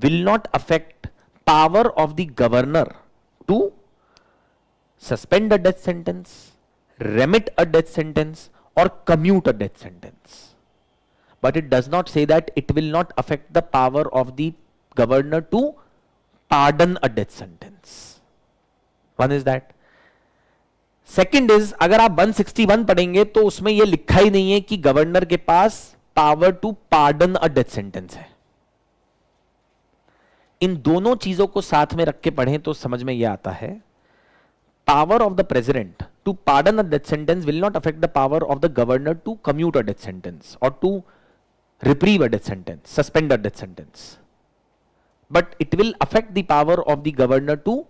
will not affect power of the governor to suspend a death sentence, remit a death sentence or commute a death sentence. But it does not say that it will not affect the power of the governor to pardon a death sentence. One is that. Second is, अगर आप 161 पढ़ेंगे तो उसमें यह लिखा ही नहीं है कि गवर्नर के पास power to pardon a death sentence है. इन दोनों चीजों को साथ में रख के पढ़ें तो समझ में यह आता है, power of the president to pardon a death sentence will not affect the power of the governor to commute a death sentence or to reprieve a death sentence, suspend a death sentence. But it will affect the power of the governor to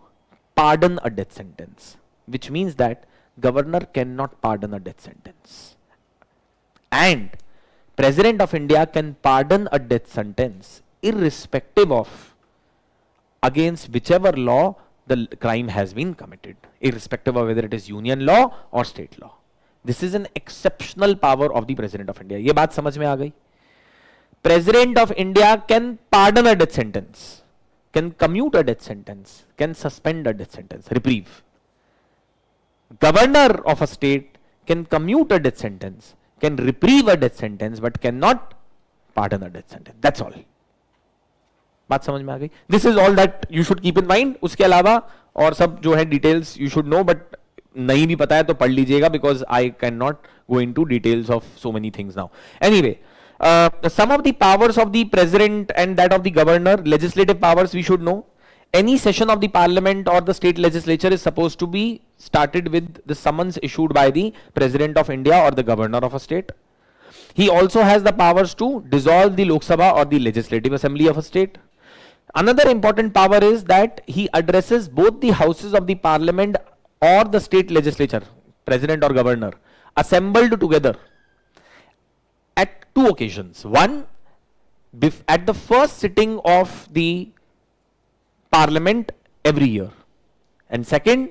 pardon a death sentence, which means that governor cannot pardon a death sentence. And President of India can pardon a death sentence irrespective of against whichever law the crime has been committed, irrespective of whether it is union law or state law. This is an exceptional power of the President of India. ये बात समझ में आ गई? President of India can pardon a death sentence, can commute a death sentence, can suspend a death sentence, reprieve. Governor of a state can commute a death sentence, can reprieve a death sentence, but cannot pardon a death sentence. That's all. बात समझ में आ गई? This is all that you should keep in mind. उसके अलावा और सब जो है details you should know, but नहीं भी पता है तो पढ़ लीजिएगा, because I cannot go into details of so many things now. Anyway, some of the powers of the president and that of the governor, legislative powers we should know. Any session of the parliament or the state legislature is supposed to be started with the summons issued by the President of India or the governor of a state. He also has the powers to dissolve the Lok Sabha or the legislative assembly of a state. Another important power is that he addresses both the houses of the parliament or the state legislature, president or governor, assembled together at two occasions. One, at the first sitting of the parliament every year, and second,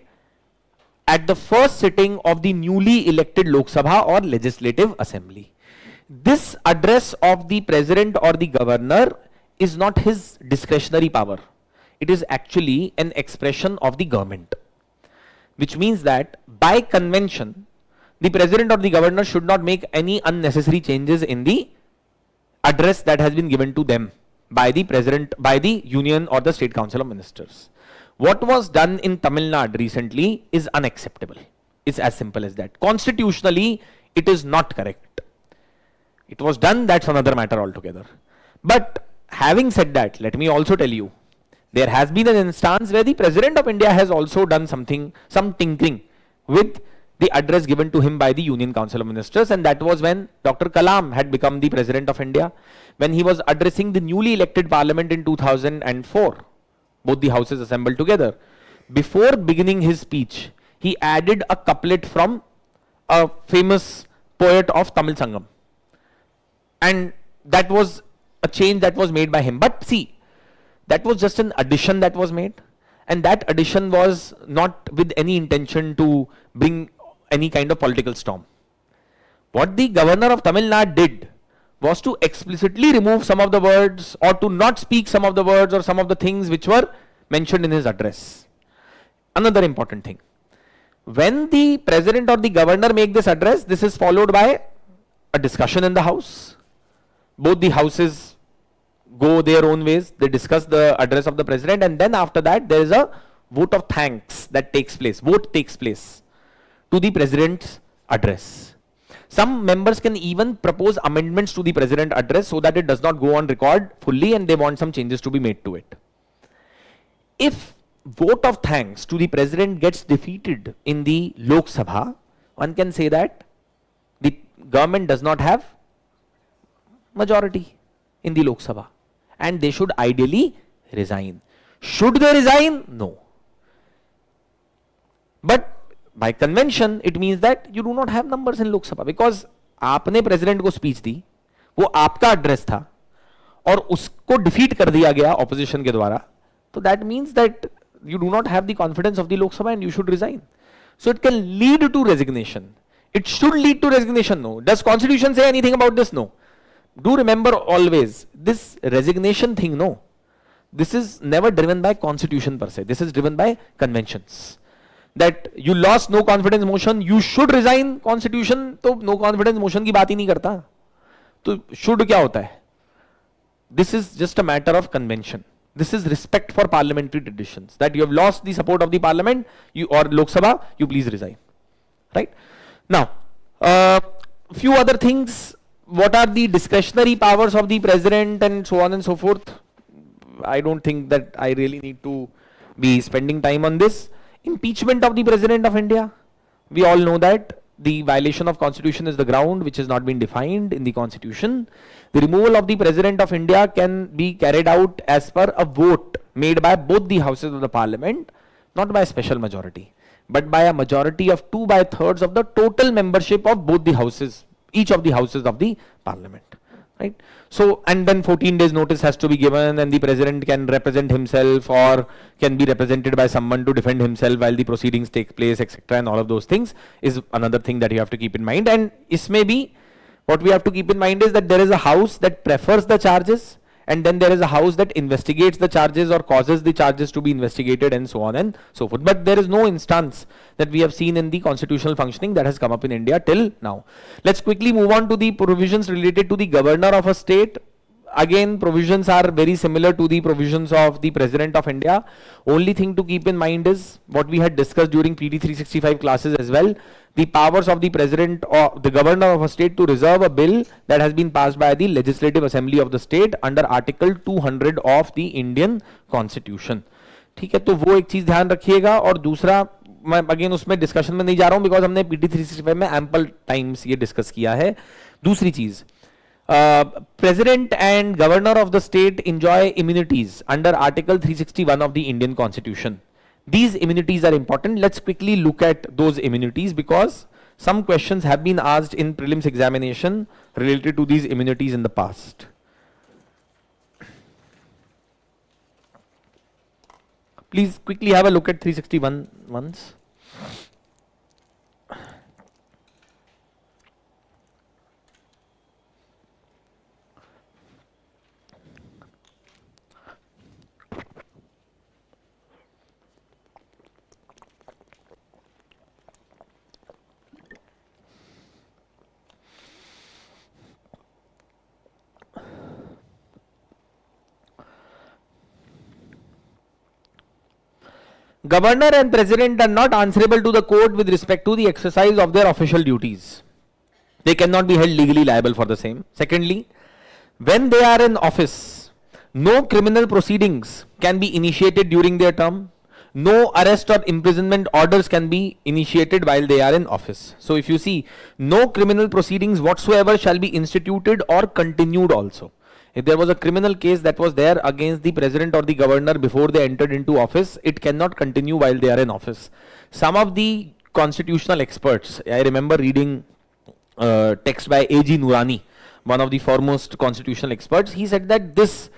at the first sitting of the newly elected Lok Sabha or legislative assembly. This address of the president or the governor is not his discretionary power. It is actually an expression of the government, which means that by convention, the president or the governor should not make any unnecessary changes in the address that has been given to them by the president, by the union or the state council of ministers. What was done in Tamil Nadu recently is unacceptable. It's as simple as that. Constitutionally, it is not correct. It was done, that's another matter altogether. But having said that, let me also tell you, there has been an instance where the President of India has also done something, some tinkering with the address given to him by the Union Council of Ministers, and that was when Dr. Kalam had become the President of India, when he was addressing the newly elected Parliament in 2004, both the houses assembled together. Before beginning his speech, he added a couplet from a famous poet of Tamil Sangam, and that was a change that was made by him. But see, that was just an addition that was made, and that addition was not with any intention to bring any kind of political storm. What the governor of Tamil Nadu did was to explicitly remove some of the words, or to not speak some of the words or some of the things which were mentioned in his address. Another important thing, when the president or the governor make this address, this is followed by a discussion in the house. Both the houses go their own ways, they discuss the address of the president, and then after that there is a vote of thanks that takes place, vote takes place to the president's address. Some members can even propose amendments to the president address so that it does not go on record fully, and they want some changes to be made to it. If vote of thanks to the president gets defeated in the Lok Sabha, one can say that the government does not have majority in the Lok Sabha, and they should ideally resign. Should they resign? No. But by convention, it means that you do not have numbers in Lok Sabha, because आपने president को speech दी, वो आपका address था, और उसको defeat कर दिया गया opposition के द्वारा, तो that means that you do not have the confidence of the Lok Sabha and you should resign. So it can lead to resignation. It should lead to resignation. No. Does Constitution say anything about this? No. Do remember always, this resignation thing, no. This is never driven by Constitution per se. This is driven by conventions. That you lost no confidence motion, you should resign. Constitution तो no confidence motion की बात ही नहीं करता. तो should क्या होता है? This is just a matter of convention. This is respect for parliamentary traditions. That you have lost the support of the parliament, you or Lok Sabha, you please resign. Right? Now, few other things. What are the discretionary powers of the president and so on and so forth? I don't think that I really need to be spending time on this. Impeachment of the president of India. We all know that the violation of constitution is the ground which has not been defined in the constitution. The removal of the president of India can be carried out as per a vote made by both the houses of the parliament, not by a special majority, but by a majority of 2 by 3rds of the total membership of both the houses, each of the houses of the parliament. Right? So, and then 14 days notice has to be given, and the president can represent himself or can be represented by someone to defend himself while the proceedings take place, etc. And all of those things is another thing that you have to keep in mind. And isme bhi, what we have to keep in mind is that there is a house that prefers the charges, and then there is a house that investigates the charges or causes the charges to be investigated, and so on and so forth. But there is no instance that we have seen in the constitutional functioning that has come up in India till now. Let's quickly move on to the provisions related to the governor of a state. Again, provisions are very similar to the provisions of the president of India. Only thing to keep in mind is what we had discussed during PD 365 classes as well. The powers of the president or the governor of a state to reserve a bill that has been passed by the legislative assembly of the state under article 200 of the Indian constitution. ठीक है, तो वो एक चीज ध्यान रखिएगा. और दूसरा, मैं अगेन उसमें डिस्कशन में नहीं जा रहा हूं बिकॉज हमने पीडी 365 में एम्पल टाइम्स ये डिस्कस किया है. दूसरी चीज, President and Governor of the state enjoy immunities under Article 361 of the Indian Constitution. These immunities are important. Let's quickly look at those immunities because some questions have been asked in prelims examination related to these immunities in the past. Please quickly have a look at 361 once. Governor and President are not answerable to the court with respect to the exercise of their official duties. They cannot be held legally liable for the same. Secondly, when they are in office, no criminal proceedings can be initiated during their term. No arrest or imprisonment orders can be initiated while they are in office. So if you see, no criminal proceedings whatsoever shall be instituted or continued also. If there was a criminal case that was there against the president or the governor before they entered into office, it cannot continue while they are in office. Some of the constitutional experts, I remember reading text by A.G. Nurani, one of the foremost constitutional experts, he said that this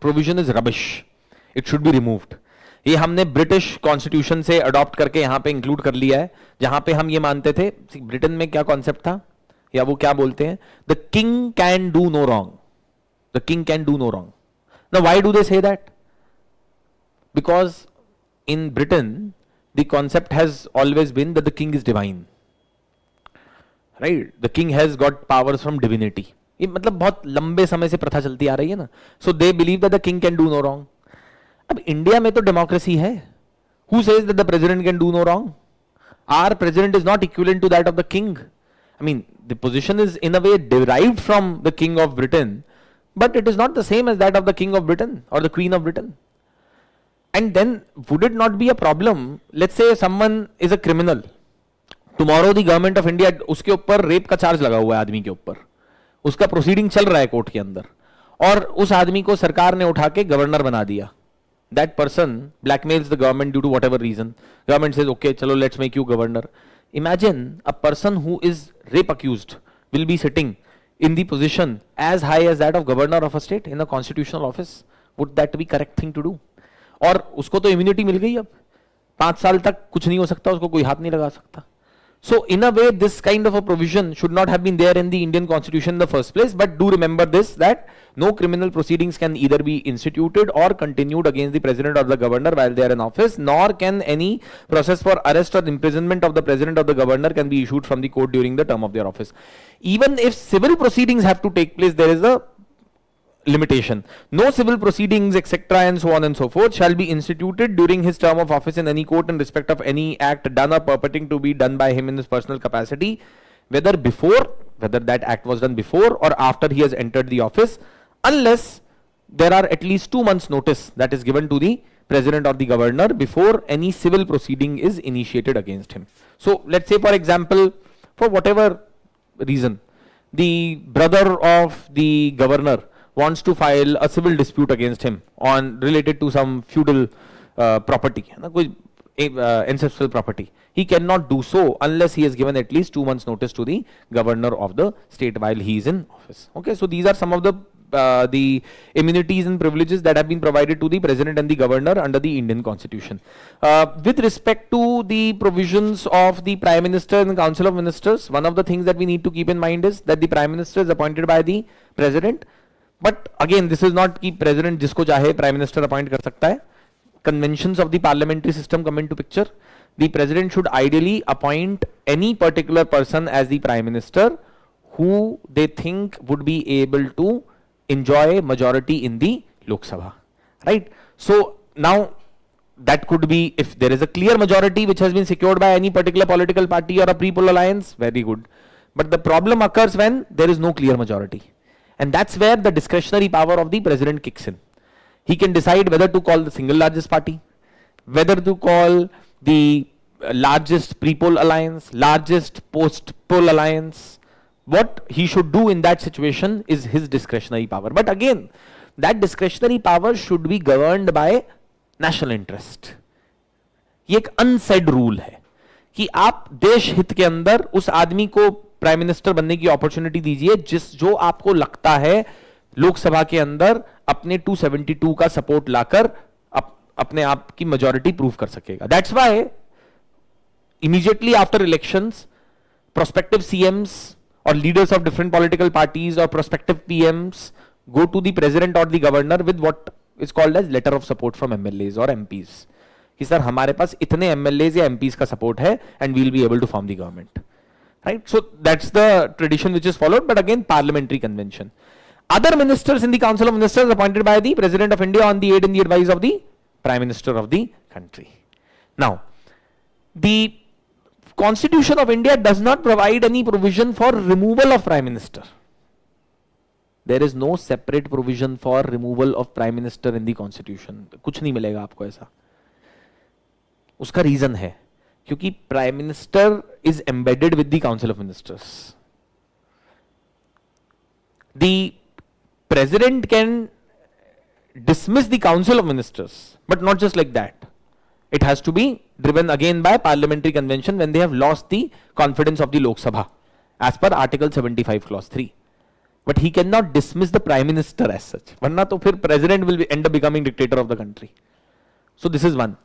provision is rubbish. It should be removed. ये हमने British constitution से adopt करके यहाँ पे include कर लिया है, जहाँ पे हम ये मानते थे, ब्रिटेन में क्या कॉन्सेप्ट था या वो क्या बोलते हैं, the king can do no wrong. The king can do no wrong. Now, why do they say that? Because in Britain, the concept has always been that the king is divine. Right? The king has got powers from divinity. ये मतलब बहुत लंबे समय से प्रथा चलती आ रही है ना. So they believe that the king can do no wrong. अब इंडिया में तो डेमोक्रेसी है. Who says that the president can do no wrong? Our president is not equivalent to that of the king. I mean, the position is in a way derived from the king of Britain, but it is not the same as that of the king of Britain or the queen of Britain. And then would it not be a problem? Let's say someone is a criminal. Tomorrow the government of India उसके ऊपर rape का charge लगा हुआ है आदमी के ऊपर. उसका प्रोसीडिंग चल रहा है कोर्ट के अंदर और उस आदमी को सरकार ने उठा के गवर्नर बना दिया. That person blackmails the government due to whatever reason. Government says, okay, chalo, let's make you governor. Imagine a person who is rape accused will be sitting in the position as high as that of governor of a state in a constitutional office. Would that be correct thing to do? और उसको तो immunity मिल गई अब 5 साल तक कुछ नहीं हो सकता, उसको कोई हाथ नहीं लगा सकता. So in a way, this kind of a provision should not have been there in the Indian Constitution in the first place. But do remember this, that no criminal proceedings can either be instituted or continued against the president or the governor while they are in office, nor can any process for arrest or imprisonment of the president or the governor can be issued from the court during the term of their office. Even if civil proceedings have to take place, there is a limitation. No civil proceedings, etc., and so on and so forth, shall be instituted during his term of office in any court in respect of any act done or purporting to be done by him in his personal capacity, whether that act was done before or after he has entered the office, unless there are at least 2 months notice that is given to the president or the governor before any civil proceeding is initiated against him. So let's say, for example, for whatever reason, the brother of the governor wants to file a civil dispute against him on related to some feudal property, ancestral property. He cannot do so unless he has given at least 2 months notice to the governor of the state while he is in office. Okay, so these are some of the immunities and privileges that have been provided to the president and the governor under the Indian constitution. With respect to the provisions of the prime minister and the council of ministers, one of the things that we need to keep in mind is that the prime minister is appointed by the president. But again, this is not कि president जिसको चाहे prime minister appoint कर सकता है. Conventions of the parliamentary system come into picture. The president should ideally appoint any particular person as the prime minister who they think would be able to enjoy majority in the Lok Sabha, right? So now that could be if there is a clear majority which has been secured by any particular political party or a pre-poll alliance, very good. But the problem occurs when there is no clear majority. And that's where the discretionary power of the president kicks in. He can decide whether to call the single largest party, whether to call the largest pre-poll alliance, largest post-poll alliance. What he should do in that situation is his discretionary power. But again, that discretionary power should be governed by national interest. ये एक unsaid rule है कि आप देश हित के अंदर उस आदमी को प्राइम मिनिस्टर बनने की अपॉर्चुनिटी दीजिए जो आपको लगता है लोकसभा के अंदर अपने 272 का सपोर्ट लाकर अपने आप की मेजॉरिटी प्रूव कर सकेगा. That's why immediately after elections, prospective CMs or leaders of different political parties or prospective PMs go to the president or the governor with what is called as letter of support from MLAs or MPs. कि sir हमारे पास इतने MLAs या MPs का support है and we will be able to form the government. Right? So that's the tradition which is followed, but again parliamentary convention. Other ministers in the council of ministers appointed by the president of India on the aid and the advice of the prime minister of the country. Now, the Constitution of India does not provide any provision for removal of prime minister. There is no separate provision for removal of prime minister in the constitution. कुछ नहीं मिलेगा आपको ऐसा. उसका reason है क्योंकि prime minister is embedded with the council of ministers. The president can dismiss the council of ministers, but not just like that. It has to be driven again by parliamentary convention when they have lost the confidence of the Lok Sabha as per Article 75 clause 3. But he cannot dismiss the prime minister as such. Varna to phir president will end up becoming dictator of the country. So this is one.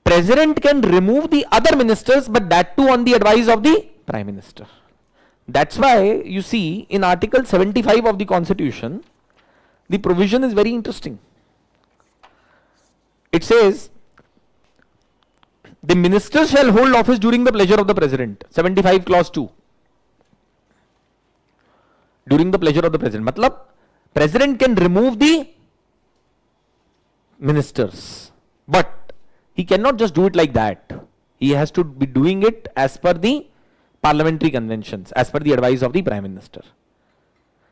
President can remove the other ministers, but that too on the advice of the prime minister. That's why you see in Article 75 of the Constitution, the provision is very interesting. It says, the minister shall hold office during the pleasure of the president. 75 clause 2. During the pleasure of the president. Matlab, president can remove the ministers. But he cannot just do it like that. He has to be doing it as per the parliamentary conventions, as per the advice of the prime minister.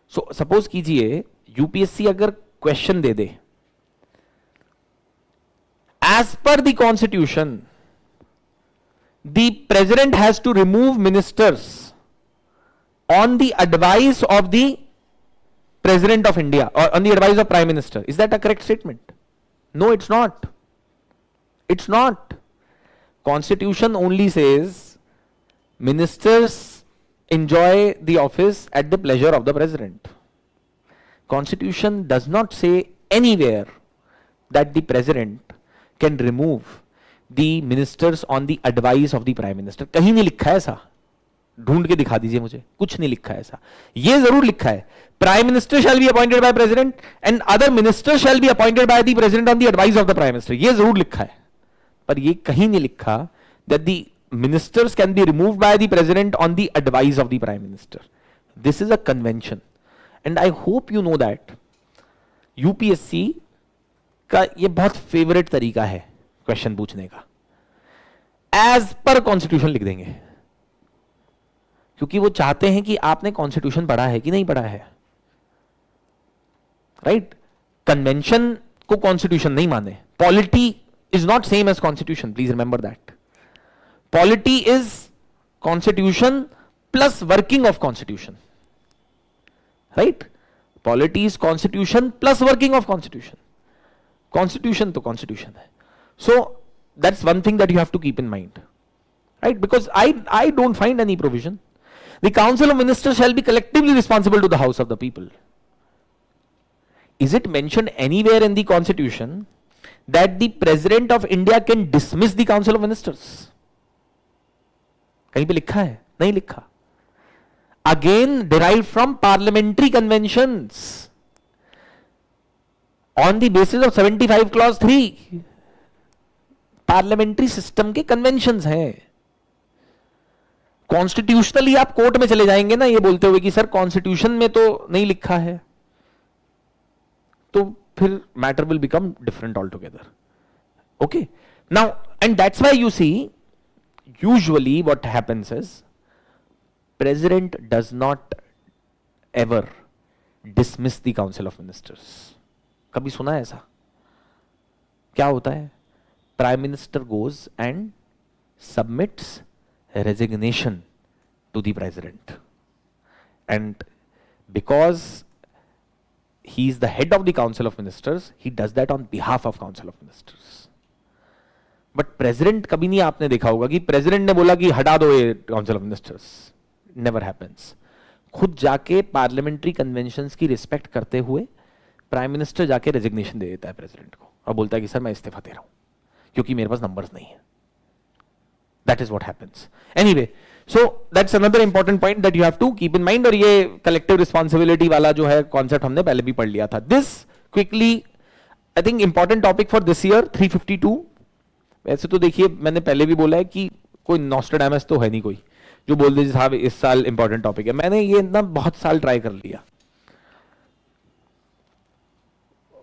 So, suppose कीजिए UPSC अगर question they they. As per the constitution, the president has to remove ministers on the advice of the president of India or on the advice of prime minister. Is that a correct statement? No, it's not. It's not. Constitution only says ministers enjoy the office at the pleasure of the president. Constitution does not say anywhere that the president can remove the ministers on the advice of the prime minister. कहीं नहीं लिखा है ऐसा. ढूंढ के दिखा दीजिए मुझे. कुछ नहीं लिखा है ऐसा. ये जरूर लिखा है. Prime minister shall be appointed by president and other ministers shall be appointed by the president on the advice of the prime minister. ये जरूर लिखा है. पर ये कहीं नहीं लिखा that the ministers can be removed by the president on the advice of the prime minister. This is a convention. And I hope you know that UPSC का ये बहुत फेवरेट तरीका है क्वेश्चन पूछने का, एज पर कॉन्स्टिट्यूशन लिख देंगे, क्योंकि वो चाहते हैं कि आपने कॉन्स्टिट्यूशन पढ़ा है कि नहीं पढ़ा है, राइट? कन्वेंशन को कॉन्स्टिट्यूशन नहीं माने. Polity is not same as constitution, please remember that. Polity is constitution plus working of constitution, right? Polity is constitution plus working of constitution. Constitution तो कॉन्स्टिट्यूशन है. So that's one thing that you have to keep in mind, right? Because I don't find any provision. The council of ministers shall be collectively responsible to the house of the people. Is it mentioned anywhere in the constitution that the president of India can dismiss the council of ministers? कहीं पे लिखा है? नहीं लिखा. Again derived from parliamentary conventions on the basis of 75 clause 3. Parliamentary system के conventions हैं. Constitutionally आप court में चले जाएंगे ना ये बोलते हुए कि सर कॉन्स्टिट्यूशन में तो नहीं लिखा है, तो फिर matter will become different altogether. Okay, now and that's why you see usually what happens is president does not ever dismiss the council of ministers. कभी सुना है ऐसा? क्या होता है? Prime minister goes and submits resignation to the president, and because he is the head of the council of ministers, he does that on behalf of council of ministers. But president कभी नहीं आपने देखा होगा कि president ने बोला कि हटा दो ये council of ministers. Never happens. खुद जाके parliamentary conventions की respect करते हुए prime minister जाके resignation दे देता है president को और बोलता है कि सर मैं इस्तीफा दे रहा हूं क्योंकि मेरे पास numbers नहीं है. That is what happens. Anyway, so that's another important point that you have to keep in mind. और ये collective responsibility वाला जो है concept हमने पहले भी पढ़ लिया था. This quickly, I think important topic for this year 352. वैसे तो देखिए मैंने पहले भी बोला है कि कोई नॉस्ट्रेडामस तो है नहीं कोई जो बोल दे साहब इस साल important topic है. मैंने ये ना बहुत साल ट्राई कर लिया.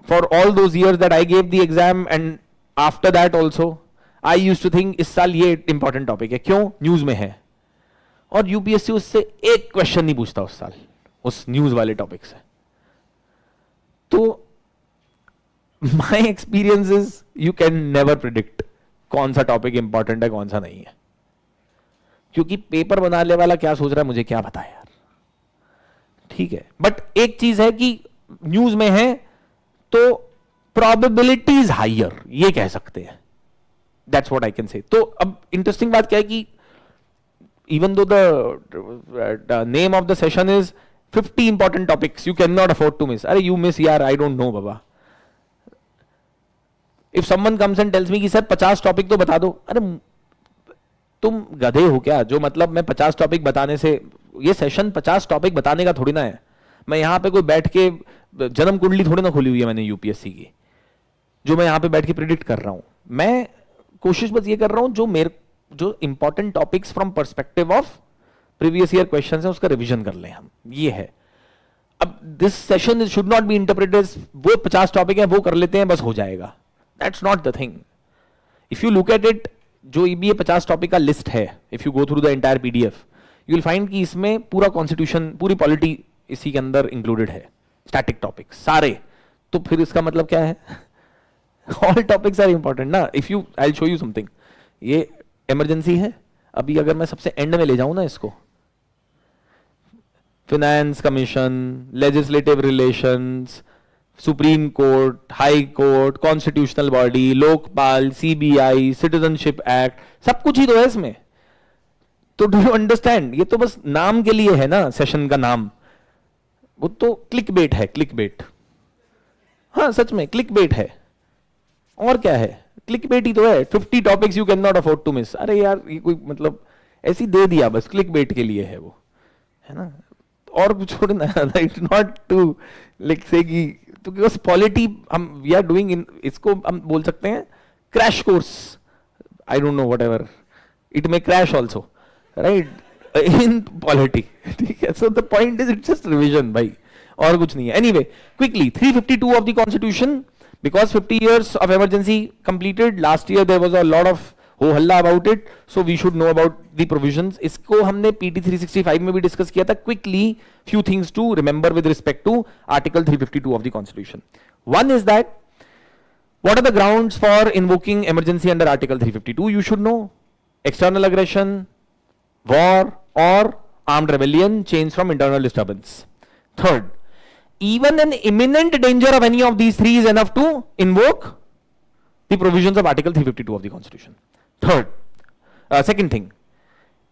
For all those years that I gave the exam and after that also, I used to think इस साल ये important topic है. क्यों? न्यूज में है. और यूपीएससी उससे एक क्वेश्चन नहीं पूछता उस साल उस न्यूज वाले टॉपिक से. तो my experience is you can never predict कौन सा टॉपिक इंपॉर्टेंट है कौन सा नहीं है, क्योंकि पेपर बनाने वाला क्या सोच रहा है मुझे क्या पता है यार. ठीक है, बट एक चीज है कि न्यूज में है तो प्रोबेबिलिटी इज हायर, ये कह सकते हैं. That's what I can say. तो अब इंटरेस्टिंग बात क्या है कि even though the name of the session is 50 important topics you cannot afford to miss. अरे you miss यार, I don't know Baba. If someone comes and tells me कि sir 50 topic तो बता दो, अरे तुम गधे हो क्या? जो मतलब मैं 50 टॉपिक बताने से, ये सेशन 50 टॉपिक बताने का थोड़ी ना है. मैं यहाँ पे कोई बैठ के जन्म कुंडली थोड़ी ना खोली हुई है मैंने यूपीएससी की, जो मैं यहाँ पे बैठ के प्रिडिक्ट कर रहा हूँ. मैं कोशिश बस ये कर रहा हूँ जो important topics from perspective of previous year questions है उसका रिवीजन कर लें हम. ये है. अब this session should not be interpreted as वो 50 टॉपिक है वो कर लेते हैं बस हो जाएगा. That's not the thing. If you look at it, जो ये 50 टॉपिक का लिस्ट है, if you go through the entire PDF you will find कि इसमें पूरा कॉन्स्टिट्यूशन, पूरी पॉलिटी इसी के अंदर इंक्लूडेड है. स्टैटिक टॉपिक्स सारे. तो फिर इसका मतलब क्या है? ऑल टॉपिक्स आर इंपॉर्टेंट ना. If you, I will show you something. ये इमरजेंसी है. अभी अगर मैं सबसे एंड में ले जाऊं ना इसको, finance commission, legislative relations, supreme court, high court, constitutional body, Lokpal, CBI, citizenship act, सब कुछ ही तो है इसमें. तो डू यू अंडरस्टैंड? ये तो बस नाम के लिए है ना, सेशन का नाम. वो तो क्लिक बेट है, क्लिक बेट. हाँ सच में क्लिक बेट है. और क्या है? क्लिक बेट ही तो है. 50 topics you cannot afford to miss. अरे यार ये कोई मतलब ऐसी दे दिया बस, क्लिक बेट के लिए है वो, है ना. और कुछ थोड़ी ना. इट्स नॉट टू लाइक से कि, तो बिकॉज पॉलिटी हम वी आर डूइंग इन, इसको हम बोल सकते हैं crash course. I don't know, whatever it may crash also, right, in polity. ठीक है. So the point is it's just revision भाई. और कुछ नहीं है. Anyway, quickly, 352 of the Constitution, because 50 years of emergency completed. Last year there was a lot of ho halla about it, so we should know about the provisions. इसको हमने PT 365 में भी discuss किया था. Quickly, few things to remember with respect to Article 352 of the Constitution. One is that what are the grounds for invoking emergency under Article 352? You should know: external aggression, war, or armed rebellion, change from internal disturbance. Third, even an imminent danger of any of these three is enough to invoke the provisions of Article 352 of the Constitution. Second thing,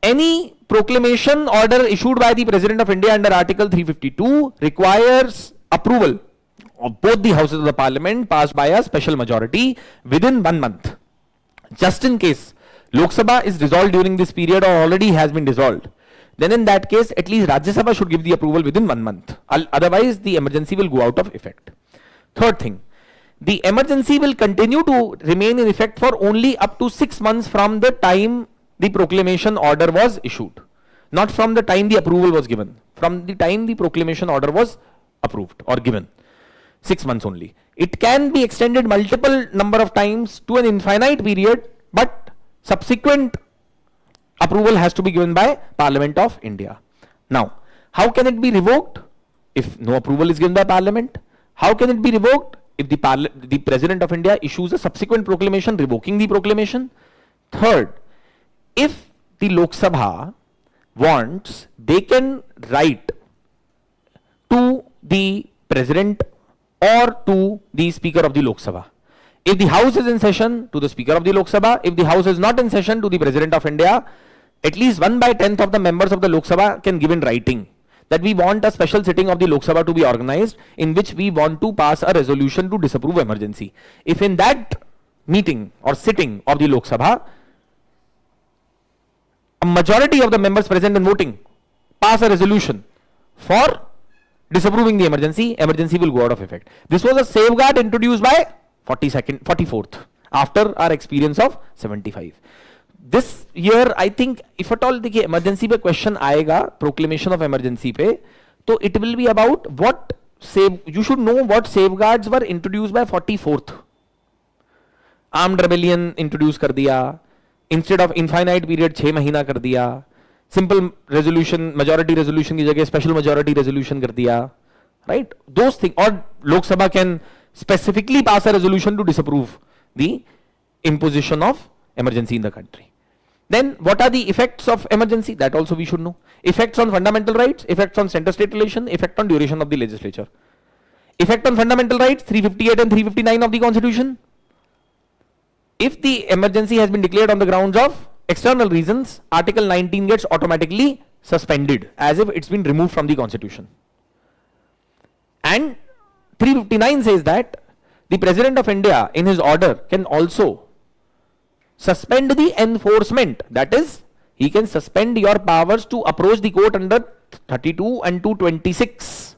any proclamation order issued by the President of India under Article 352 requires approval of both the houses of the Parliament, passed by a special majority within 1 month. Just in case Lok Sabha is dissolved during this period or already has been dissolved, then in that case at least Rajya Sabha should give the approval within 1 month. Otherwise the emergency will go out of effect. Third thing, the emergency will continue to remain in effect for only up to 6 months from the time the proclamation order was issued. Not from the time the approval was given. From the time the proclamation order was approved or given. 6 months only. It can be extended multiple number of times to an infinite period, but subsequent approval has to be given by Parliament of India. Now, how can it be revoked if no approval is given by Parliament? How can it be revoked if the President of India issues a subsequent proclamation revoking the proclamation? Third, if the Lok Sabha wants, they can write to the President or to the Speaker of the Lok Sabha. If the House is in session, to the Speaker of the Lok Sabha. If the House is not in session, to the President of India. At least 1/10 of the members of the Lok Sabha can give in writing that we want a special sitting of the Lok Sabha to be organized in which we want to pass a resolution to disapprove emergency. If in that meeting or sitting of the Lok Sabha, a majority of the members present and voting pass a resolution for disapproving the emergency, emergency will go out of effect. This was a safeguard introduced by 44th after our experience of 75. This year I think if at all देखिए emergency पे question आएगा proclamation of emergency पे, तो it will be about what you should know what safeguards were introduced by 44th. Armed rebellion introduce कर दिया, instead of infinite period 6 महीना कर दिया, simple resolution majority resolution की जगह special majority resolution कर दिया, right? Those things. और Lok Sabha can specifically pass a resolution to disapprove the imposition of emergency in the country. Then what are the effects of emergency? That also we should know. Effects on fundamental rights, effects on center-state relation, effect on duration of the legislature. Effect on fundamental rights, 358 and 359 of the Constitution. If the emergency has been declared on the grounds of external reasons, Article 19 gets automatically suspended as if it's been removed from the Constitution. And 359 says that the President of India in his order can also suspend the enforcement. That is, he can suspend your powers to approach the court under 32 and 226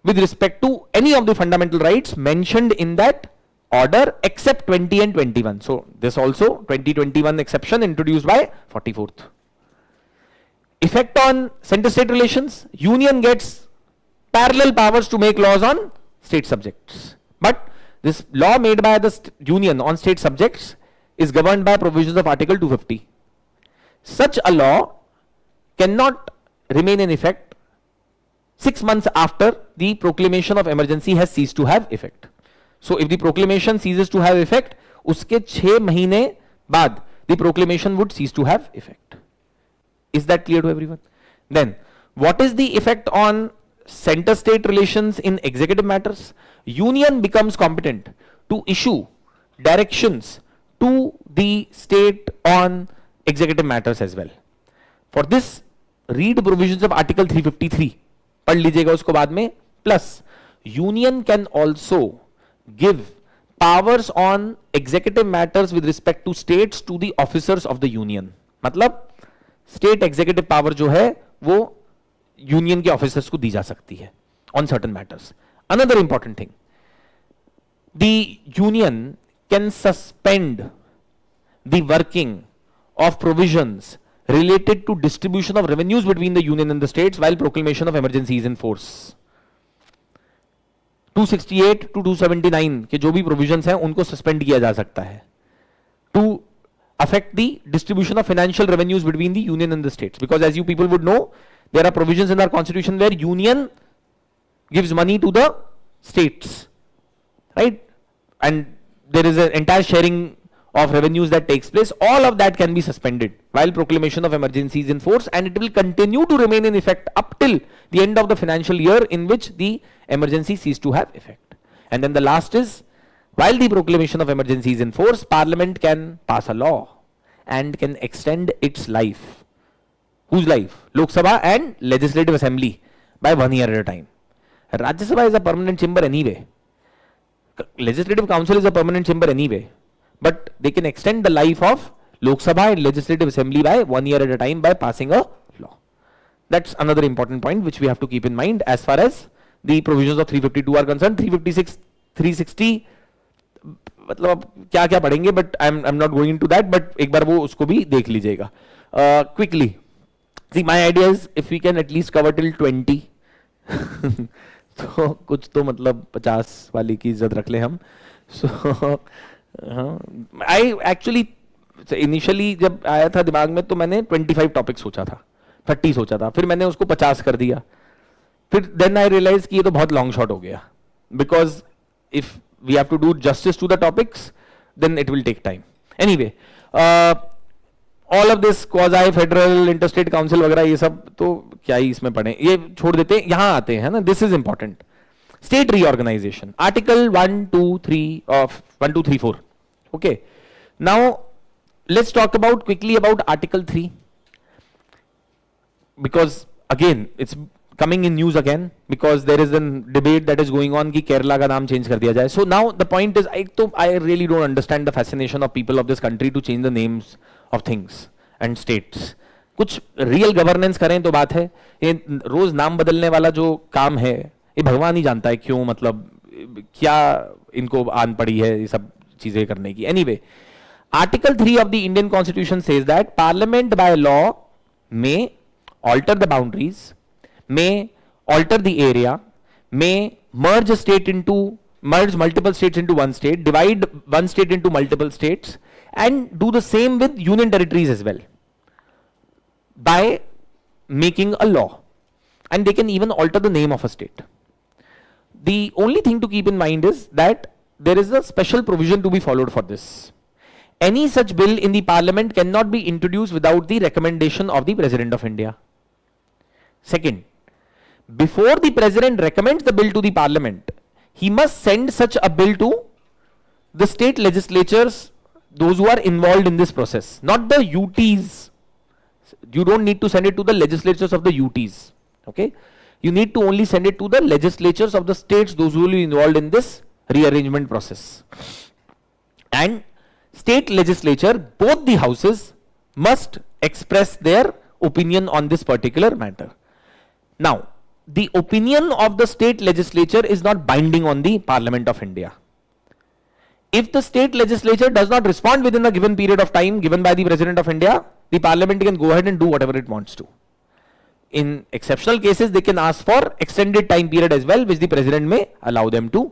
with respect to any of the fundamental rights mentioned in that order except 20 and 21. So this also 2021 exception introduced by 44th. Effect on center-state relations. Union gets parallel powers to make laws on state subjects. But this law made by the Union on state subjects is governed by provisions of Article 250. Such a law cannot remain in effect 6 months after the proclamation of emergency has ceased to have effect. So if the proclamation ceases to have effect, uske 6 mahine baad the proclamation would cease to have effect. Is that clear to everyone? Then what is the effect on center-state relations in executive matters? Union becomes competent to issue directions to the state on executive matters as well. For this, read provisions of Article 353. पढ़ लीजिएगा उसको बाद में. Plus, Union can also give powers on executive matters with respect to states to the officers of the Union. मतलब state executive power जो है वो union के ऑफिसर्स को दी जा सकती है on certain matters. Another important thing, the union can suspend the working of provisions related to distribution of revenues between the union and the states while proclamation of emergency is in force. 268 to 279 के जो भी provisions हैं उनको suspend किया जा सकता है to affect the distribution of financial revenues between the union and the states, because as you people would know, there are provisions in our constitution where union gives money to the states, right? And there is an entire sharing of revenues that takes place. All of that can be suspended while proclamation of emergency is in force, and it will continue to remain in effect up till the end of the financial year in which the emergency ceased to have effect. And then the last is, while the proclamation of emergency is in force, Parliament can pass a law and can extend its life. Whose life? Lok Sabha and Legislative Assembly by 1 year at a time. Rajya Sabha is a permanent chamber anyway. Legislative Council is a permanent chamber anyway. But they can extend the life of Lok Sabha and Legislative Assembly by 1 year at a time by passing a law. That's another important point which we have to keep in mind as far as the provisions of 352 are concerned. 356, 360 मतलब अब क्या क्या पढ़ेंगे, but I am not going to that, but एक बार वो उसको भी देख लीजिएगा quickly. See my idea is if we can at least cover till 20 तो कुछ तो मतलब 50 वाली की इज्जत रख ले हम. सो आई एक्चुअली इनिशियली जब आया था दिमाग में तो मैंने 25 टॉपिक सोचा था, 30 सोचा था, फिर मैंने उसको 50 कर दिया. फिर देन आई रियलाइज कि ये तो बहुत लॉन्ग शॉट हो गया, because if we have to do justice to the topics, then it will take time. Anyway, all of this quasi federal interstate council वगैरह ये सब तो क्या ही इसमें पढ़ें, ये छोड़ देते हैं. यहां आते हैं ना, this is important. State reorganization, article 1 2 3 of 1 2 3 4. Okay, now let's talk about quickly about article 3, because again it's coming in news again because there is a debate that is going on कि केरला का नाम change कर दिया जाए. So now the point is, I really don't understand the fascination of people of this country to change the names of things and states. कुछ real governance करें तो बात है, ये रोज नाम बदलने वाला जो काम है ये भगवान ही जानता है क्यों, मतलब क्या इनको आन पड़ी है ये सब चीजें करने की. Anyway, Article 3 of the Indian Constitution says that Parliament by law may alter the boundaries, may alter the area, may merge multiple states into one state, divide one state into multiple states, and do the same with union territories as well by making a law. And they can even alter the name of a state. The only thing to keep in mind is that there is a special provision to be followed for this. Any such bill in the Parliament cannot be introduced without the recommendation of the President of India. Second, before the President recommends the bill to the Parliament, he must send such a bill to the state legislatures, those who are involved in this process, not the UTs. You don't need to send it to the legislatures of the UTs. Okay, you need to only send it to the legislatures of the states, those who will be involved in this rearrangement process. And state legislature, both the houses must express their opinion on this particular matter. Now, the opinion of the state legislature is not binding on the Parliament of India. If the state legislature does not respond within a given period of time given by the President of India, the Parliament can go ahead and do whatever it wants to. In exceptional cases, they can ask for extended time period as well, which the President may allow them to,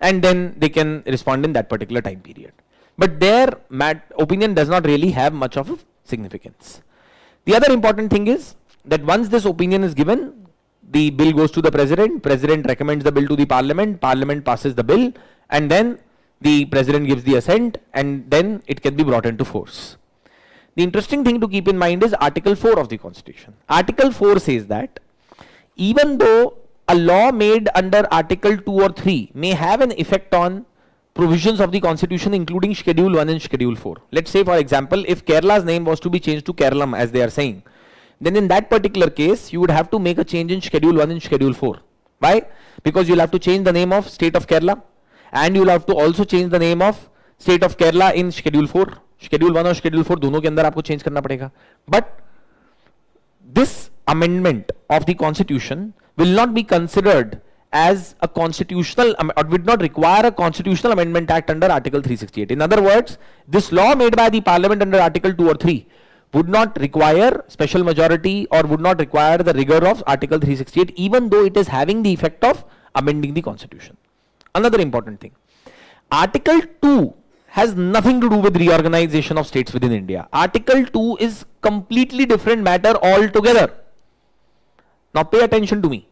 and then they can respond in that particular time period. But their opinion does not really have much of a significance. The other important thing is that once this opinion is given, the bill goes to the President, President recommends the bill to the Parliament, Parliament passes the bill, and then the President gives the assent, and then it can be brought into force. The interesting thing to keep in mind is Article 4 of the Constitution. Article 4 says that even though a law made under Article 2 or 3 may have an effect on provisions of the Constitution including Schedule 1 and Schedule 4. Let's say, for example, if Kerala's name was to be changed to Keralam, as they are saying, then in that particular case, you would have to make a change in Schedule 1 and Schedule 4. Why? Because you'll have to change the name of State of Kerala, and you'll have to also change the name of State of Kerala in Schedule 4. Schedule 1 और Schedule 4 दोनों के अंदर आपको change करना पड़ेगा. But this amendment of the Constitution will not be considered as a constitutional, or would not require a constitutional amendment act under Article 368. In other words, this law made by the Parliament under Article 2 or 3 would not require special majority or would not require the rigor of Article 368, even though it is having the effect of amending the constitution. Another important thing, Article 2 has nothing to do with reorganization of states within India. Article 2 is completely different matter altogether. Now pay attention to me.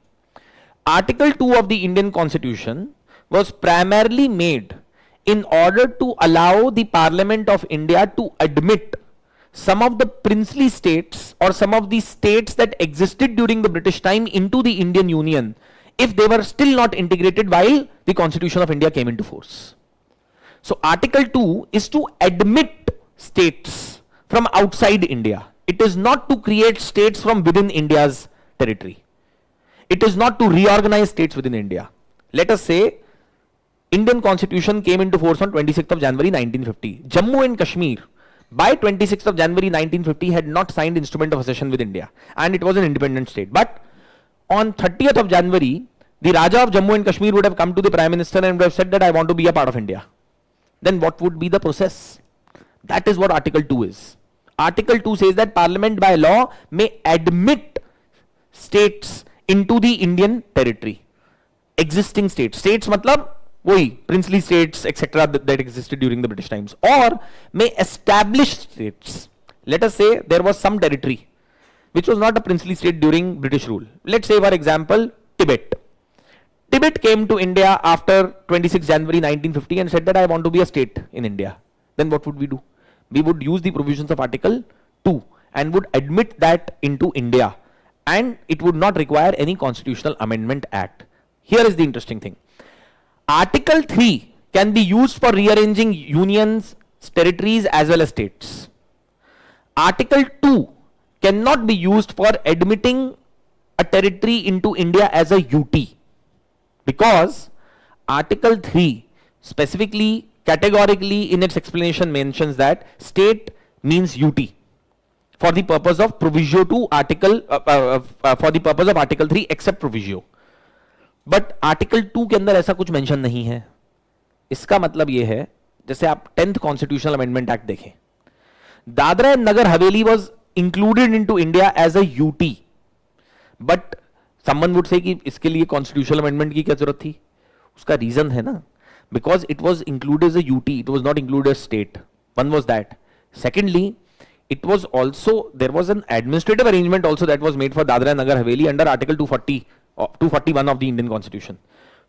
Article 2 of the Indian Constitution was primarily made in order to allow the Parliament of India to admit some of the princely states or some of the states that existed during the British time into the Indian Union if they were still not integrated while the Constitution of India came into force. So Article 2 is to admit states from outside India. It is not to create states from within India's territory. It is not to reorganize states within India. Let us say Indian Constitution came into force on 26th of January 1950. Jammu and Kashmir by 26th of January 1950 had not signed instrument of accession with India and it was an independent state. But on 30th of January, the Raja of Jammu and Kashmir would have come to the Prime Minister and would have said that I want to be a part of India. Then what would be the process? That is what Article 2 is. Article 2 says that Parliament by law may admit states into the Indian territory. Existing states. States matlab वही princely states etc. that existed during the British times, or may establish states. Let us say there was some territory which was not a princely state during British rule. Let's say for example Tibet. Tibet came to India after 26 January 1950 and said that I want to be a state in India. Then what would we do? We would use the provisions of Article 2 and would admit that into India, and it would not require any constitutional amendment act. Here is the interesting thing. Article 3 can be used for rearranging unions, territories as well as states. Article 2 cannot be used for admitting a territory into India as a UT, because Article 3 specifically, categorically in its explanation mentions that state means UT for the purpose of proviso to Article, for the purpose of Article 3 except proviso. But article 2 के अंदर ऐसा कुछ mention नहीं है. इसका मतलब यह है, जैसे आप 10th कॉन्स्टिट्यूशनल अमेंडमेंट एक्ट देखें, Dadra and Nagar Haveli was included into India as a UT, but someone would say कि इसके लिए कॉन्स्टिट्यूशनल अमेंडमेंट की क्या जरूरत थी? उसका रीजन है ना, because it was included as a UT, it was not included as state. One was that. Secondly, it was also, there was an administrative arrangement also that was made for Dadra and Nagar Haveli under Article 241 of the Indian Constitution.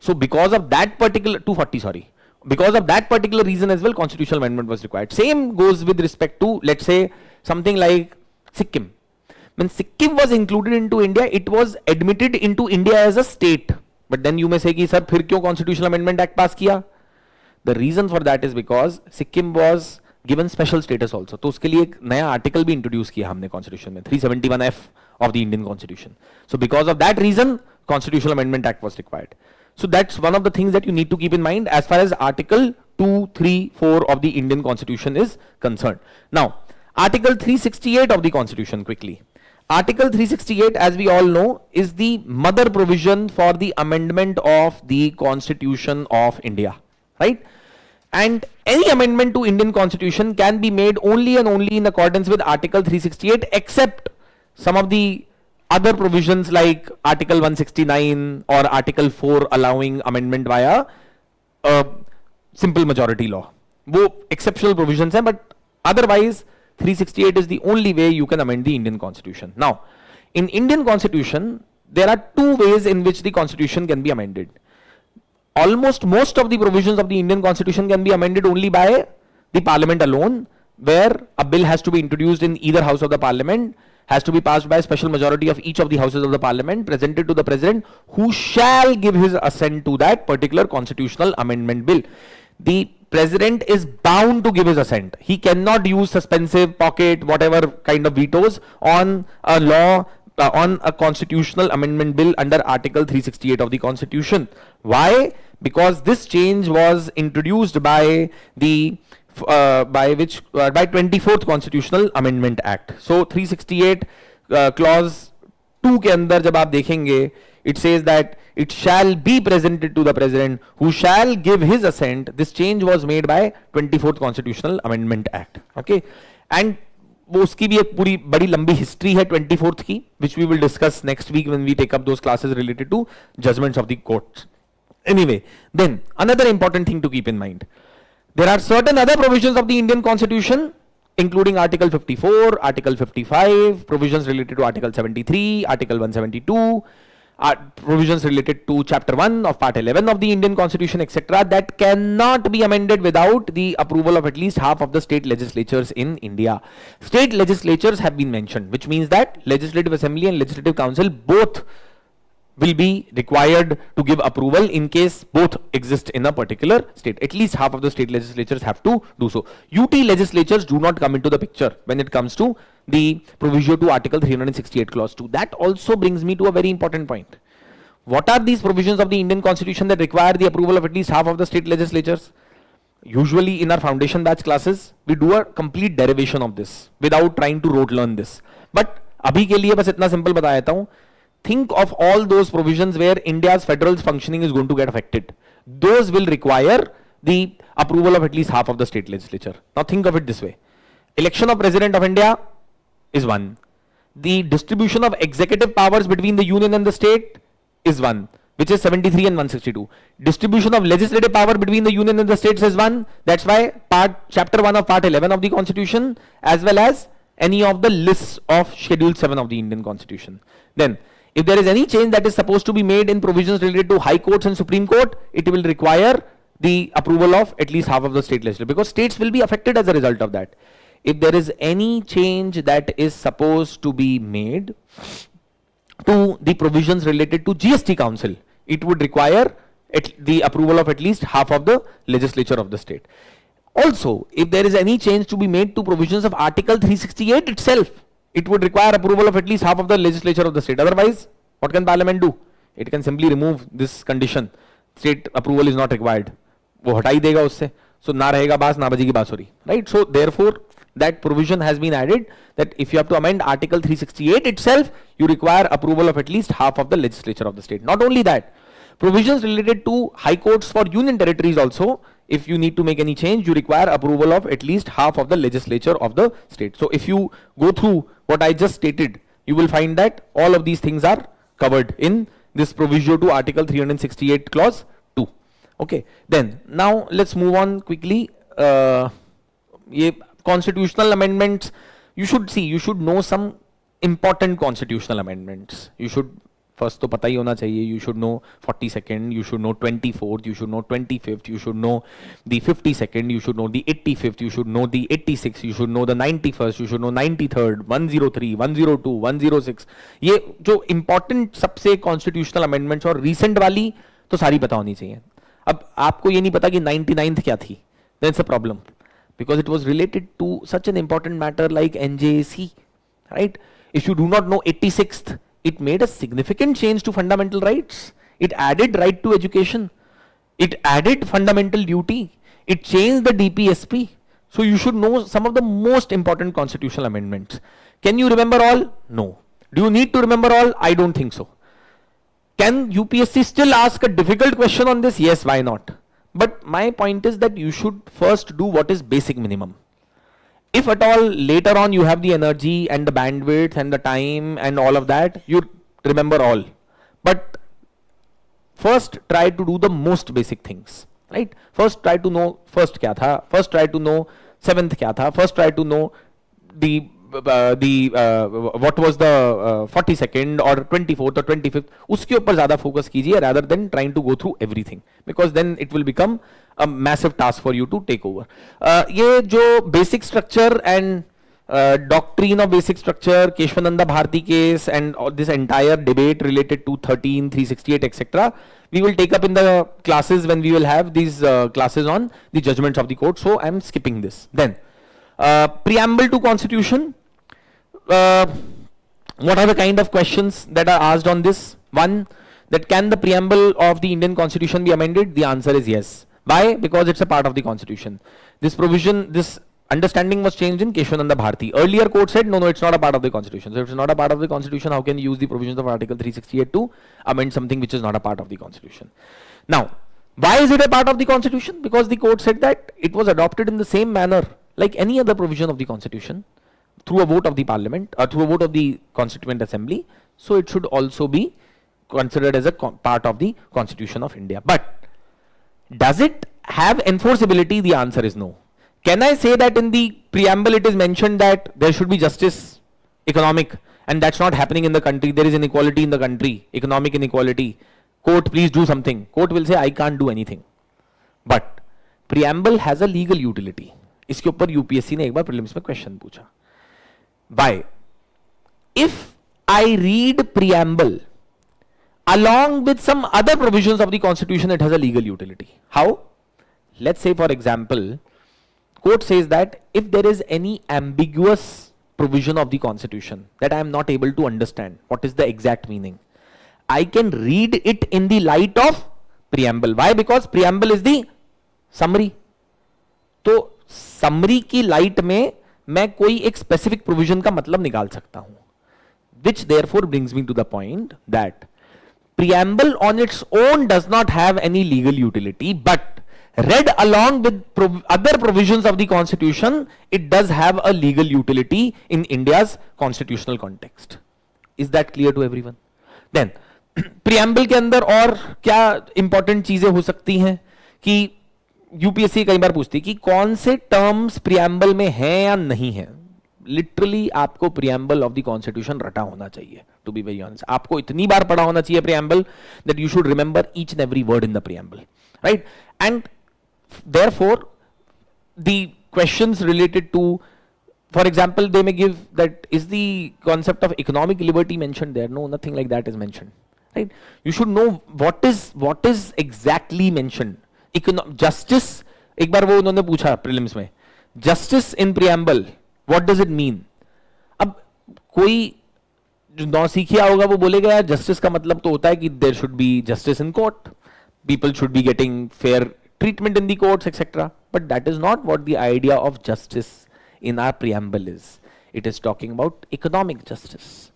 So because of that particular, 240 sorry, because of that particular reason as well, constitutional amendment was required. Same goes with respect to, let's say, something like Sikkim. When Sikkim was included into India, it was admitted into India as a state. But then you may say कि sir फिर क्यों constitutional amendment act pass किया? The reason for that is because Sikkim was given special status also. तो उसके लिए एक नया article भी इंट्रोड्यूस किया हमने कॉन्स्टिट्यूशन में, 371F of the Indian Constitution. So because of that reason, Constitutional Amendment Act was required. So that's one of the things that you need to keep in mind as far as Article 2, 3, 4 of the Indian Constitution is concerned. Now, Article 368 of the Constitution quickly. Article 368, as we all know, is the mother provision for the amendment of the Constitution of India, right? And any amendment to Indian Constitution can be made only and only in accordance with Article 368, except some of the other provisions like Article 169 or Article 4 allowing amendment via simple majority law. वो exceptional provisions हैं, but otherwise 368 is the only way you can amend the Indian Constitution. Now, in Indian Constitution, there are two ways in which the Constitution can be amended. Almost most of the provisions of the Indian Constitution can be amended only by the Parliament alone, where a bill has to be introduced in either house of the Parliament, has to be passed by a special majority of each of the houses of the Parliament, presented to the President, who shall give his assent to that particular constitutional amendment bill. The President is bound to give his assent. He cannot use suspensive, pocket, whatever kind of vetoes on a law, on a constitutional amendment bill under Article 368 of the Constitution. Why? Because this change was introduced by the by 24th Constitutional Amendment Act. So 368 clause 2 के अंदर जब आप देखेंगे, it says that it shall be presented to the President, who shall give his assent. This change was made by 24th Constitutional Amendment Act. Okay, and वो उसकी भी एक पूरी बड़ी लंबी हिस्ट्री है 24th की, which we will discuss next week when we take up those classes related to judgments of the courts. Anyway, then another important thing to keep in mind. There are certain other provisions of the Indian Constitution, including Article 54, Article 55, provisions related to Article 73, Article 172, provisions related to Chapter 1 of Part 11 of the Indian Constitution, etc., that cannot be amended without the approval of at least half of the state legislatures in India. State legislatures have been mentioned, which means that Legislative Assembly and Legislative Council both will be required to give approval in case both exist in a particular state. At least half of the state legislatures have to do so. UT legislatures do not come into the picture when it comes to the proviso to Article 368 Clause 2. That also brings me to a very important point. What are these provisions of the Indian Constitution that require the approval of at least half of the state legislatures? Usually in our foundation batch classes, we do a complete derivation of this without trying to rote learn this. But abhi ke liye bas itna simple bata deta hu. Think of all those provisions where India's federal functioning is going to get affected. Those will require the approval of at least half of the state legislature. Now think of it this way. Election of President of India is one. The distribution of executive powers between the union and the state is one, which is 73 and 162. Distribution of legislative power between the union and the states is one. That's why chapter 1 of part 11 of the Constitution, as well as any of the lists of schedule 7 of the Indian Constitution. Then if there is any change that is supposed to be made in provisions related to high courts and Supreme Court, it will require the approval of at least half of the state legislature, because states will be affected as a result of that. If there is any change that is supposed to be made to the provisions related to GST Council, it would require the approval of at least half of the legislature of the state. Also, if there is any change to be made to provisions of Article 368 itself, it would require approval of at least half of the legislature of the state. Otherwise, what can Parliament do? It can simply remove this condition. State approval is not required. वो हटा ही देगा उससे. So ना रहेगा बास, ना बजेगी बांसुरी. Right? So therefore, that provision has been added that if you have to amend Article 368 itself, you require approval of at least half of the legislature of the state. Not only that, provisions related to high courts for union territories also, if you need to make any change, you require approval of at least half of the legislature of the state. So if you go through what I just stated, you will find that all of these things are covered in this proviso to Article 368 Clause 2. Okay, then now let's move on quickly. Constitutional amendments, you should know some important constitutional amendments. You should first to pata hi hona chahiye. You should know 42nd, you should know 24th, you should know 25th, you should know the 52nd, you should know the 85th, you should know the 86th, you should know the 91st, you should know 93rd, 103, 102, 106. ये जो important सबसे constitutional amendments और recent वाली तो सारी पता होनी चाहिए. अब आपको ये नहीं पता कि 99th क्या थी, then it's a problem. Because it was related to such an important matter like NJC, right? If you do not know 86th, it made a significant change to fundamental rights. It added right to education. It added fundamental duty. It changed the DPSP. So you should know some of the most important constitutional amendments. Can you remember all? No. Do you need to remember all? I don't think so. Can UPSC still ask a difficult question on this? Yes, why not? But my point is that you should first do what is basic minimum. If at all later on you have the energy and the bandwidth and the time and all of that, you remember all. But first try to do the most basic things, right? First try to know first kya tha, first try to know 7th kya tha, first try to know the what was the 42nd or 24th or 25th, उसके ऊपर ज़्यादा focus कीजिए rather than trying to go through everything, because then it will become a massive task for you to take over. ये जो basic structure and doctrine of basic structure, Keshwananda Bharati case and all this entire debate related to 13, 368, etc. we will take up in the classes when we will have these classes on the judgments of the court. So I am skipping this. Then preamble to Constitution. What are the kind of questions that are asked on this? One, that can the preamble of the Indian Constitution be amended? The answer is yes. Why? Because it's a part of the Constitution. This provision, this understanding was changed in Keshwananda Bharati. Earlier court said, no, it's not a part of the Constitution. So if it's not a part of the Constitution, how can you use the provisions of Article 368 to amend something which is not a part of the Constitution? Now, why is it a part of the Constitution? Because the court said that it was adopted in the same manner like any other provision of the Constitution. through a vote of the parliament or through a vote of the constituent assembly, so it should also be considered as a part of the Constitution of India. But does it have enforceability? The answer is no. Can I say that in the preamble it is mentioned that there should be justice, economic, and that's not happening in the country? There is inequality in the country, economic inequality. Court, please do something. Court will say, I can't do anything. But preamble has a legal utility. इसके ऊपर UPSC ने एक बार prelims में question पूछा. Why? If I read preamble along with some other provisions of the constitution, it has a legal utility. How? Let's say, for example, court says that if there is any ambiguous provision of the constitution that I am not able to understand what is the exact meaning, I can read it in the light of preamble. Why? Because preamble is the summary. तो summary की light में मैं कोई एक specific provision का मतलब निकाल सकता हूं. Which therefore brings me to the point that preamble on its own does not have any legal utility, but read along with other provisions of the constitution, it does have a legal utility in India's constitutional context. Is that clear to everyone? Then preamble के अंदर और क्या important चीजें हो सकती हैं कि UPSC कई बार पूछती है कि कौन से टर्म्स preamble में हैं या नहीं है. लिटरली आपको preamble of the constitution रटा होना चाहिए. To be very honest, आपको इतनी बार पढ़ा होना चाहिए preamble that you should remember each and every word in the preamble, right? And therefore the questions related to, for example, they may give that is the concept of economic liberty mentioned there? No, nothing like that is mentioned, right? You should know what is exactly mentioned. Justice, एक बार वो उन्होंने पूछा prelims में, justice in preamble, what does it mean? अब कोई जो नौसिखिया होगा वो बोलेगा यार justice का मतलब तो होता है कि there should be justice in court, people should be getting fair treatment in the courts, etc. But that is not what the idea of justice in our preamble is. It is talking about economic justice.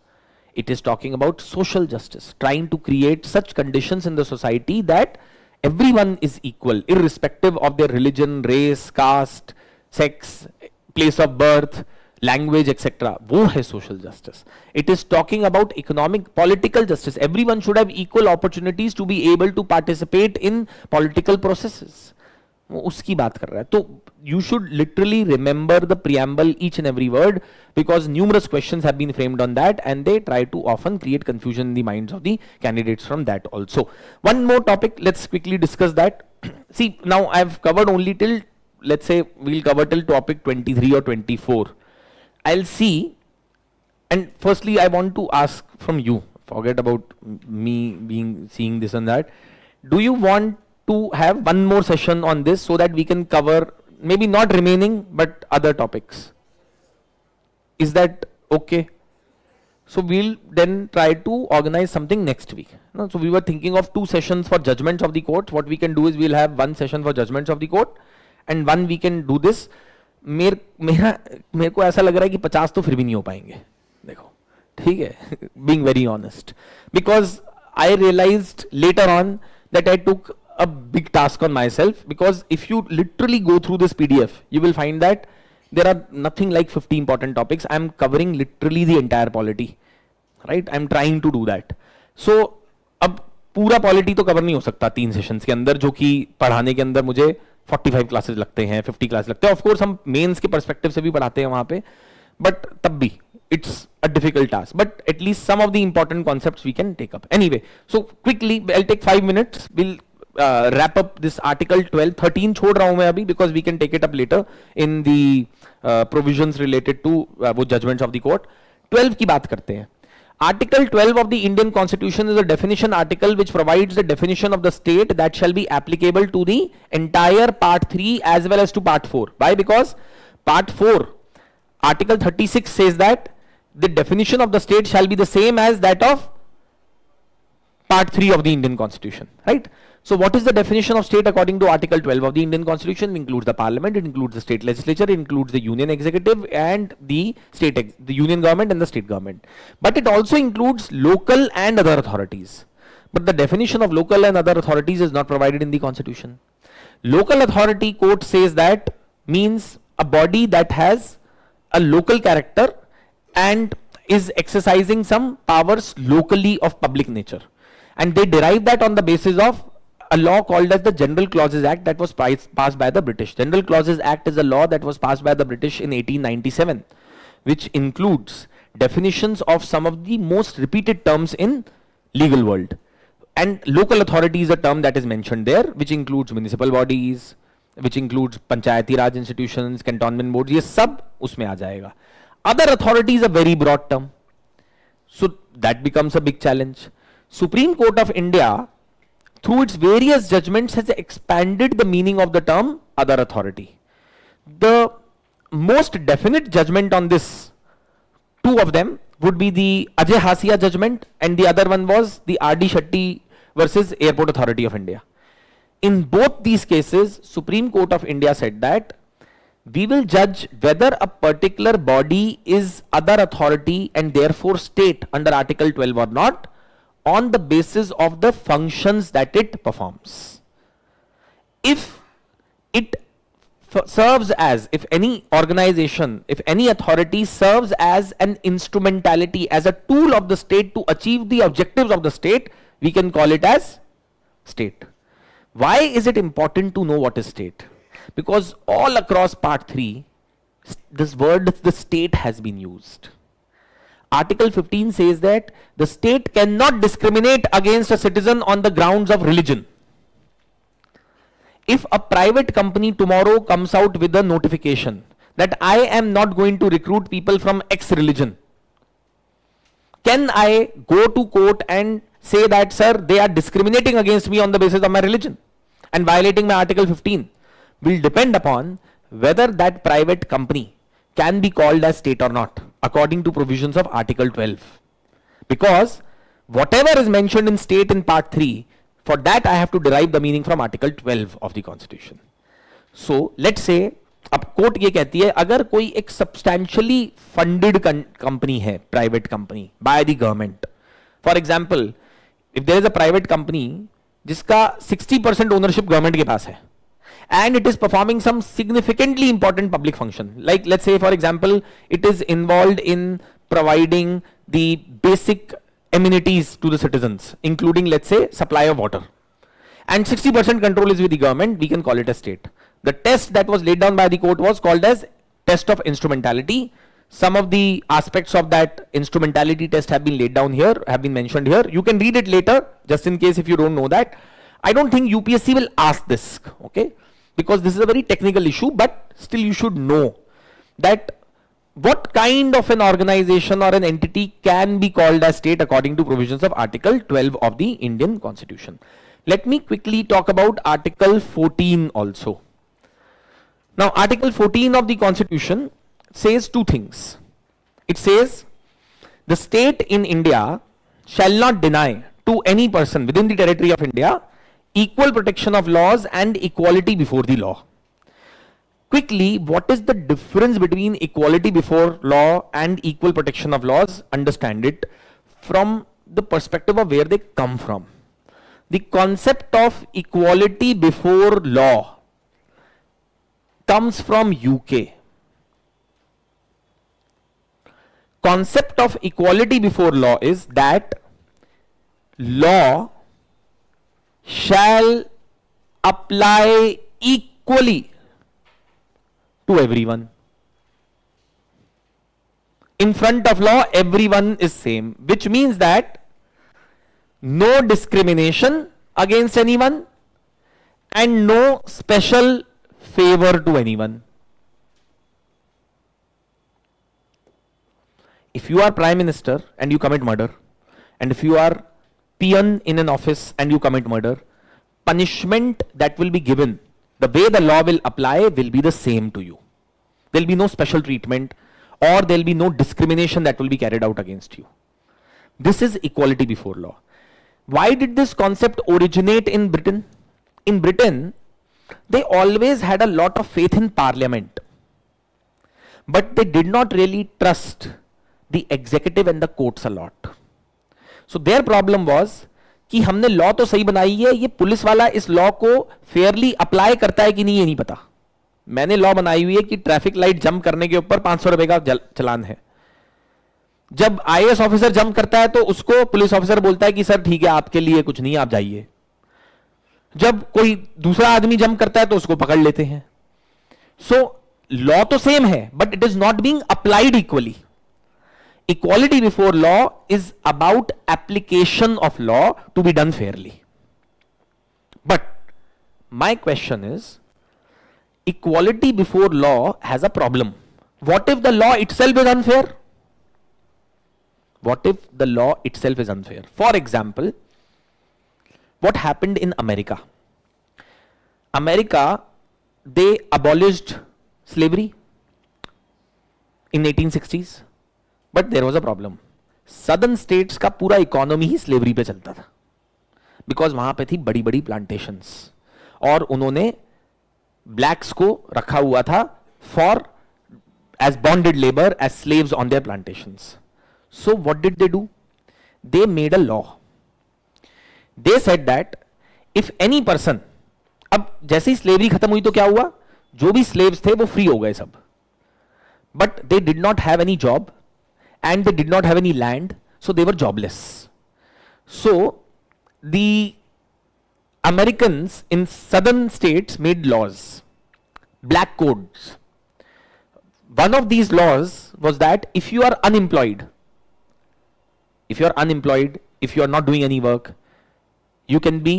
It is talking about social justice, trying to create such conditions in the society that everyone is equal, irrespective of their religion, race, caste, sex, place of birth, language, etc. वो है social justice. It is talking about economic, political justice. Everyone should have equal opportunities to be able to participate in political processes. वो उसकी बात कर रहा है. तो you should literally remember the preamble, each and every word, because numerous questions have been framed on that and they try to often create confusion in the minds of the candidates from that also. One more topic, let's quickly discuss that. See, now I've covered only till, let's say we'll cover till topic 23 or 24. I'll see, and firstly I want to ask from you, forget about me seeing this and that. Do you want to have one more session on this so that we can cover maybe not remaining but other topics? Is that okay? So we'll then try to organize something next week. No, so we were thinking of 2 sessions for judgments of the court. What we can do is we'll have 1 session for judgments of the court and 1 we can do this. मेरे को ऐसा लग रहा है कि 50 तो फिर भी नहीं हो पाएंगे. देखो, ठीक है, being very honest, because I realized later on that I took a big task on myself, because if you literally go through this PDF, you will find that there are nothing like 50 important topics. I'm covering literally the entire polity, right? I'm trying to do that. So अब पूरा polity तो cover नहीं हो सकता 3 sessions के अंदर, जो कि पढ़ाने के अंदर मुझे 45 क्लासेस लगते हैं, 50 क्लास लगते हैं. ऑफ कोर्स हम मेंस के पर्सपेक्टिव से भी पढ़ाते हैं वहां पे, बट तब भी it's a difficult task, but at least some of the important concepts we can take up. Anyway, so quickly I take 5 minutes, will wrap up this article 12. 13 छोड़ रहा हूं मैं अभी because we can take it up later in the provisions related to वो judgments of the court. 12 की बात करते हैं. Article 12 of the Indian Constitution is a definition article which provides the definition of the state that shall be applicable to the entire part 3 as well as to part 4. Why? Because part 4, article 36 says that the definition of the state shall be the same as that of part 3 of the Indian Constitution, right? So what is the definition of state according to article 12 of the Indian Constitution? It includes the parliament, it includes the state legislature, it includes the union executive and the the union government and the state government. But it also includes local and other authorities. But the definition of local and other authorities is not provided in the Constitution. Local authority, court says that, means a body that has a local character and is exercising some powers locally of public nature. And they derive that on the basis of a law called as the General Clauses Act that was passed by the British. General Clauses Act is a law that was passed by the British in 1897, which includes definitions of some of the most repeated terms in legal world. And local authority is a term that is mentioned there, which includes municipal bodies, which includes panchayati raj institutions, cantonment boards, ये सब उसमें आ जाएगा. Other authority is a very broad term. So that becomes a big challenge. Supreme Court of India, through its various judgments, has expanded the meaning of the term other authority. The most definite judgment on this, two of them, would be the Ajay Hasia judgment, and the other one was the R.D. Shetty versus Airport Authority of India. In both these cases, Supreme Court of India said that we will judge whether a particular body is other authority and therefore state under Article 12 or not on the basis of the functions that it performs. If it serves as, if any organization, if any authority serves as an instrumentality, as a tool of the state to achieve the objectives of the state, we can call it as state. Why is it important to know what is state? Because all across part 3, this word, the state, has been used. Article 15 says that the state cannot discriminate against a citizen on the grounds of religion. If a private company tomorrow comes out with a notification that I am not going to recruit people from X religion, can I go to court and say that, sir, they are discriminating against me on the basis of my religion and violating my Article 15? Will depend upon whether that private company can be called as state or not, according to provisions of Article 12. Because whatever is mentioned in state in part 3, for that I have to derive the meaning from Article 12 of the Constitution. So let's say, अब court ये कहती है, अगर कोई एक substantially funded company है, private company by the government, for example, if there is a private company जिसका 60% ownership government के पास है, and it is performing some significantly important public function, like let's say for example it is involved in providing the basic amenities to the citizens, including let's say supply of water, and 60% control is with the government, we can call it a state. The test that was laid down by the court was called as test of instrumentality. Some of the aspects of that instrumentality test have been laid down here, have been mentioned here. You can read it later, just in case if you don't know that. I don't think UPSC will ask this, okay? Because this is a very technical issue, but still you should know that what kind of an organization or an entity can be called as state according to provisions of Article 12 of the Indian Constitution. Let me quickly talk about Article 14 also. Now, Article 14 of the Constitution says two things. It says the state in India shall not deny to any person within the territory of India equal protection of laws and equality before the law. Quickly, what is the difference between equality before law and equal protection of laws? Understand it from the perspective of where they come from. The concept of equality before law comes from UK. Concept of equality before law is that law shall apply equally to everyone. In front of law, everyone is same, which means that no discrimination against anyone and no special favor to anyone. If you are Prime Minister and you commit murder, and if you are peon in an office and you commit murder, punishment that will be given, the way the law will apply will be the same to you. There will be no special treatment or there will be no discrimination that will be carried out against you. This is equality before law. Why did this concept originate in Britain? In Britain, they always had a lot of faith in Parliament, but they did not really trust the executive and the courts a lot. So their problem was कि हमने law तो सही बनाई है, ये police वाला इस law को फेयरली अप्लाई करता है कि नहीं ये नहीं पता. मैंने लॉ बनाई हुई है कि ट्रैफिक लाइट जंप करने के ऊपर 500 रुपए का चलान है। जब आईएएस ऑफिसर जंप करता है तो उसको पुलिस ऑफिसर बोलता है कि सर ठीक है, आपके लिए कुछ नहीं, आप जाइए। जब कोई दूसरा आदमी जंप करता है तो उसको पकड़ लेते हैं। सो लॉ तो सेम है, but it is not being applied equally. Equality before law is about application of law to be done fairly. But my question is, equality before law has a problem. What if the law itself is unfair? What if the law itself is unfair? For example, what happened in America? America, they abolished slavery in 1860s. But there was a problem. Southern states का पूरा economy ही slavery पे चलता था, because वहां पे थी बड़ी बड़ी प्लांटेशंस, और उन्होंने ब्लैक्स को रखा हुआ था for as bonded labour, as slaves on their plantations. So what did they do? They made a law. They said that if any person, अब जैसे ही स्लेवरी खत्म हुई तो क्या हुआ? जो भी स्लेव्स थे वो फ्री हो गए सब, but they did not have any job and they did not have any land, so they were jobless. So the Americans in southern states made laws, black codes. One of these laws was that if you are unemployed, if you are not doing any work, you can be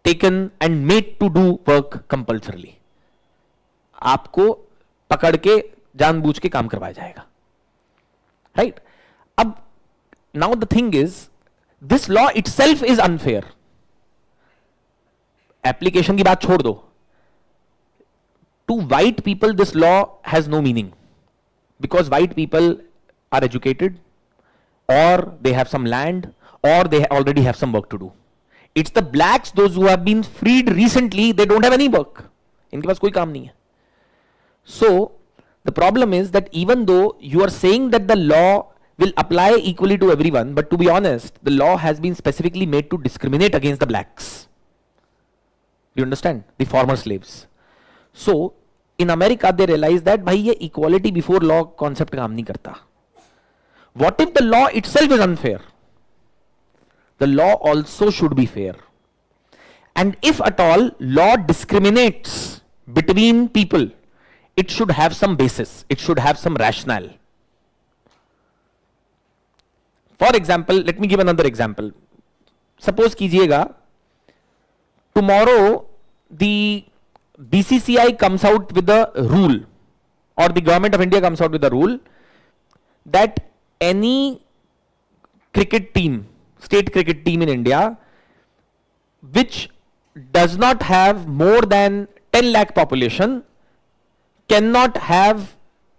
taken and made to do work compulsorily. आपको पकड़ के जानबूझ के काम करवाया जाएगा, right? अब now the thing is, this law itself is unfair. Application की बात छोड़ दो. To white people this law has no meaning, because white people are educated, or they have some land, or they already have some work to do. It's the blacks, those who have been freed recently, they don't have any work. इनके पास कोई काम नहीं है. So the problem is that even though you are saying that the law will apply equally to everyone, but to be honest, the law has been specifically made to discriminate against the blacks. Do you understand? The former slaves. So in America they realized that भाई ये equality before law concept काम नहीं करता. What if the law itself is unfair? The law also should be fair. And if at all law discriminates between people, it should have some basis, it should have some rationale. For example, let me give another example. Suppose कीजिएगा, tomorrow the BCCI comes out with a rule, or the government of India comes out with a rule that any cricket team, state cricket team in India, which does not have more than 10 lakh population, cannot have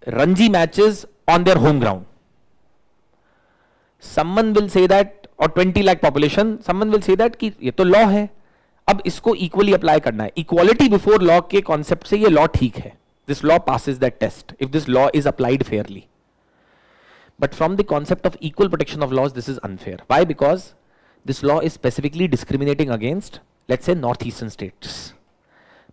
Ranji matches on their home ground. Someone will say that, or 20 lakh population, someone will say that कि ये तो law है, अब इसको equally apply करना है. Equality before law के concept से ये law ठीक है. This law passes that test if this law is applied fairly. But from the concept of equal protection of laws, this is unfair. Why? Because this law is specifically discriminating against, let's say, northeastern states.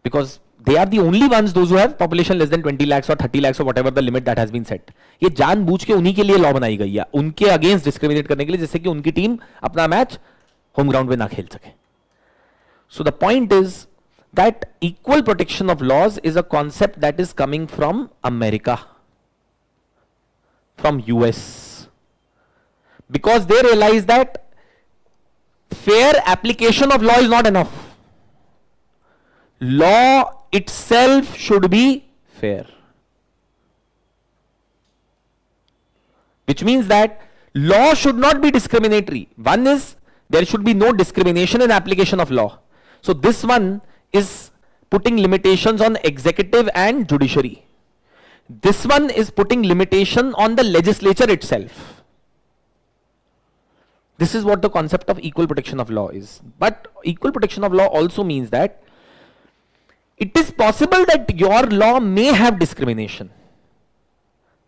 Because they are the only ones, those who have population less than 20 lakhs or 30 lakhs or whatever the limit that has been set. ये जानबूझ के उन्हीं के लिए law बनाई गई है, उनके अगेंस्ट डिस्क्रिमिनेट करने के लिए, जिससे कि उनकी टीम अपना मैच होम ग्राउंड पे ना खेल सके. So the point is that equal protection of laws is a concept that is coming from America, from US, because they realize that fair application of law is not enough. Law itself should be fair, which means that law should not be discriminatory. One is, there should be no discrimination in application of law. So this one is putting limitations on executive and judiciary. This one is putting limitation on the legislature itself. This is what the concept of equal protection of law is. But equal protection of law also means that it is possible that your law may have discrimination,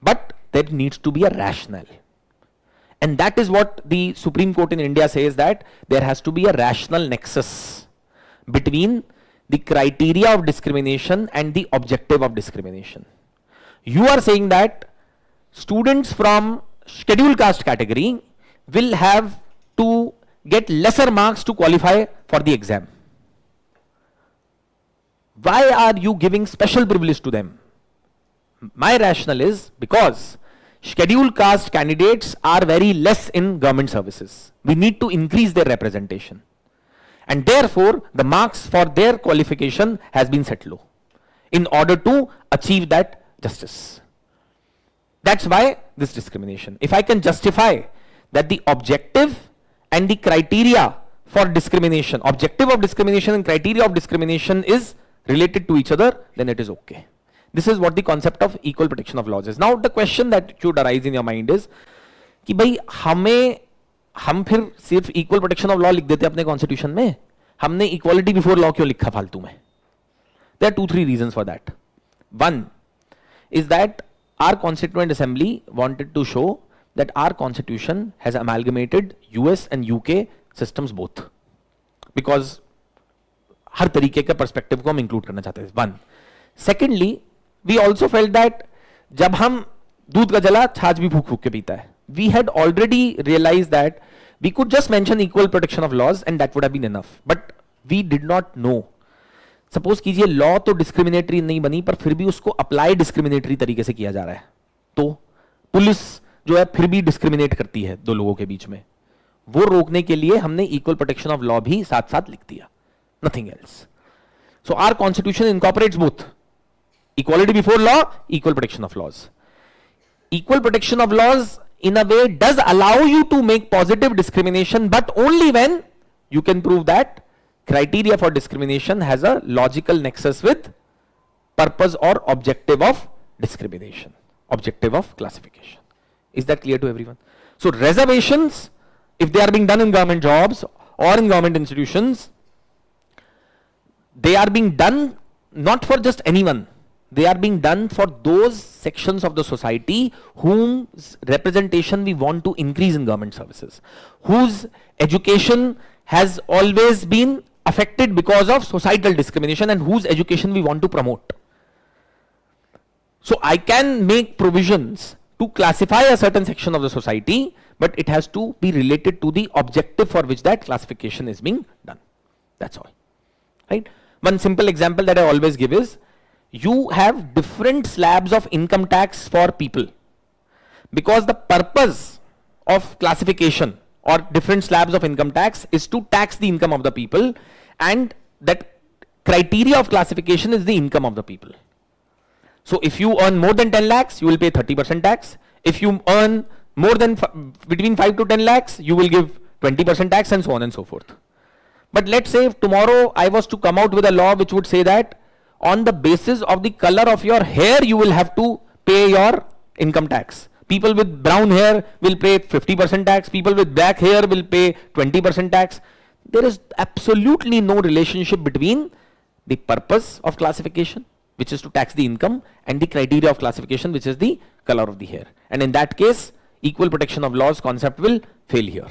but there needs to be a rationale. And that is what the Supreme Court in India says, that there has to be a rational nexus between the criteria of discrimination and the objective of discrimination. You are saying that students from scheduled caste category will have to get lesser marks to qualify for the exam. Why are you giving special privilege to them? My rationale is because scheduled caste candidates are very less in government services. We need to increase their representation. And therefore, the marks for their qualification has been set low in order to achieve that justice. That's why this discrimination. If I can justify that the objective and the criteria for discrimination, objective of discrimination and criteria of discrimination is related to each other, then it is okay. This is what the concept of equal protection of laws is. Now the question that should arise in your mind is कि भाई हम फिर सिर्फ equal protection of law लिख देते अपने constitution में, हमने equality before law क्यों लिखा फालतू में? There are 2-3 reasons for that. One is that our Constituent Assembly wanted to show that our constitution has amalgamated US and UK systems both, because हर तरीके के perspective को हम include करना चाहते हैं. One. Secondly, we also felt that जब हम दूध का जला छाछ भी फूक फूक के पीता है, we had already realized that we could just mention equal protection of laws and that would have been enough, but we did not know. Suppose कीजिए लॉ तो डिस्क्रिमिनेटरी नहीं बनी पर फिर भी उसको अप्लाई डिस्क्रिमिनेटरी तरीके से किया जा रहा है, तो पुलिस जो है फिर भी डिस्क्रिमिनेट करती है दो लोगों के बीच में, वो रोकने के लिए हमने इक्वल प्रोटेक्शन ऑफ लॉ भी साथ साथ लिख दिया, nothing else. So our constitution incorporates both equality before law, equal protection of laws. Equal protection of laws in a way does allow you to make positive discrimination, but only when you can prove that criteria for discrimination has a logical nexus with purpose or objective of discrimination, objective of classification. Is that clear to everyone? So reservations, if they are being done in government jobs or in government institutions, they are being done not for just anyone. They are being done for those sections of the society whose representation we want to increase in government services, whose education has always been affected because of societal discrimination and whose education we want to promote. So I can make provisions to classify a certain section of the society, but it has to be related to the objective for which that classification is being done. That's all. Right? One simple example that I always give is, you have different slabs of income tax for people, because the purpose of classification or different slabs of income tax is to tax the income of the people, and that criteria of classification is the income of the people. So if you earn more than 10 lakhs, you will pay 30% tax. If you earn more than between 5 to 10 lakhs, you will give 20% tax, and so on and so forth. But let's say if tomorrow I was to come out with a law which would say that on the basis of the color of your hair, you will have to pay your income tax. People with brown hair will pay 50% tax. People with black hair will pay 20% tax. There is absolutely no relationship between the purpose of classification, which is to tax the income, and the criteria of classification, which is the color of the hair. And in that case, equal protection of laws concept will fail here.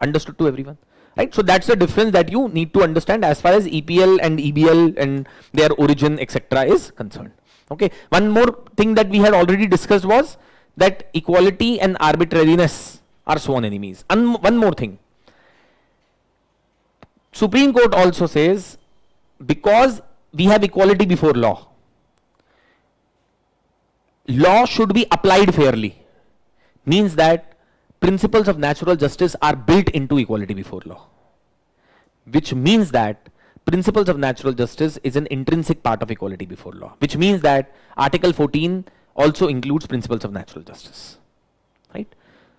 Understood to everyone? Right? So that's the difference that you need to understand as far as EPL and EBL and their origin, etc. is concerned. Okay. One more thing that we had already discussed was that equality and arbitrariness are sworn enemies. And one more thing. Supreme Court also says, because we have equality before law, law should be applied fairly. Means that principles of natural justice are built into equality before law, which means that principles of natural justice is an intrinsic part of equality before law, which means that Article 14 also includes principles of natural justice, right?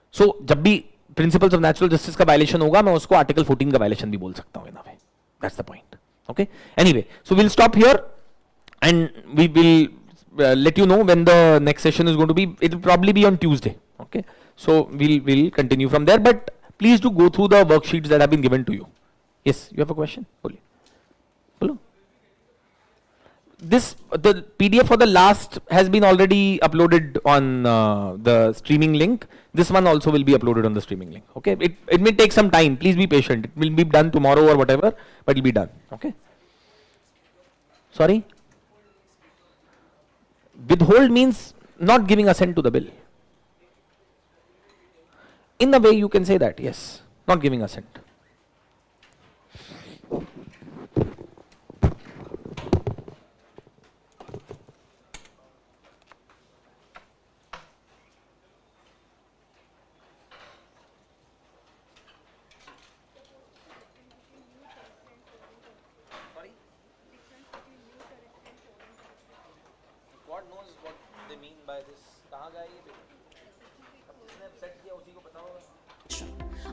So जब भी principles of natural justice का violation होगा, मैं उसको Article 14 का violation भी बोल सकता हूँ in a way. That's the point. Okay. Anyway, so we'll stop here, and we will let you know when the next session is going to be. It will probably be on Tuesday. Okay. So we'll continue from there, but please do go through the worksheets that have been given to you. Yes, you have a question? Hello. The PDF for the last has been already uploaded on the streaming link. This one also will be uploaded on the streaming link. Okay. It may take some time. Please be patient. It will be done tomorrow or whatever, but it will be done. Okay. Sorry? Withhold means not giving assent to the bill. In a way you can say that, yes, not giving assent. God knows what they mean by this.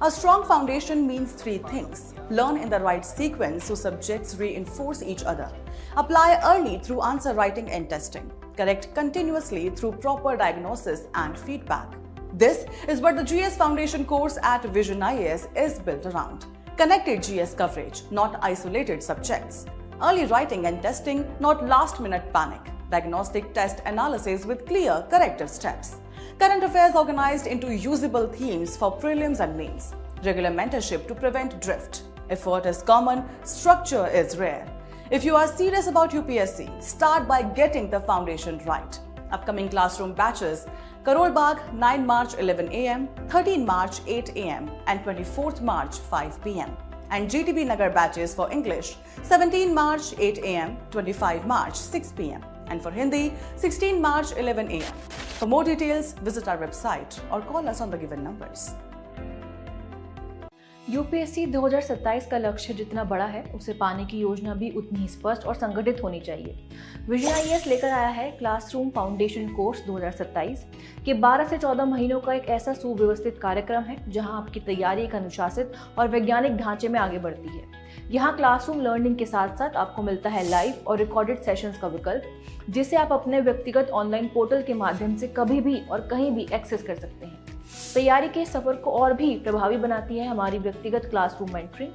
A strong foundation means three things. Learn in the right sequence so subjects reinforce each other. Apply early through answer writing and testing. Correct continuously through proper diagnosis and feedback. This is what the GS Foundation course at Vision IAS is built around. Connected GS coverage, not isolated subjects. Early writing and testing, not last-minute panic. Diagnostic test analysis with clear corrective steps. Current affairs organized into usable themes for prelims and mains. Regular mentorship to prevent drift. Effort is common, structure is rare. If you are serious about UPSC, start by getting the foundation right. Upcoming classroom batches: Karol Bagh 9 March 11 am, 13 March 8 am and 24th March 5 pm. And GTB Nagar batches for English 17 March 8 am, 25 March 6 pm. And for Hindi 16 March 11 am. For more details, visit our website or call us on the given numbers. UPSC 2027 का लक्ष्य जितना बड़ा है उसे पाने की योजना भी उतनी ही स्पष्ट और संगठित होनी चाहिए। विजन आईएएस लेकर आया है क्लासरूम फाउंडेशन कोर्स 2027 के 12 से 14 महीनों का एक ऐसा सुव्यवस्थित कार्यक्रम है जहां आपकी तैयारी एक अनुशासित और वैज्ञानिक ढांचे में आगे बढ़ती है। यहाँ क्लासरूम लर्निंग के साथ साथ आपको मिलता है लाइव और रिकॉर्डेड सेशंस का विकल्प, जिसे आप अपने व्यक्तिगत ऑनलाइन पोर्टल के माध्यम से कभी भी और कहीं भी एक्सेस कर सकते हैं। तैयारी के सफर को और भी प्रभावी बनाती है हमारी व्यक्तिगत क्लासरूम मेंटरिंग।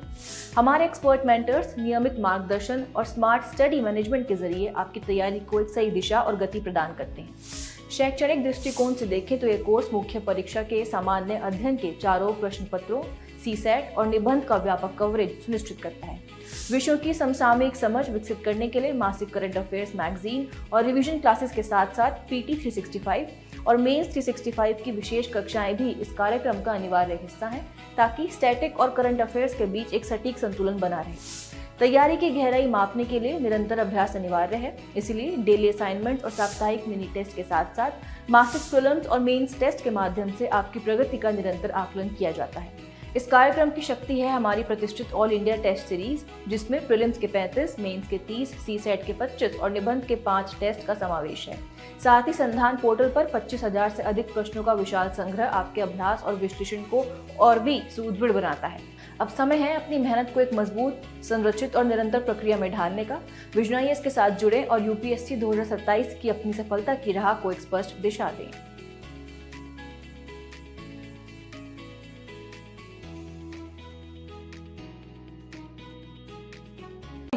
हमारे एक्सपर्ट मेंटर्स नियमित मार्गदर्शन और स्मार्ट स्टडी मैनेजमेंट के जरिए आपकी तैयारी को एक सही दिशा और गति प्रदान करते हैं। शैक्षणिक दृष्टिकोण से देखें तो यह कोर्स मुख्य परीक्षा के सामान्य अध्ययन के चारों प्रश्न पत्रों, सीसेट और निबंध का व्यापक कवरेज सुनिश्चित करता है। विषयों की समसामयिक समझ विकसित करने के लिए मासिक करंट अफेयर्स मैगजीन और रिवीजन क्लासेस के साथ साथ पीटी 365 और मेंस 365 की विशेष कक्षाएं भी इस कार्यक्रम का अनिवार्य हिस्सा हैं, ताकि स्टैटिक और करंट अफेयर्स के बीच एक सटीक संतुलन बना रहे। तैयारी की गहराई मापने के लिए निरंतर अभ्यास अनिवार्य है, इसलिए डेली असाइनमेंट और साप्ताहिक मिनी टेस्ट के साथ साथ मासिक प्रीलिम्स और मेंस टेस्ट के माध्यम से आपकी प्रगति का निरंतर आकलन किया जाता है। इस कार्यक्रम की शक्ति है हमारी प्रतिष्ठित ऑल इंडिया टेस्ट सीरीज, जिसमें प्रीलिम्स के 35, मेंस के 30, सीसेट के 25 और निबंध के 5 टेस्ट का समावेश है। साथ ही संधान पोर्टल पर 25,000 से अधिक प्रश्नों का विशाल संग्रह आपके अभ्यास और विश्लेषण को और भी सुदृढ़ बनाता है। अब समय है अपनी मेहनत को एक मजबूत, संरचित और निरंतर प्रक्रिया में ढालने का। विजन आईएएस के साथ जुड़े और यूपीएससी 2027 की अपनी सफलता की राह को एक स्पष्ट दिशा दें।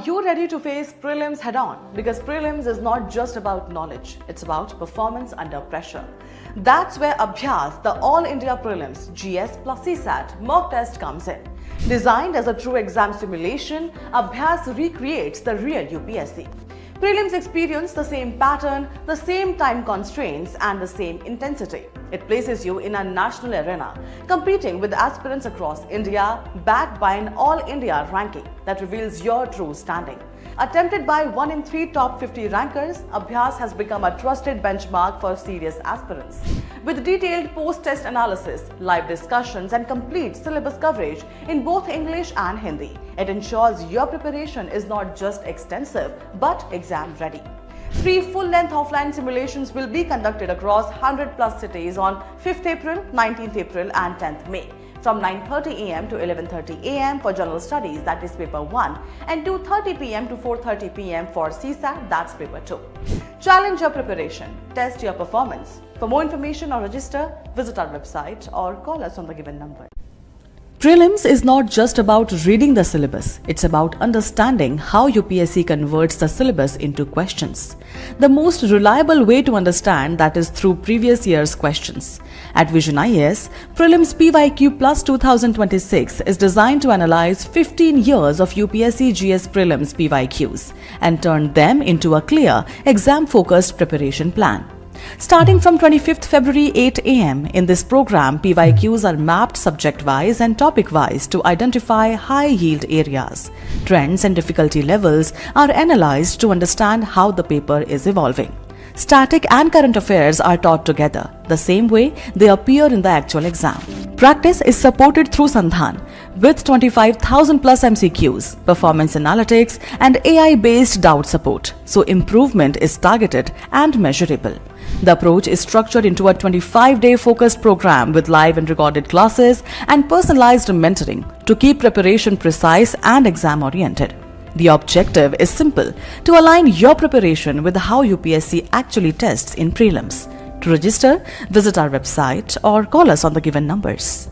You ready to face prelims head on? Because prelims is not just about knowledge, it's about performance under pressure. That's where Abhyas, the All India Prelims, GS plus CSAT mock test comes in. Designed as a true exam simulation, Abhyas recreates the real UPSC. Prelims experience the same pattern, the same time constraints and the same intensity. It places you in a national arena, competing with aspirants across India, backed by an all-India ranking that reveals your true standing. Attempted by 1 in 3 top 50 rankers, Abhyas has become a trusted benchmark for serious aspirants. With detailed post-test analysis, live discussions and complete syllabus coverage in both English and Hindi, it ensures your preparation is not just extensive but exam-ready. 3 full-length offline simulations will be conducted across 100+ cities on 5th April, 19th April and 10th May. From 9:30 am to 11:30 am for General Studies, that is Paper 1, and 2:30 pm to 4:30 pm for CSAT, that's Paper 2. Challenge your preparation, test your performance. For more information or register, visit our website or call us on the given number. Prelims is not just about reading the syllabus, it's about understanding how UPSC converts the syllabus into questions. The most reliable way to understand that is through previous year's questions. At Vision IAS, Prelims PYQ Plus 2026 is designed to analyze 15 years of UPSC GS Prelims PYQs and turn them into a clear, exam-focused preparation plan. Starting from 25th February 8 am, in this program, PYQs are mapped subject-wise and topic-wise to identify high-yield areas. Trends and difficulty levels are analyzed to understand how the paper is evolving. Static and current affairs are taught together, the same way they appear in the actual exam. Practice is supported through Sandhan, with 25,000 plus MCQs, performance analytics, and AI-based doubt support, so improvement is targeted and measurable. The approach is structured into a 25-day focused program with live and recorded classes and personalized mentoring to keep preparation precise and exam-oriented. The objective is simple: to align your preparation with how UPSC actually tests in prelims. To register, visit our website or call us on the given numbers.